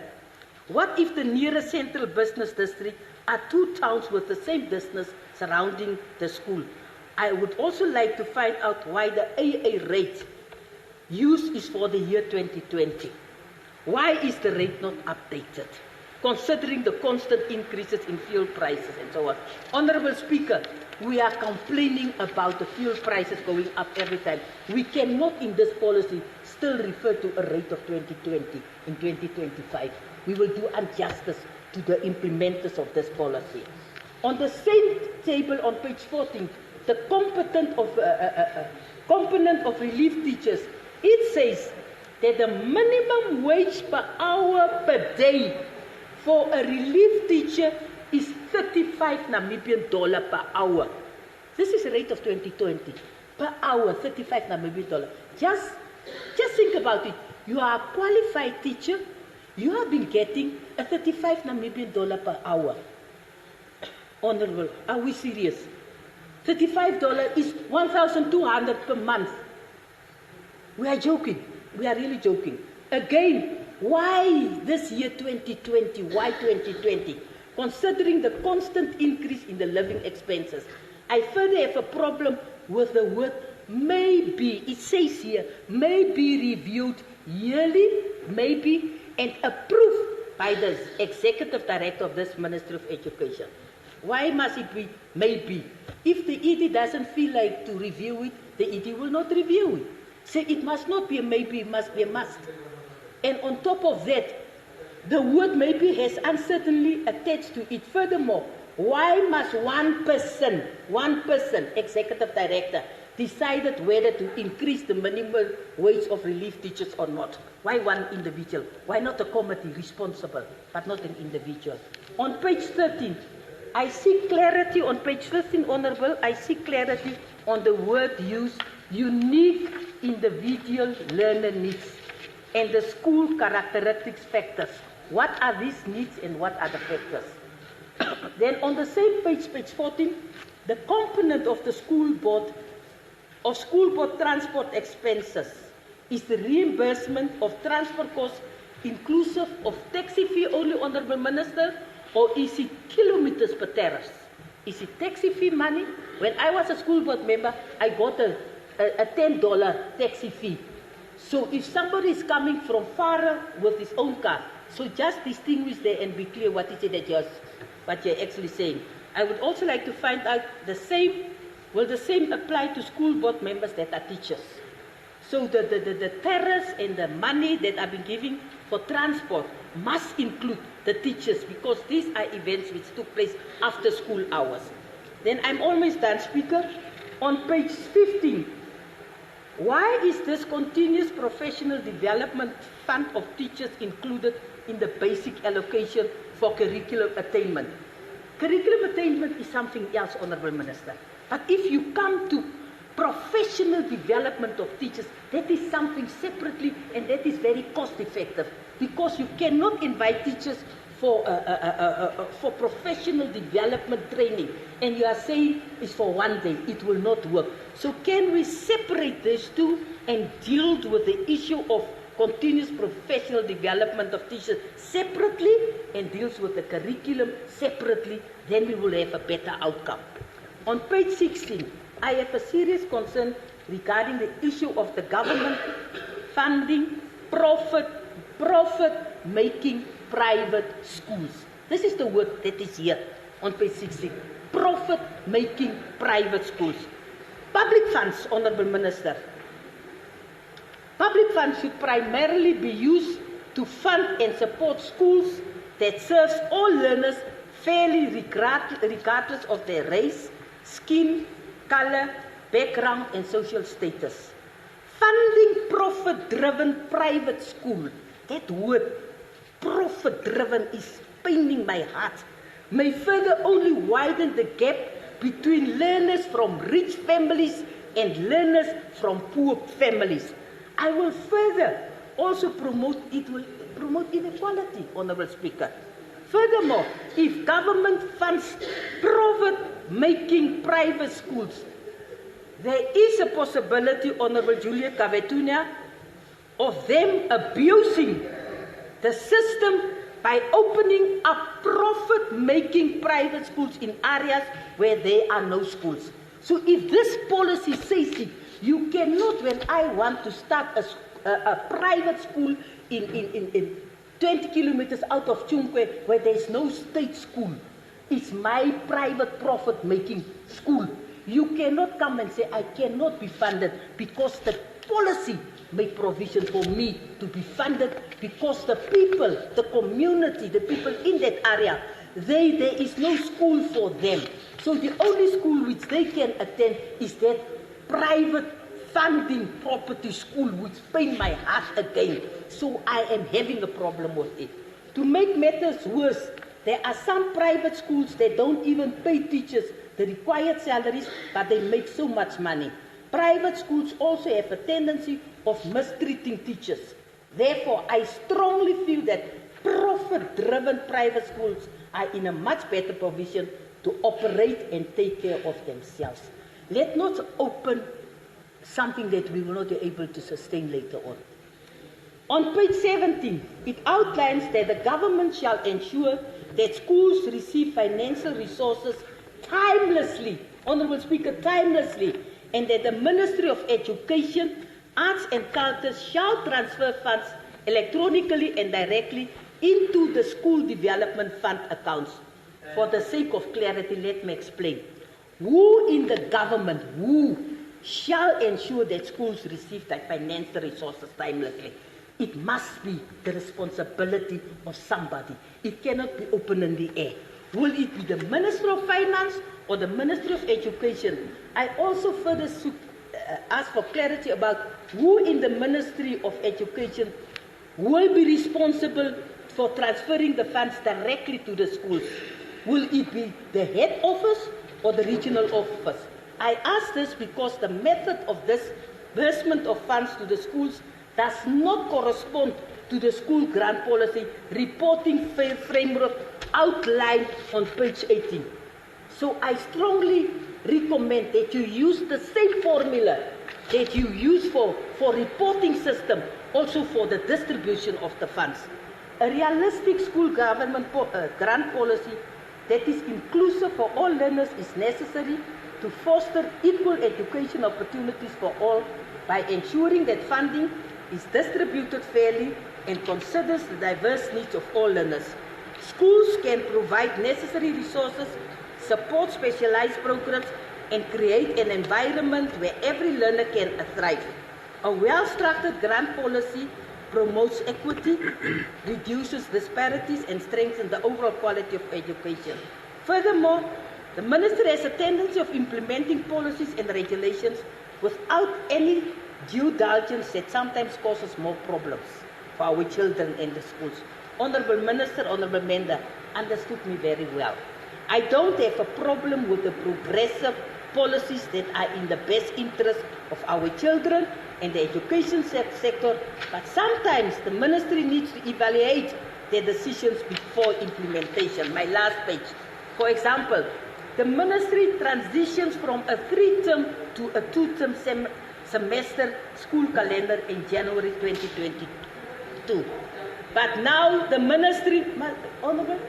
What if the nearest central business district are two towns with the same business surrounding the school? I would also like to find out why the AA rate used is for the year 2020. Why is the rate not updated, considering the constant increases in fuel prices and so on? Honourable Speaker, we are complaining about the fuel prices going up every time. We cannot in this policy still refer to a rate of 2020 in 2025. We will do injustice to the implementers of this policy. On the same table on page 14, the component of relief teachers, it says that the minimum wage per hour per day for a relief teacher is 35 Namibian dollar per hour. This is a rate of 2020. Per hour, 35 Namibian dollar. Just think about it. You are a qualified teacher. You have been getting a 35 Namibian dollar per hour. Honorable, are we serious? $35 is 1,200 per month. We are joking. We are really joking. Again, why this year 2020? Why 2020? Considering the constant increase in the living expenses. I further have a problem with the word maybe. It says here, may be reviewed yearly, maybe, and approved by the Executive Director of this Ministry of Education. Why must it be maybe? If the ED doesn't feel like to review it, the ED will not review it. So it must not be a maybe, it must be a must. And on top of that, the word maybe has uncertainly attached to it. Furthermore, why must one person, Executive Director, decided whether to increase the minimum wage of relief teachers or not? Why one individual? Why not a committee responsible, but not an individual? On page 13, I see clarity on page 15, Honourable, I see clarity on the word used, unique individual learner needs and the school characteristics factors. What are these needs and what are the factors? Then on the same page, page 14, the component of the school board transport expenses is the reimbursement of transport costs inclusive of taxi fee only, Honourable Minister, or is it kilometers per terrace? Is it taxi fee money? When I was a school board member, I got a $10 taxi fee. So if somebody is coming from far with his own car, so just distinguish there and be clear what is it that what you're actually saying. I would also like to find out will the same apply to school board members that are teachers? So the tariffs and the money that I've been giving for transport must include the teachers because these are events which took place after school hours. Then I'm almost done, Speaker. On page 15, why is this continuous professional development fund of teachers included in the basic allocation for curriculum attainment? Curriculum attainment is something else, Honourable Minister. But if you come to professional development of teachers, that is something separately and that is very cost effective because you cannot invite teachers for professional development training and you are saying it's for one day, it will not work. So can we separate these two and deal with the issue of continuous professional development of teachers separately and deals with the curriculum separately, then we will have a better outcome. On page 16, I have a serious concern regarding the issue of the government funding profit-making private schools. This is the word that is here on page 16. Profit-making private schools. Public funds, Honourable Minister. Public funds should primarily be used to fund and support schools that serves all learners fairly regardless of their race, skin, color, background and social status. Funding profit-driven private school, that word profit-driven is paining my heart, may further only widen the gap between learners from rich families and learners from poor families. I will further also promote inequality, Honourable Speaker. Furthermore, if government funds profit-making private schools, there is a possibility, Honourable Julia Kavetunia, of them abusing the system by opening up profit-making private schools in areas where there are no schools. So if this policy says it, you cannot, when I want to start a private school in 20 kilometers out of Chungwe where there is no state school, it's my private profit-making school. You cannot come and say, I cannot be funded because the policy made provision for me to be funded because the people, the community, the people in that area, there is no school for them. So the only school which they can attend is that private funding property school, which pain my heart again. So I am having a problem with it. To make matters worse, there are some private schools that don't even pay teachers the required salaries, but they make so much money. Private schools also have a tendency of mistreating teachers. Therefore, I strongly feel that profit-driven private schools are in a much better position to operate and take care of themselves. Let not open something that we will not be able to sustain later on. On page 17, it outlines that the government shall ensure that schools receive financial resources timelessly, Honourable Speaker, timelessly, and that the Ministry of Education, Arts and Culture shall transfer funds electronically and directly into the School Development Fund accounts. For the sake of clarity, let me explain. Who in the government, who shall ensure that schools receive their financial resources timelessly? It must be the responsibility of somebody. It cannot be open in the air. Will it be the Minister of Finance or the Ministry of Education? I also further ask for clarity about who in the Ministry of Education will be responsible for transferring the funds directly to the schools. Will it be the head office or the regional office? I ask this because the method of disbursement of funds to the schools does not correspond to the school grant policy reporting framework outlined on page 18. So I strongly recommend that you use the same formula that you use for reporting system also for the distribution of the funds. A realistic school government grant policy that is inclusive for all learners is necessary to foster equal education opportunities for all by ensuring that funding is distributed fairly and considers the diverse needs of all learners. Schools can provide necessary resources, support specialized programs, and create an environment where every learner can thrive. A well-structured grant policy promotes equity, reduces disparities, and strengthens the overall quality of education. Furthermore, the Ministry has a tendency of implementing policies and regulations without any due diligence that sometimes causes more problems for our children in the schools. Honourable Minister, Honourable Member, understood me very well. I don't have a problem with the progressive policies that are in the best interest of our children and the education sector, but sometimes the Ministry needs to evaluate their decisions before implementation. My last page. For example, the Ministry transitions from a 3-term to a 2-term semester school calendar in January 2022. But now the Ministry, Honourable?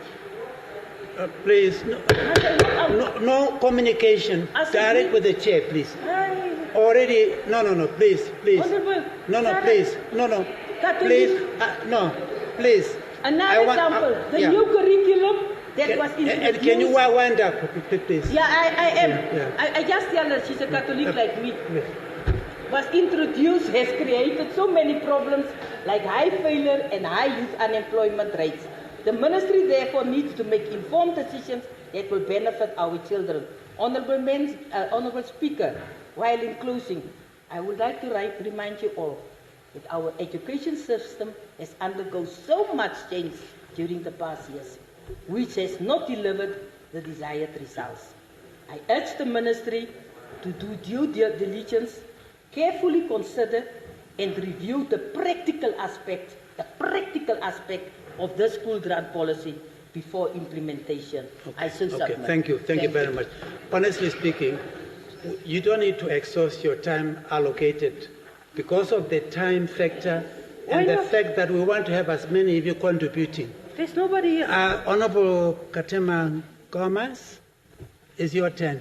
Please, no communication. Direct with the chair, please. Already, no, please. Honourable, Please, please, please. Another example, the new curriculum that was introduced. And can you wind up, please? Yeah, I am. Yeah. I just tell her she's a Catholic like me. Was introduced, has created so many problems like high failure and high youth unemployment rates. The Ministry therefore needs to make informed decisions that will benefit our children. Honourable Speaker, while in closing, I would like to remind you all that our education system has undergone so much change during the past years, which has not delivered the desired results. I urge the Ministry to do due diligence, carefully consider and review the practical aspect of the school grant policy before implementation. I shall submit. Thank you very much. Honestly speaking, you don't need to exhaust your time allocated because of the time factor and the fact that we want to have as many of you contributing. There's nobody here. Honorable Katema Gomez, it's your turn.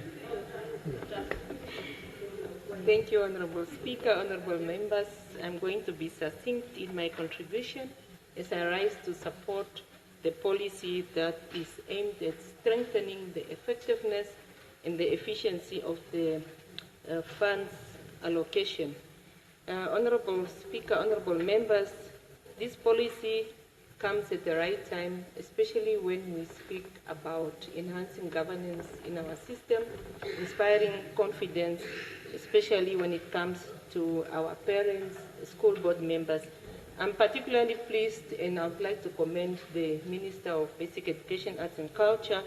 Thank you, Honorable Speaker, Honorable Members. I'm going to be succinct in my contribution as I rise to support the policy that is aimed at strengthening the effectiveness and the efficiency of the funds allocation. Honorable Speaker, Honorable Members, this policy comes at the right time, especially when we speak about enhancing governance in our system, inspiring confidence, especially when it comes to our parents, school board members. I'm particularly pleased, and I would like to commend the Minister of Basic Education, Arts and Culture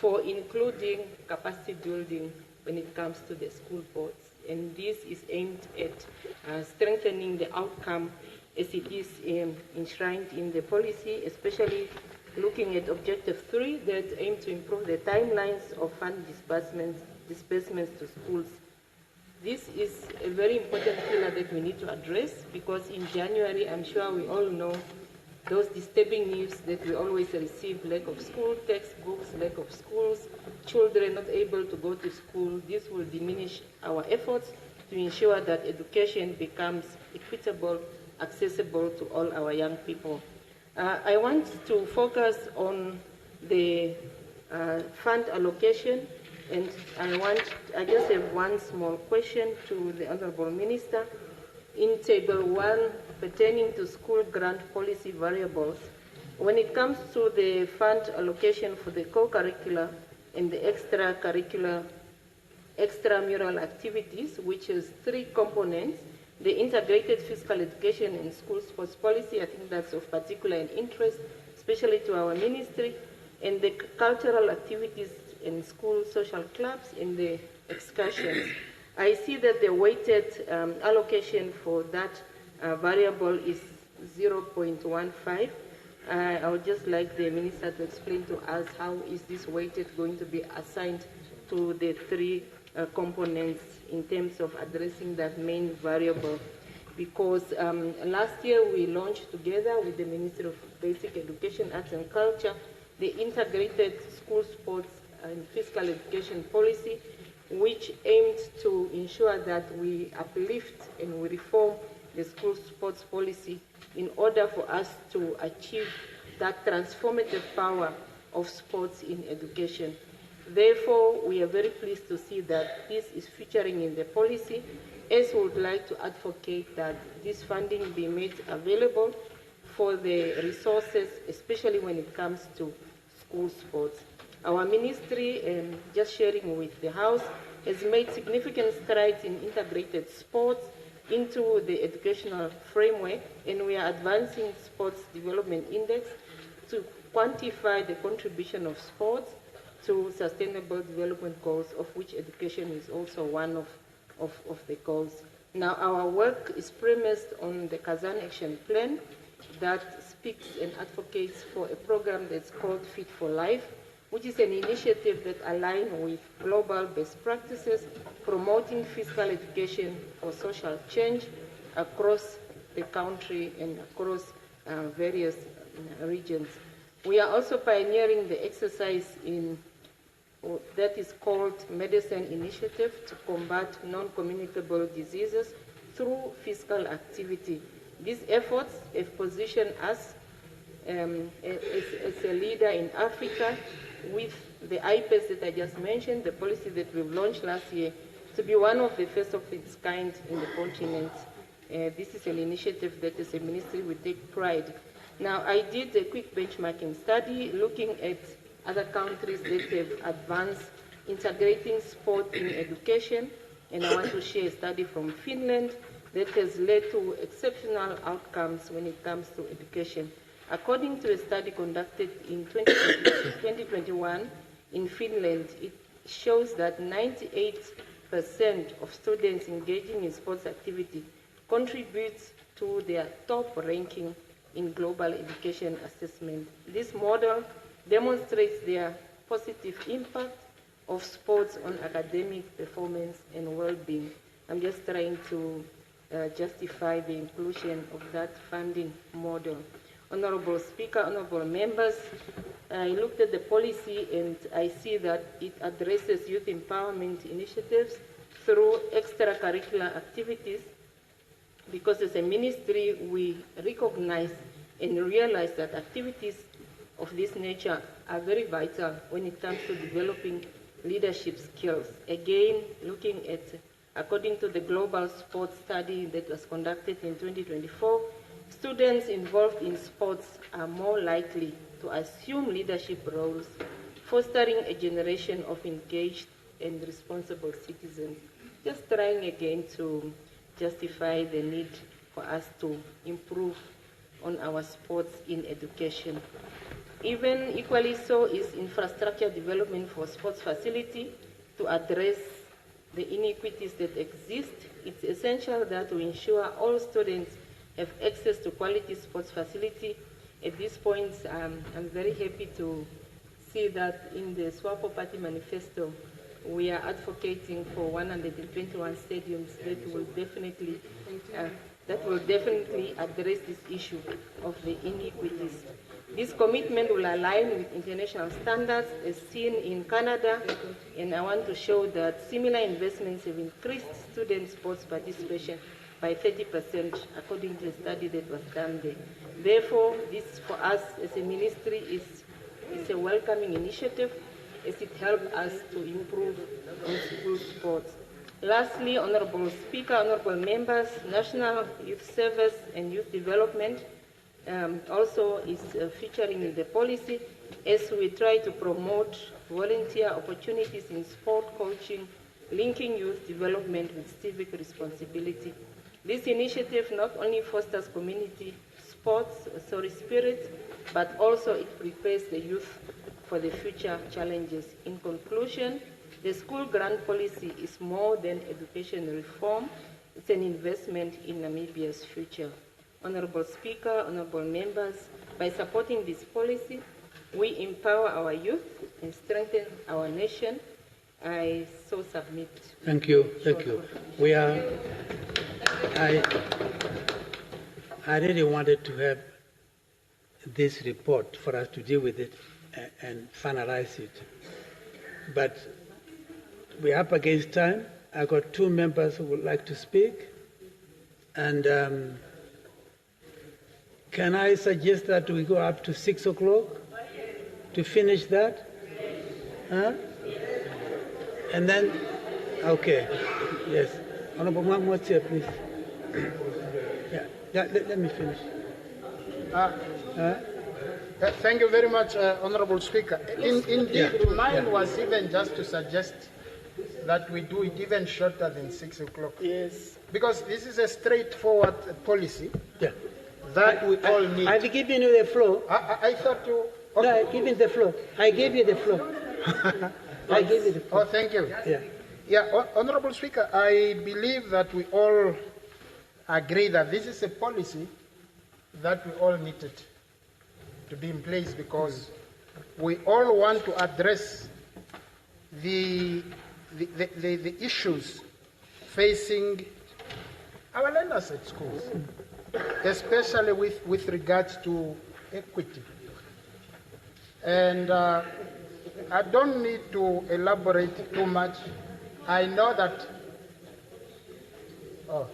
for including capacity building when it comes to the school boards. And this is aimed at strengthening the outcome as it is enshrined in the policy, especially looking at Objective 3 that aim to improve the timelines of fund disbursements to schools. This is a very important pillar that we need to address because in January, I'm sure we all know those disturbing news that we always receive, lack of school textbooks, lack of schools, children not able to go to school. This will diminish our efforts to ensure that education becomes equitable, accessible to all our young people. I want to focus on the fund allocation, and I just have one small question to the Honorable Minister. In Table 1, pertaining to school grant policy variables, when it comes to the fund allocation for the co-curricular and the extramural activities, which is 3 components, the integrated physical education and school sports policy, I think that's of particular interest, especially to our ministry, and the cultural activities in school social clubs and the excursions. I see that the weighted allocation for that variable is 0.15. I would just like the Minister to explain to us how is this weighted going to be assigned to the 3 components in terms of addressing that main variable. Because last year we launched together with the Ministry of Basic Education, Arts and Culture, the integrated school sports and physical education policy, which aimed to ensure that we uplift and we reform the school sports policy in order for us to achieve that transformative power of sports in education. Therefore, we are very pleased to see that this is featuring in the policy, as we would like to advocate that this funding be made available for the resources, especially when it comes to school sports. Our ministry, just sharing with the House, has made significant strides in integrated sports into the educational framework, and we are advancing Sports Development Index to quantify the contribution of sports to Sustainable Development Goals, of which education is also one of the goals. Now, our work is premised on the Kazan Action Plan that speaks and advocates for a program that's called Fit for Life, which is an initiative that aligns with global best practices, promoting physical education for social change across the country and across various regions. We are also pioneering the exercise that is called Medicine Initiative to combat non-communicable diseases through physical activity. These efforts have positioned us as a leader in Africa with the IPES that I just mentioned, the policy that we've launched last year, to be one of the first of its kind in the continent. This is an initiative that as a ministry we take pride. Now, I did a quick benchmarking study looking at other countries that have advanced integrating sport in education, and I want to share a study from Finland that has led to exceptional outcomes when it comes to education. According to a study conducted in 2021 in Finland, shows that 98% of students engaging in sports activity contributes to their top ranking in global education assessment. This model demonstrates their positive impact of sports on academic performance and well-being. I'm just trying to justify the inclusion of that funding model. Honorable Speaker, honorable members, I looked at the policy and I see that it addresses youth empowerment initiatives through extracurricular activities, because as a ministry we recognize and realize that activities of this nature are very vital when it comes to developing leadership skills. Again, looking at, according to the global sports study that was conducted in 2024, students involved in sports are more likely to assume leadership roles, fostering a generation of engaged and responsible citizens. Just trying again to justify the need for us to improve on our sports in education. Even equally so is infrastructure development for sports facility to address the inequities that exist. It's essential that we ensure all students have access to quality sports facility. At this point, I'm very happy to see that in the SWAPO Party Manifesto, we are advocating for 121 stadiums that will definitely address this issue of the inequities. This commitment will align with international standards as seen in Canada, and I want to show that similar investments have increased student sports participation by 30% according to a study that was done there. Therefore, this for us as a ministry is a welcoming initiative as it helps us to improve on school sports. Lastly, Honorable Speaker, honorable members, National Youth Service and Youth Development also is featuring in the policy as we try to promote volunteer opportunities in sport coaching, linking youth development with civic responsibility. This initiative not only fosters community sports spirit, but also it prepares the youth for the future challenges. In conclusion, the school grant policy is more than education reform. It's an investment in Namibia's future. Honorable Speaker, honorable members, by supporting this policy, we empower our youth and strengthen our nation. I so submit. Thank you. Thank you. I really wanted to have this report for us to deal with it and finalize it. But we're up against time. I got two members who would like to speak. And can I suggest that we go up to 6 o'clock to finish that? Huh? And then, okay, yes. Honorable Mom, what's here, please? Let me finish. Thank you very much, Honorable Speaker. Indeed, mine was even just to suggest that we do it even shorter than 6 o'clock. Yes. Because this is a straightforward policy that we all need. I've given you the floor. I thought you... Okay. No, I've given the floor. I gave you the floor. I gave you the floor. Oh, thank you. Yeah. Honorable Speaker, I believe that we all agree that this is a policy that we all needed to be in place because we all want to address the issues facing our learners at schools, especially with regards to equity. And I don't need to elaborate too much. I know that... Oh,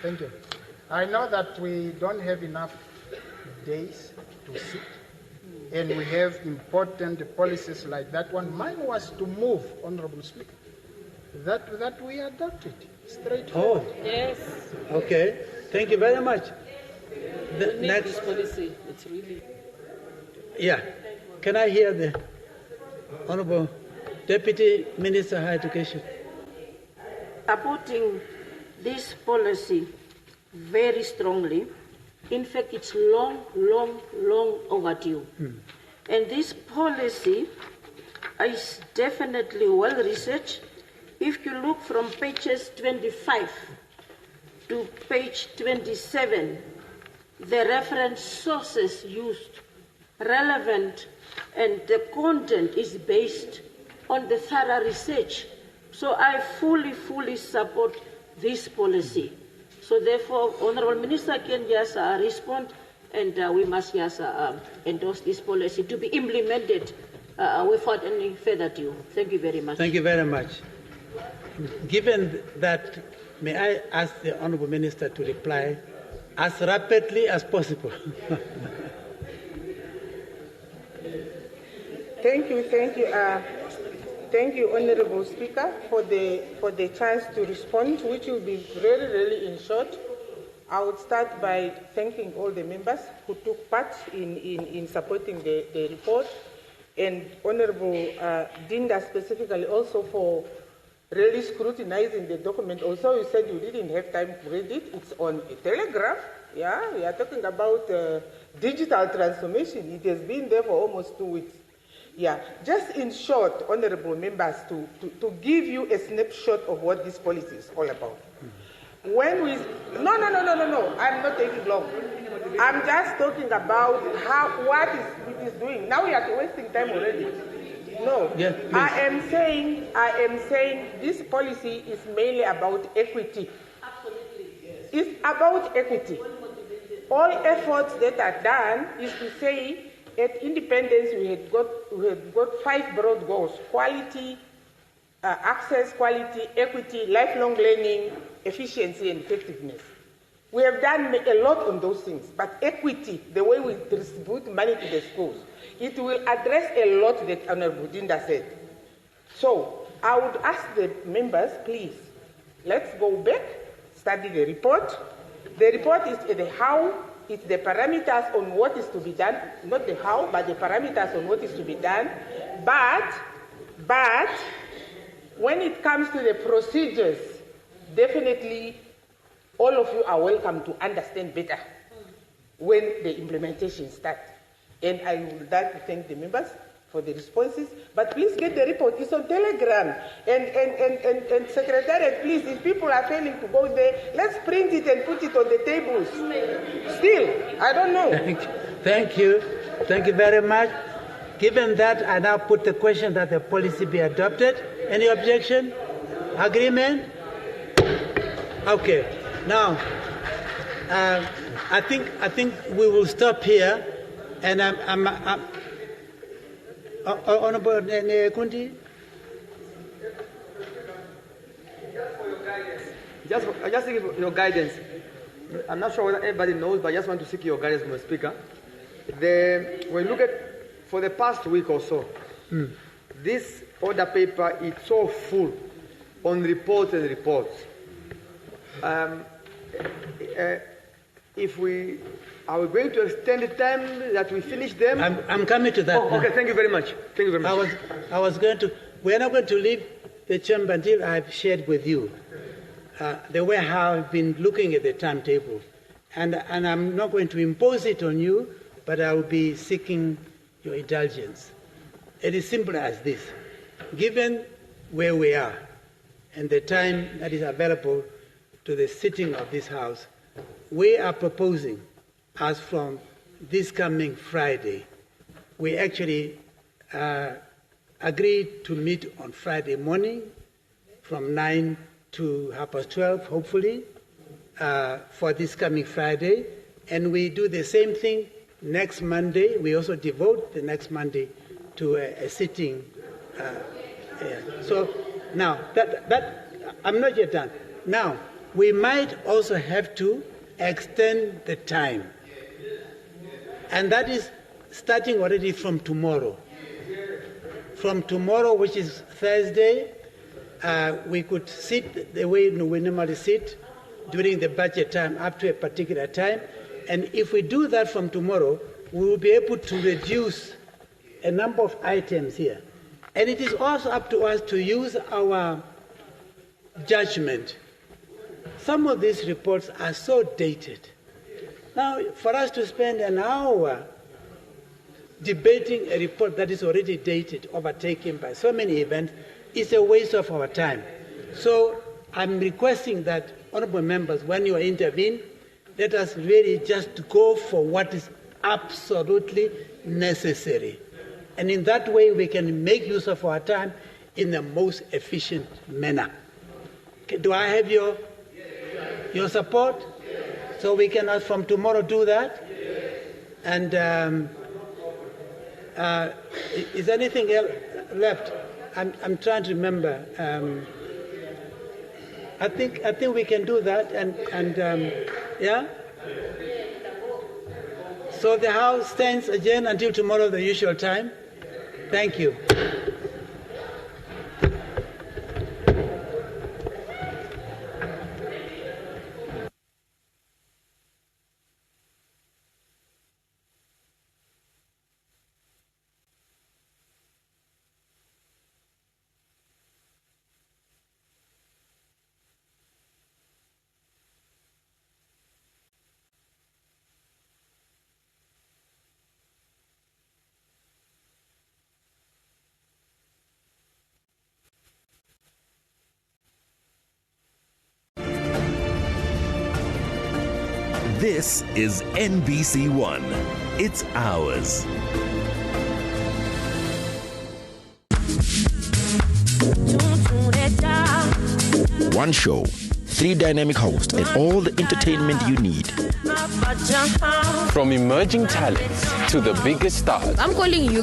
thank you. I know that we don't have enough days to sit, and we have important policies like that one. Mine was to move, Honorable Speaker, that we adopt it straightforward. Oh, yes. Okay. Thank you very much. The next policy, it's really. Yeah. Can I hear the Honorable Deputy Minister of Higher Education? Supporting this policy very strongly. In fact, it's long overdue. And this policy is definitely well researched. If you look from pages 25 to page 27, the reference sources used, relevant, and the content is based on the thorough research. So I fully support this policy. So therefore, Honourable Minister can just respond, and we must just endorse this policy to be implemented without any further ado. Thank you very much. Thank you very much. Given that, may I ask the Honourable Minister to reply as rapidly as possible? Thank you. Thank you, Honourable Speaker, for the chance to respond, which will be really in short. I would start by thanking all the members who took part in supporting the report, and Honourable Dinda specifically also for really scrutinizing the document. Also, you said you didn't have time to read it. It's on a telegraph. Yeah, we are talking about digital transformation. It has been there for almost 2 weeks. Yeah, just in short, honourable members, to give you a snapshot of what this policy is all about. When we no, I'm not taking long. I'm just talking about what it is doing. Now we are wasting time already. No, yes, I am saying this policy is mainly about equity. Absolutely. Yes. It's about equity. All efforts that are done is to say at independence we had got 5 broad goals: quality, access, quality, equity, lifelong learning, efficiency, and effectiveness. We have done a lot on those things, but equity, the way we distribute money to the schools, it will address a lot that Honourable Dinda said. So I would ask the members, please, let's go back, study the report. The report is the how, it's the parameters on what is to be done, not the how, but the parameters on what is to be done. But when it comes to the procedures, definitely all of you are welcome to understand better when the implementation starts. And I would like to thank the members for the responses. But please get the report. It's on Telegram. And Secretariat, please, if people are failing to go there, let's print it and put it on the tables. Still, I don't know. Thank you. Thank you very much. Given that, I now put the question that the policy be adopted. Any objection? Agreement? Okay. Now, I think we will stop here. And Honourable Kunti? Just seek your guidance. I'm not sure whether everybody knows, but I just want to seek your guidance, Mr. Speaker. When you look at, for the past week or so, this order paper is so full on reports and reports. Are we going to extend the time that we finish them? I'm coming to that. Oh, okay, thank you very much. Thank you very much. We're not going to leave the chamber until I've shared with you the way how I've been looking at the timetable. And I'm not going to impose it on you, but I will be seeking your indulgence. It is simple as this. Given where we are and the time that is available to the sitting of this House, we are proposing, as from this coming Friday, we actually agreed to meet on Friday morning from 9 to 12:30, hopefully, for this coming Friday. And we do the same thing next Monday. We also devote the next Monday to a sitting. So now, that I'm not yet done. Now, we might also have to extend the time. And that is starting already from tomorrow. From tomorrow, which is Thursday, we could sit the way we normally sit during the budget time up to a particular time. And if we do that from tomorrow, we will be able to reduce a number of items here. And it is also up to us to use our judgment. Some of these reports are so dated. Now, for us to spend an hour debating a report that is already dated, overtaken by so many events, is a waste of our time. So I'm requesting that, honorable members, when you intervene, let us really just go for what is absolutely necessary. And in that way, we can make use of our time in the most efficient manner. Okay, do I have your support? So we can, from tomorrow, do that? And is anything else left? I'm trying to remember. I think we can do that, and yeah. So the House stands adjourned until tomorrow, the usual time. Thank you. This is NBC One. It's ours. One show, 3 dynamic hosts, and all the entertainment you need. From emerging talents to the biggest stars. I'm calling you.